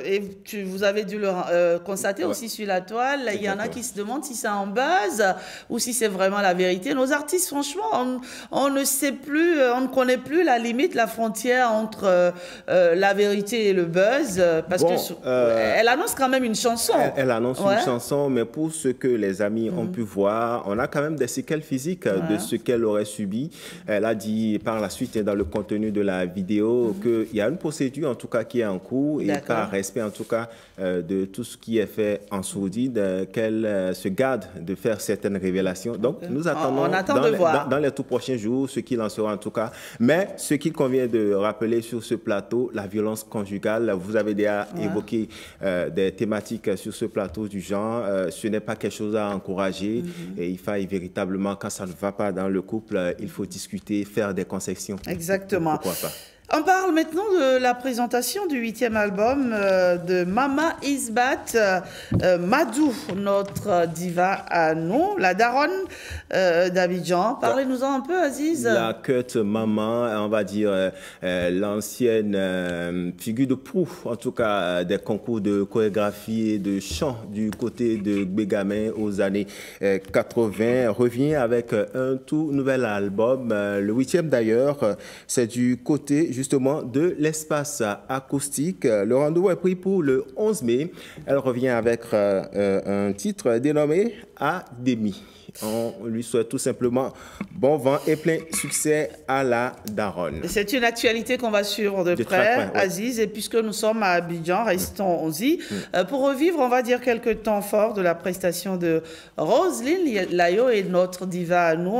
[SPEAKER 5] et vous avez dû le constater aussi sur la toile, il y en a qui se demandent si c'est un buzz ou si c'est vraiment la vérité. Nos artistes, franchement, on ne sait plus, on ne connaît plus la limite, la frontière entre la vérité et le buzz, parce qu'elle annonce quand même une chanson.
[SPEAKER 6] Elle annonce une chanson, mais pour ce que les amis ont pu voir, on a quand même des séquelles physiques de ce qu'elle aurait subi. Elle a dit par la suite, dans le contenu de la vidéo, qu'il y a une procédure, en tout cas, cas, qui est en cours et par respect, en tout cas, de tout ce qui est fait en sourdine, qu'elle se garde de faire certaines révélations. Donc, nous attendons dans les tout prochains jours ce qu'il en sera en tout cas. Mais ce qu'il convient de rappeler sur ce plateau, la violence conjugale, vous avez déjà évoqué des thématiques sur ce plateau du genre. Ce n'est pas quelque chose à encourager et il faille véritablement, quand ça ne va pas dans le couple, il faut discuter, faire des concessions.
[SPEAKER 5] Exactement.
[SPEAKER 6] Pourquoi pas?
[SPEAKER 5] On parle maintenant de la présentation du 8e album de Mama Isbat Madou, notre diva à nous, la daronne d'Abidjan. Parlez-nous-en un peu, Aziz.
[SPEAKER 6] La quête maman, on va dire l'ancienne figure de proue, en tout cas des concours de chorégraphie et de chant du côté de Bégamin aux années 80, revient avec un tout nouvel album, le 8e d'ailleurs, c'est du côté justement de l'espace acoustique. Le rendez-vous est pris pour le 11 mai. Elle revient avec un titre dénommé Ademi. On lui souhaite tout simplement bon vent et plein succès à la daronne.
[SPEAKER 5] C'est une actualité qu'on va suivre de près, Aziz, et puisque nous sommes à Abidjan, restons-y. Pour revivre, on va dire quelques temps forts de la prestation de Roselyne Layo et notre diva à nous,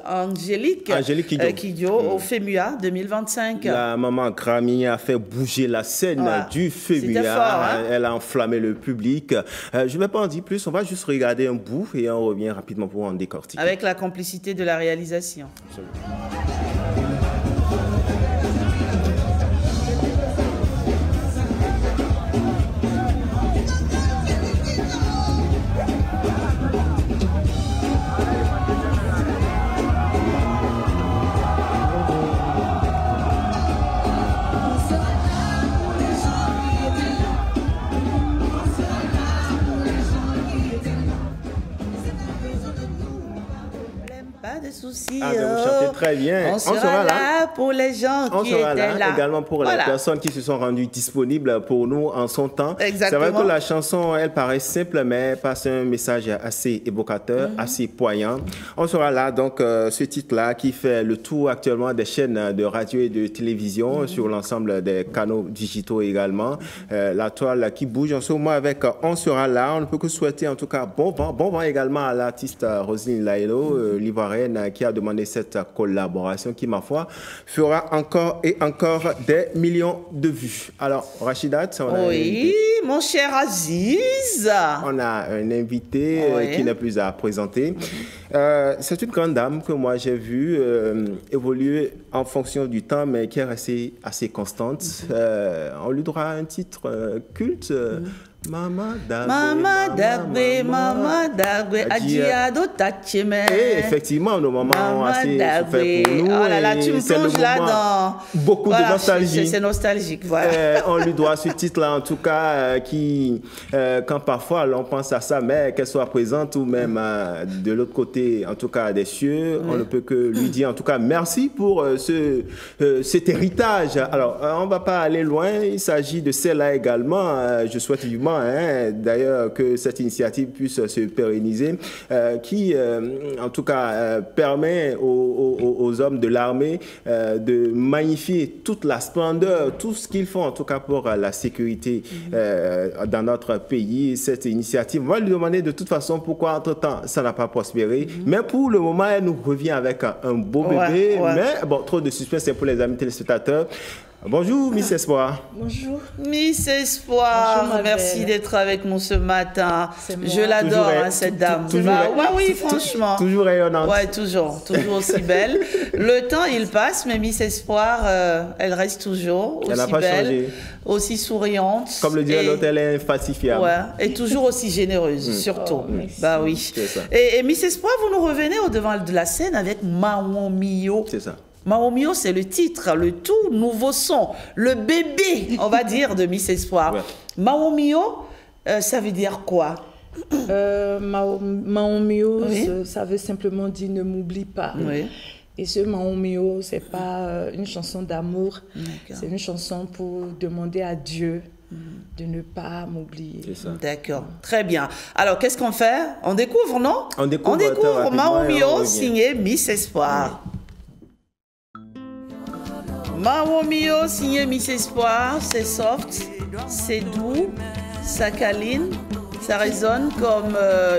[SPEAKER 5] Angélique Kidjo, au FEMUA 2025.
[SPEAKER 6] La maman Grammy a fait bouger la scène du FEMUA. Fort, hein? Elle a enflammé le public. Je ne vais pas en dire plus, on va juste regarder un bout et on revient rapidement pour en décortiquer.
[SPEAKER 5] Avec la complicité de la réalisation.
[SPEAKER 6] Absolument.
[SPEAKER 5] De soucis.
[SPEAKER 6] Vous chantez très bien.
[SPEAKER 5] On sera là pour les gens qui étaient là.
[SPEAKER 6] Également pour les personnes qui se sont rendues disponibles pour nous en son temps. C'est vrai que la chanson, elle paraît simple, mais passe un message assez évocateur, assez poignant. On sera là, donc, ce titre-là qui fait le tour actuellement des chaînes de radio et de télévision sur l'ensemble des canaux digitaux également. La toile qui bouge en ce moment avec On sera là. On ne peut que souhaiter en tout cas bon vent également à l'artiste Roselyne Layo, l'ivoirienne, qui a demandé cette collaboration qui, ma foi, fera encore et encore des millions de vues. Alors, Rachidat,
[SPEAKER 5] mon cher Aziz.
[SPEAKER 6] On a un invité qui n'est plus à présenter. C'est une grande dame que moi j'ai vue évoluer en fonction du temps, mais qui est restée assez constante. On lui donnera un titre culte. Mama Dagbe, Adjiado Tacheme. Et effectivement, nos mamans ont assez souffert pour nous.
[SPEAKER 5] Oh là là, tu me plonges là-dedans.
[SPEAKER 6] Beaucoup de nostalgie.
[SPEAKER 5] C'est nostalgique, voilà.
[SPEAKER 6] On lui doit ce titre-là, en tout cas, qui, quand parfois on pense à sa mère, qu'elle soit présente ou même de l'autre côté, en tout cas des cieux, on ne peut que lui dire, en tout cas, merci pour cet héritage. Alors, on ne va pas aller loin, il s'agit de celle-là également. Je souhaite vivement d'ailleurs que cette initiative puisse se pérenniser, qui en tout cas permet aux hommes de l'armée de magnifier toute la splendeur, tout ce qu'ils font en tout cas pour la sécurité dans notre pays. Cette initiative, on va lui demander de toute façon pourquoi entre-temps ça n'a pas prospéré, mais pour le moment elle nous revient avec un beau bébé, mais bon, trop de suspense, c'est pour les amis téléspectateurs. Bonjour, Miss Espoir.
[SPEAKER 15] Bonjour.
[SPEAKER 5] Miss Espoir, bonjour, merci d'être avec nous ce matin. Je l'adore, cette dame. Oui, franchement.
[SPEAKER 6] Toujours rayonnante.
[SPEAKER 5] Oui, toujours aussi belle. Le temps, il passe, mais Miss Espoir, elle reste toujours aussi belle, changé. Aussi souriante.
[SPEAKER 6] Comme le dit l'autre, elle est infalsifiable.
[SPEAKER 5] Ouais, et toujours aussi généreuse, surtout. Bah oui.
[SPEAKER 6] C'est ça.
[SPEAKER 5] Et Miss Espoir, vous nous revenez au devant de la scène avec Maon Mio.
[SPEAKER 6] C'est ça.
[SPEAKER 5] Maon Mio, c'est le titre, le tout nouveau son, le bébé, on va dire, de Miss Espoir. Maon Mio, ça veut dire quoi?
[SPEAKER 17] Maon Mio, ça veut simplement dire ne m'oublie pas. Et ce Maon Mio, ce n'est pas une chanson d'amour, c'est une chanson pour demander à Dieu de ne pas m'oublier.
[SPEAKER 5] D'accord, très bien. Alors, qu'est-ce qu'on fait? On découvre, non?
[SPEAKER 6] On découvre
[SPEAKER 5] Maon Mio, signé Miss Espoir. Mawomio, signé Miss Espoir, c'est soft, c'est doux, ça câline, ça résonne comme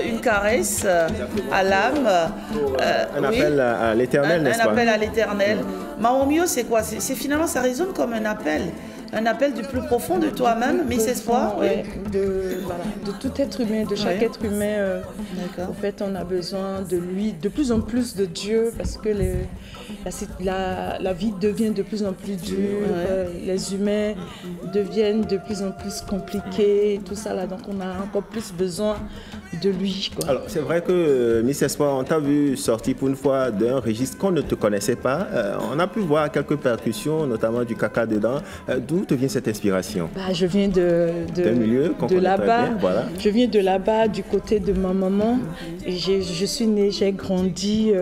[SPEAKER 5] une caresse à l'âme.
[SPEAKER 6] Un appel à l'éternel, n'est-ce pas?
[SPEAKER 5] Un appel à l'éternel. Mawomio, c'est quoi? C'est finalement, ça résonne comme un appel. Un appel du plus profond de toi-même, Miss Espoir.
[SPEAKER 17] Oui, de tout être humain, de chaque être humain. En fait, on a besoin de lui, de plus en plus de Dieu, parce que la vie devient de plus en plus dure, les humains deviennent de plus en plus compliqués, tout ça là. Donc, on a encore plus besoin de lui, quoi.
[SPEAKER 6] Alors, c'est vrai que Miss Espoir, on t'a vu sortir pour une fois d'un registre qu'on ne te connaissait pas. On a pu voir quelques percussions, notamment du caca dedans. D'où te vient cette inspiration?
[SPEAKER 17] Je viens de là-bas. Voilà. Je viens de là-bas, du côté de ma maman. Je suis née, j'ai grandi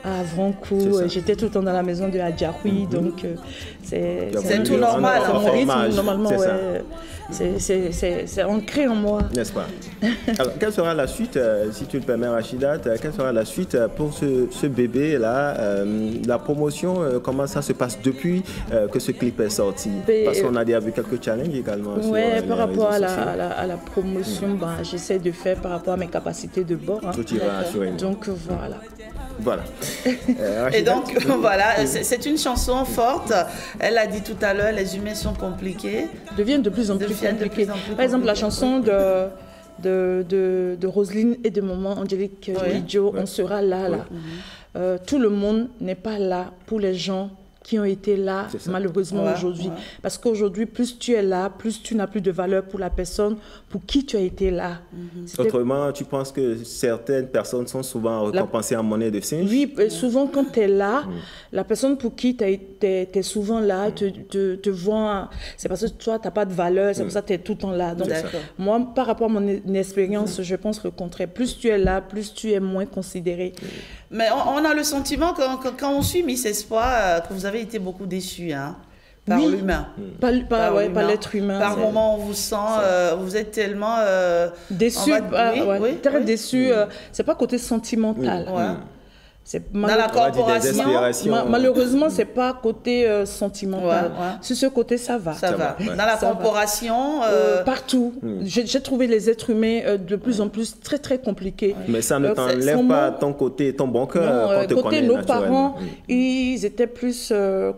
[SPEAKER 17] à Avrancourt. J'étais tout le temps dans la maison de Adjaroui, donc c'est
[SPEAKER 5] tout normal.
[SPEAKER 17] Normalement, c'est ancré en moi.
[SPEAKER 6] N'est-ce pas? Alors, quelle sera la suite, si tu le permets, Rachidat, quelle sera la suite pour ce bébé-là? La promotion, comment ça se passe depuis que ce clip est sorti? Parce qu'on a déjà vu quelques challenges également.
[SPEAKER 17] Oui, par rapport à la promotion, j'essaie de faire par rapport à mes capacités de bord.
[SPEAKER 6] Tout ira assurément.
[SPEAKER 17] Donc, voilà.
[SPEAKER 6] Voilà.
[SPEAKER 5] Et donc, voilà, c'est une chanson forte. Elle a dit tout à l'heure, les humains sont compliqués.
[SPEAKER 17] Deviennent de plus en plus compliqués. Par exemple, la chanson de Roselyne et de maman Angélique Kidjo, On sera là. Tout le monde n'est pas là pour les gens qui ont été là, malheureusement, aujourd'hui. Parce qu'aujourd'hui, plus tu es là, plus tu n'as plus de valeur pour la personne pour qui tu as été là.
[SPEAKER 6] Autrement, tu penses que certaines personnes sont souvent récompensées en monnaie de singe?
[SPEAKER 17] Oui, souvent quand tu es là, la personne pour qui tu es souvent là, te voit, c'est parce que toi, tu n'as pas de valeur, c'est pour ça que tu es tout le temps là. Donc, moi, par rapport à mon expérience, je pense le contraire. Plus tu es là, plus tu es moins considéré.
[SPEAKER 5] Mais on a le sentiment, quand on suit Miss Espoir, que vous avez été beaucoup déçus, hein, par l'humain.
[SPEAKER 17] Par l'être humain.
[SPEAKER 5] Par moment, on vous sent, vous êtes tellement...
[SPEAKER 17] déçu, très déçu. C'est pas côté sentimental.
[SPEAKER 5] Dans la corporation,
[SPEAKER 17] malheureusement, c'est pas côté sentimental. Sur ce côté, ça va.
[SPEAKER 5] Dans la corporation,
[SPEAKER 17] partout. J'ai trouvé les êtres humains de plus en plus très très compliqués.
[SPEAKER 6] Mais ça ne t'enlève pas ton côté, ton bon cœur.
[SPEAKER 17] Non, côté nos parents, ils étaient plus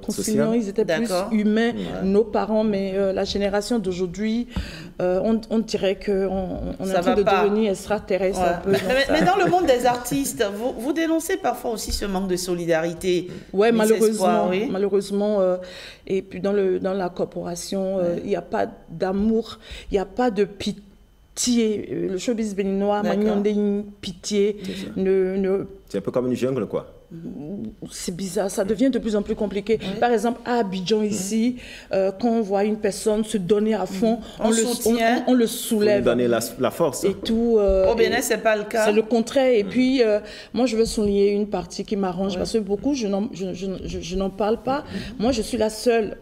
[SPEAKER 17] conciliants, ils étaient plus humains. Nos parents, mais la génération d'aujourd'hui, on dirait qu'on est en train de devenir extraterrestre un peu.
[SPEAKER 5] Mais dans le monde des artistes, vous dénoncez parfois aussi ce manque de solidarité.
[SPEAKER 17] Oui, malheureusement. Et puis dans la corporation, il n'y a pas d'amour, il n'y a pas de pitié. Le showbiz béninois, manion de pitié.
[SPEAKER 6] C'est un peu comme une jungle, quoi.
[SPEAKER 17] C'est bizarre, ça devient de plus en plus compliqué. Par exemple, à Abidjan, ici, quand on voit une personne se donner à fond, on le soulève.
[SPEAKER 6] Faut lui donner la force.
[SPEAKER 17] Et tout.
[SPEAKER 5] Au Bénin, c'est pas le cas.
[SPEAKER 17] C'est le contraire. Et puis, moi, je veux souligner une partie qui m'arrange, parce que beaucoup, je n'en parle pas. Moi, je suis la seule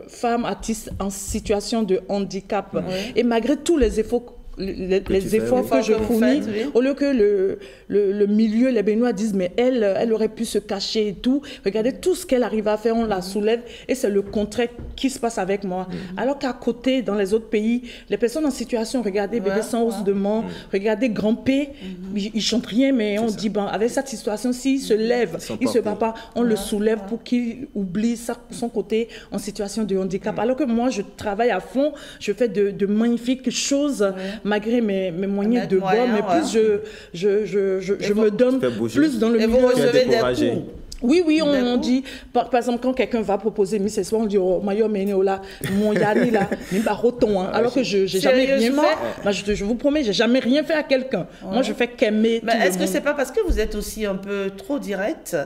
[SPEAKER 17] femme artiste en situation de handicap. Et malgré tous les efforts que je fournis, au lieu que le milieu, les Béninois disent mais elle aurait pu se cacher et tout, regardez tout ce qu'elle arrive à faire, on la soulève, et c'est le contraire qui se passe avec moi. Alors qu'à côté, dans les autres pays, les personnes en situation, regardez Bébé sans hausse de main, regardez Grand P, ils chantent rien, mais on dit bon, avec cette situation, s'il se lève, il se bat pas, on le soulève pour qu'il oublie son côté en situation de handicap. Alors que moi, je travaille à fond, je fais de magnifiques choses, malgré mes moyens de bord, mais plus je me donne plus dans le milieu.
[SPEAKER 5] Et vous recevez des coups.
[SPEAKER 17] Oui, on dit, par exemple, quand quelqu'un va proposer Miss Espoir, on dit, oh, Mayo Ménéola, mon Yanni là, alors que je n'ai jamais rien fait. Je vous promets, j'ai jamais rien fait à quelqu'un. Moi, je fais qu'aimer.
[SPEAKER 5] Mais est-ce que c'est pas parce que vous êtes aussi un peu trop direct?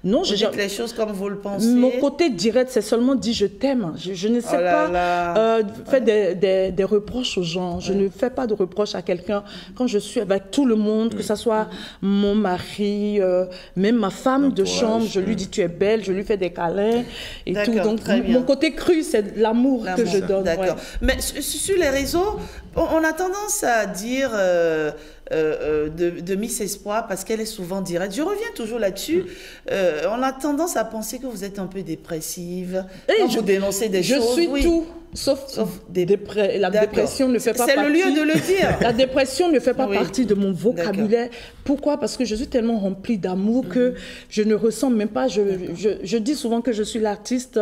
[SPEAKER 17] Non,
[SPEAKER 5] vous dites les choses comme vous le pensez.
[SPEAKER 17] Mon côté direct, c'est seulement dire je t'aime. Je ne sais pas faire des reproches aux gens. Je ne fais pas de reproches à quelqu'un. Quand je suis avec tout le monde, que ce soit mon mari, même ma femme de chambre, je lui dis tu es belle, je lui fais des câlins et tout. Donc mon côté cru, c'est l'amour que je donne.
[SPEAKER 5] D'accord. Mais sur les réseaux, on a tendance à dire de Miss Espoir parce qu'elle est souvent directe. Je reviens toujours là-dessus. On a tendance à penser que vous êtes un peu dépressive. Quand vous dénoncez des choses.
[SPEAKER 17] Je suis tout. Sauf la dépression ne fait pas partie.
[SPEAKER 5] C'est le lieu de le dire.
[SPEAKER 17] La dépression ne fait pas partie de mon vocabulaire. Pourquoi? Parce que je suis tellement remplie d'amour que je ne ressens même pas. Je dis souvent que je suis l'artiste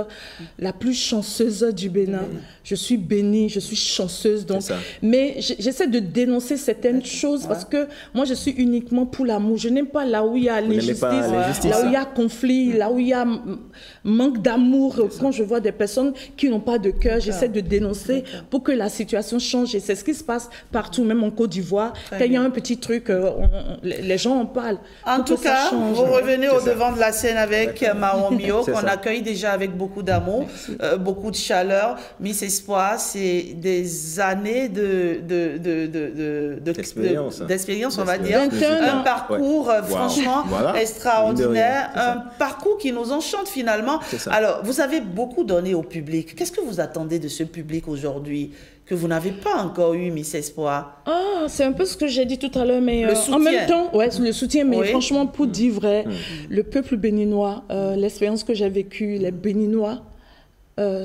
[SPEAKER 17] la plus chanceuse du Bénin. Je suis bénie, je suis chanceuse. Donc, mais j'essaie de dénoncer certaines choses parce que moi, je suis uniquement pour l'amour. Je n'aime pas là où il y a l'injustice, là où il y a conflit, là où il y a manque d'amour. Quand je vois des personnes qui n'ont pas de cœur, j'essaie de dénoncer pour que la situation change. Et c'est ce qui se passe partout, même en Côte d'Ivoire. Quand il y a un petit truc, les gens en parlent.
[SPEAKER 5] En tout cas, vous revenez au devant de la scène avec Maon Mio, qu'on accueille déjà avec beaucoup d'amour, beaucoup de chaleur. Miss Espoir, c'est des années d'expérience, on va dire. Un parcours franchement extraordinaire. Un parcours qui nous enchante finalement. Alors, vous avez beaucoup donné au public. Qu'est-ce que vous attendez de ce public aujourd'hui que vous n'avez pas encore eu, Miss Espoir?
[SPEAKER 17] C'est un peu ce que j'ai dit tout à l'heure, mais en même temps, le soutien, mais franchement, pour dire vrai, le peuple béninois, l'expérience que j'ai vécue, les Béninois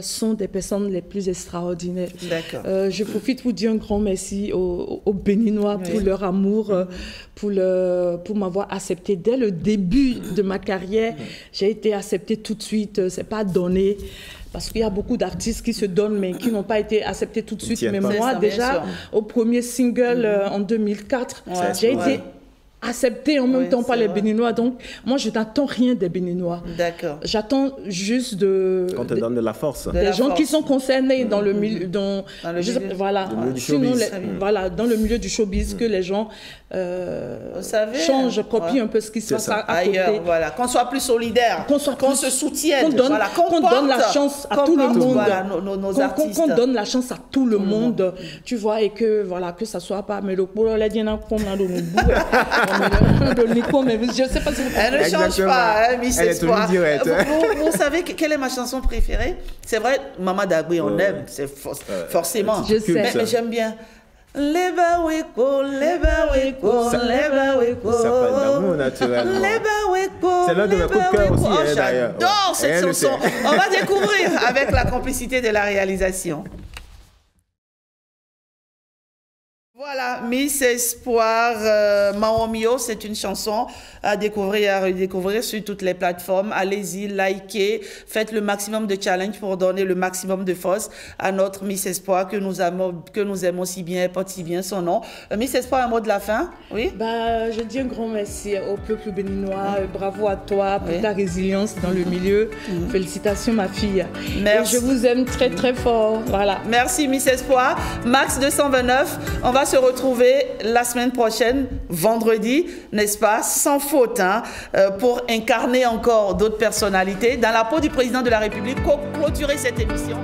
[SPEAKER 17] sont des personnes les plus extraordinaires. Je profite pour dire un grand merci aux Béninois pour leur amour, pour m'avoir accepté dès le début de ma carrière. J'ai été acceptée tout de suite, c'est pas donné. Parce qu'il y a beaucoup d'artistes qui se donnent, mais qui n'ont pas été acceptés tout de suite. Mais moi, déjà, au premier single en 2004, j'ai été acceptée en même temps par les Béninois. Donc, moi, je n'attends rien des Béninois. J'attends juste qu'on
[SPEAKER 6] te donne de la force.
[SPEAKER 17] Des gens qui sont concernés dans le milieu, dans le milieu du showbiz. Dans le milieu du showbiz, que les gens changent, copient un peu ce qui se passe
[SPEAKER 5] ailleurs. Qu'on soit plus solidaire, qu'on se soutienne,
[SPEAKER 17] qu'on donne la chance à tout le monde.
[SPEAKER 5] Qu'on
[SPEAKER 17] donne la chance à tout le monde, tu vois, et que ça soit pas mais le je sais pas si vous
[SPEAKER 5] elle ne change pas, Miss Espoir. Vous savez quelle est ma chanson préférée? C'est vrai, Mama Dagbe, on aime, c'est forcément.
[SPEAKER 17] Je sais.
[SPEAKER 5] Mais j'aime bien. Leba weko, leba weko, leba weko.
[SPEAKER 6] Ça parle d'amour naturellement.
[SPEAKER 5] Leba weko.
[SPEAKER 6] C'est l'un de mes coups de cœur aussi, d'ailleurs.
[SPEAKER 5] J'adore cette chanson. On va découvrir avec la complicité de la réalisation. Voilà, Miss Espoir, Maon Mio, c'est une chanson à découvrir et à redécouvrir sur toutes les plateformes. Allez-y, likez, faites le maximum de challenge pour donner le maximum de force à notre Miss Espoir que nous aimons si bien et porte si bien son nom. Miss Espoir, un mot de la fin? Oui.
[SPEAKER 17] Je dis un grand merci au peuple béninois. Bravo à toi pour ta résilience dans le milieu. Félicitations, ma fille.
[SPEAKER 5] Merci.
[SPEAKER 17] Et je vous aime très, très fort. Voilà.
[SPEAKER 5] Merci, Miss Espoir. Max 229, on va se retrouver la semaine prochaine, vendredi, n'est-ce pas, sans faute, pour incarner encore d'autres personnalités dans la peau du président de la République, pour clôturer cette émission.